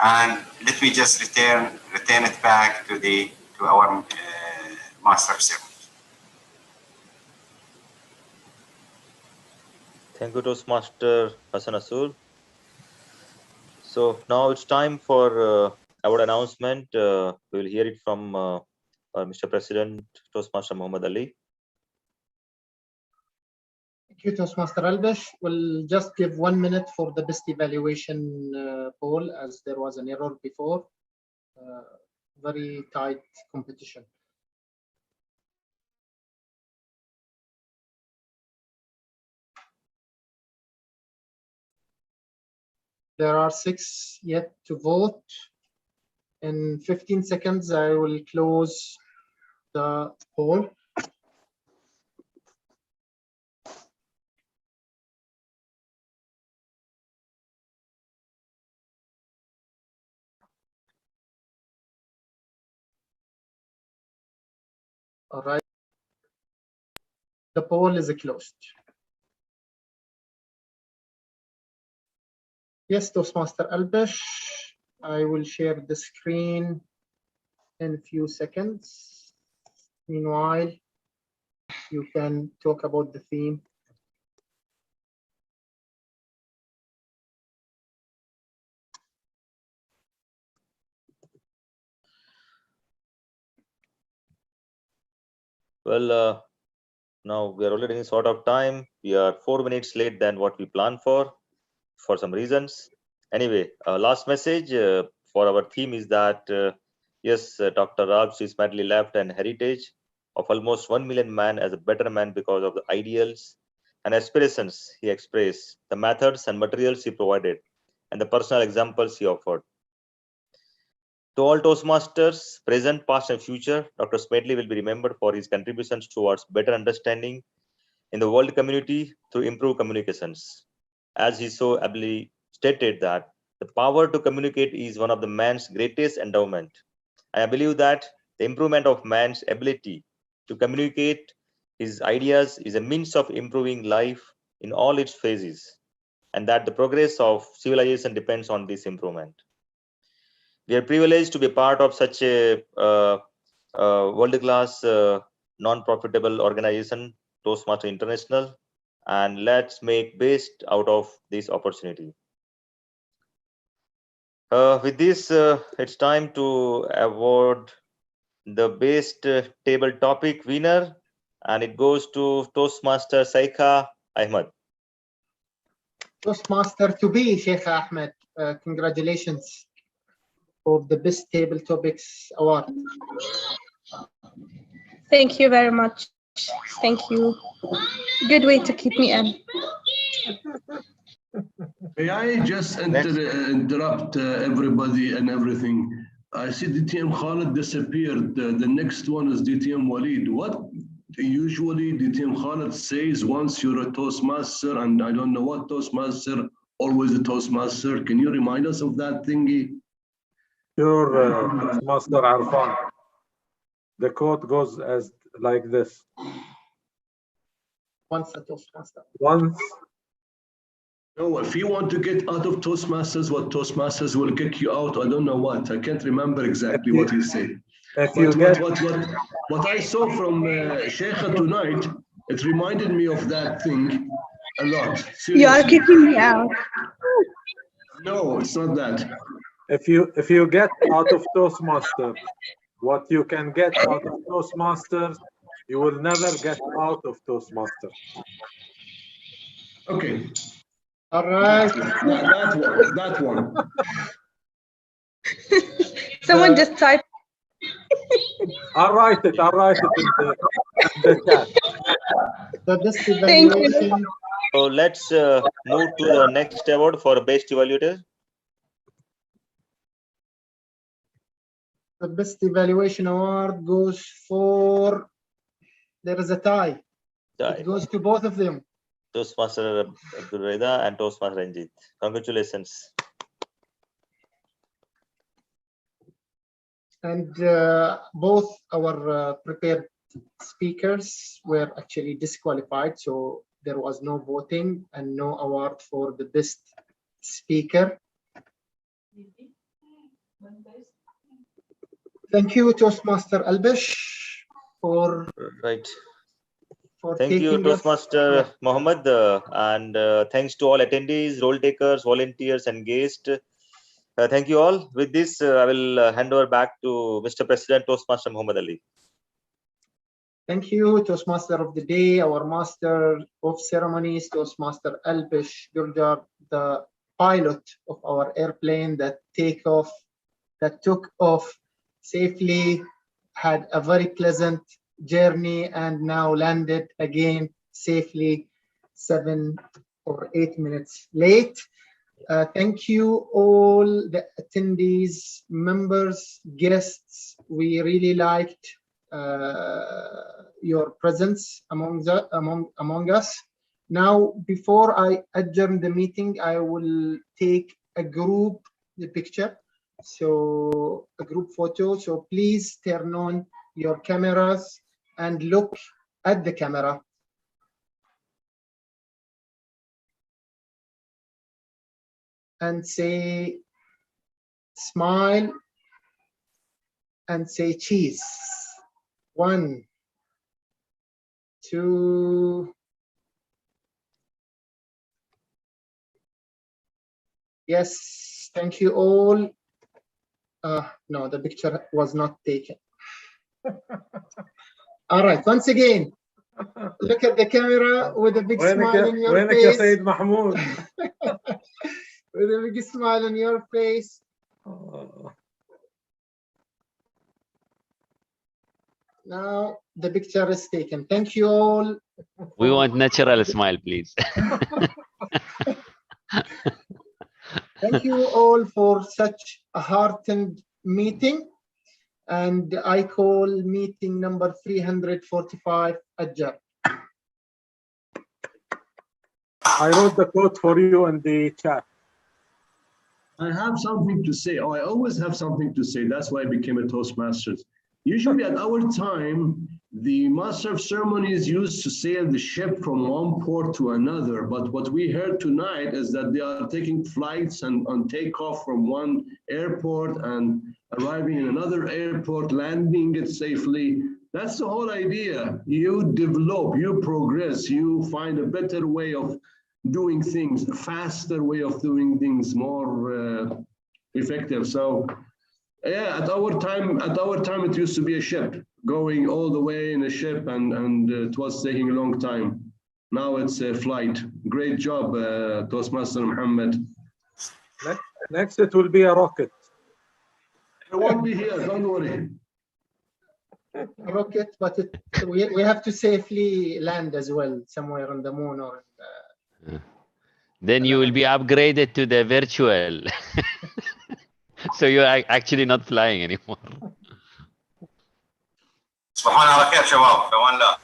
[SPEAKER 5] and let me just return it back to our master of ceremony.
[SPEAKER 10] Thank you, Toastmaster Hassan Asul. So now it's time for our announcement. We will hear it from Mr. President, Toastmaster Muhammad Ali.
[SPEAKER 2] Thank you, Toastmaster Albish. We'll just give 1 minute for the best evaluation poll, as there was an error before. Very tight competition. There are 6 yet to vote. In 15 seconds, I will close the poll. All right. The poll is closed. Yes, Toastmaster Albish, I will share the screen in a few seconds. Meanwhile, you can talk about the theme.
[SPEAKER 10] Well, now we are already short of time. We are 4 minutes late than what we planned for some reasons. Anyway, last message for our theme is that yes, Dr. Raj is madly left an heritage of almost 1 million man as a better man because of the ideals and aspirations he expressed, the methods and materials he provided, and the personal examples he offered. To all Toastmasters, present, past, and future, Dr. Smedley will be remembered for his contributions towards better understanding in the world community through improved communications. As he so ably stated that the power to communicate is one of the man's greatest endowment. I believe that the improvement of man's ability to communicate his ideas is a means of improving life in all its phases, and that the progress of civilization depends on this improvement. We are privileged to be part of such a world-class non-profitable organization, Toastmaster International, and let's make best out of this opportunity. With this, it's time to award the best table topic winner, and it goes to Toastmaster Saika Ahmed.
[SPEAKER 2] Toastmaster to be, Sheikh Ahmed. Congratulations for the best table topics award.
[SPEAKER 6] Thank you very much. Thank you. Good way to keep me in.
[SPEAKER 3] May I just interrupt everybody and everything? I see DTM Khalid disappeared. The next one is DTM Walid. What usually DTM Khalid says once you're a Toastmaster, and I don't know what Toastmaster, always a Toastmaster. Can you remind us of that thingy?
[SPEAKER 17] Sure, Toastmaster Arfan. The quote goes as like this.
[SPEAKER 2] Once a Toastmaster.
[SPEAKER 17] Once.
[SPEAKER 3] No, if you want to get out of Toastmasters, what Toastmasters will kick you out, I don't know what. I can't remember exactly what he said. What I saw from Sheikha tonight, it reminded me of that thing a lot. Seriously.
[SPEAKER 6] You are kicking me out.
[SPEAKER 3] No, it's not that.
[SPEAKER 17] If you get out of Toastmasters, what you can get out of Toastmasters, you will never get out of Toastmasters.
[SPEAKER 3] Okay.
[SPEAKER 2] All right.
[SPEAKER 3] That one.
[SPEAKER 6] Someone just typed.
[SPEAKER 17] I'll write it in the chat.
[SPEAKER 2] The best
[SPEAKER 6] Thank you.
[SPEAKER 2] evaluation.
[SPEAKER 10] So let's move to the next award for best evaluator.
[SPEAKER 2] The best evaluation award goes for, there is a tie. It goes to both of them.
[SPEAKER 10] Toastmaster Abdul Reza and Toastmaster Ranjit. Congratulations.
[SPEAKER 2] And both our prepared speakers were actually disqualified, so there was no voting and no award for the best speaker. Thank you, Toastmaster Albish, for
[SPEAKER 10] Thank you,
[SPEAKER 2] taking us-
[SPEAKER 10] Toastmaster Mohammed, and thanks to all attendees, role takers, volunteers, and guests. Thank you all. With this, I will hand over back to Mr. President, Toastmaster Muhammad Ali.
[SPEAKER 2] Thank you, Toastmaster of the Day, our Master of Ceremonies, Toastmaster Albish Gurjar, the pilot of our airplane that took off safely, had a very pleasant journey, and now landed again safely 7 or 8 minutes late. Thank you all the attendees, members, guests. We really liked your presence among us. Now, before I adjourn the meeting, I will take a group picture, so a group photo. So please turn on your cameras and look at the camera. And say, smile, and say cheese. 1, 2. Yes, thank you all. No, the picture was not taken. All right, once again, look at the camera with a big smile on your face.
[SPEAKER 17] Sayyid Mahmoud.
[SPEAKER 2] With a big smile on your face. Now the picture is taken. Thank you all.
[SPEAKER 18] We want natural smile, please.
[SPEAKER 2] Thank you all for such a heartened meeting. And I call meeting number 345 adjourned.
[SPEAKER 17] I wrote the quote for you in the chat.
[SPEAKER 3] I have something to say. Oh, I always have something to say. That's why I became a Toastmasters. Usually at our time, the master of ceremonies used to sail the ship from one port to another. But what we heard tonight is that they are taking flights and on takeoff from one airport and arriving in another airport, landing it safely. That's the whole idea. You develop, you progress, you find a better way of doing things, a faster way of doing things, more effective. So yeah, at our time it used to be a ship going all the way in a ship, and it was taking a long time. Now it's a flight. Great job, Toastmaster Muhammad.
[SPEAKER 17] Next it will be a rocket.
[SPEAKER 3] It won't be here, don't worry.
[SPEAKER 2] A rocket, but we have to safely land as well, somewhere on the moon or
[SPEAKER 18] Then you will be upgraded to the virtual. So you're actually not flying anymore.
[SPEAKER 5] تصبحون على خير شباب، في امان الله.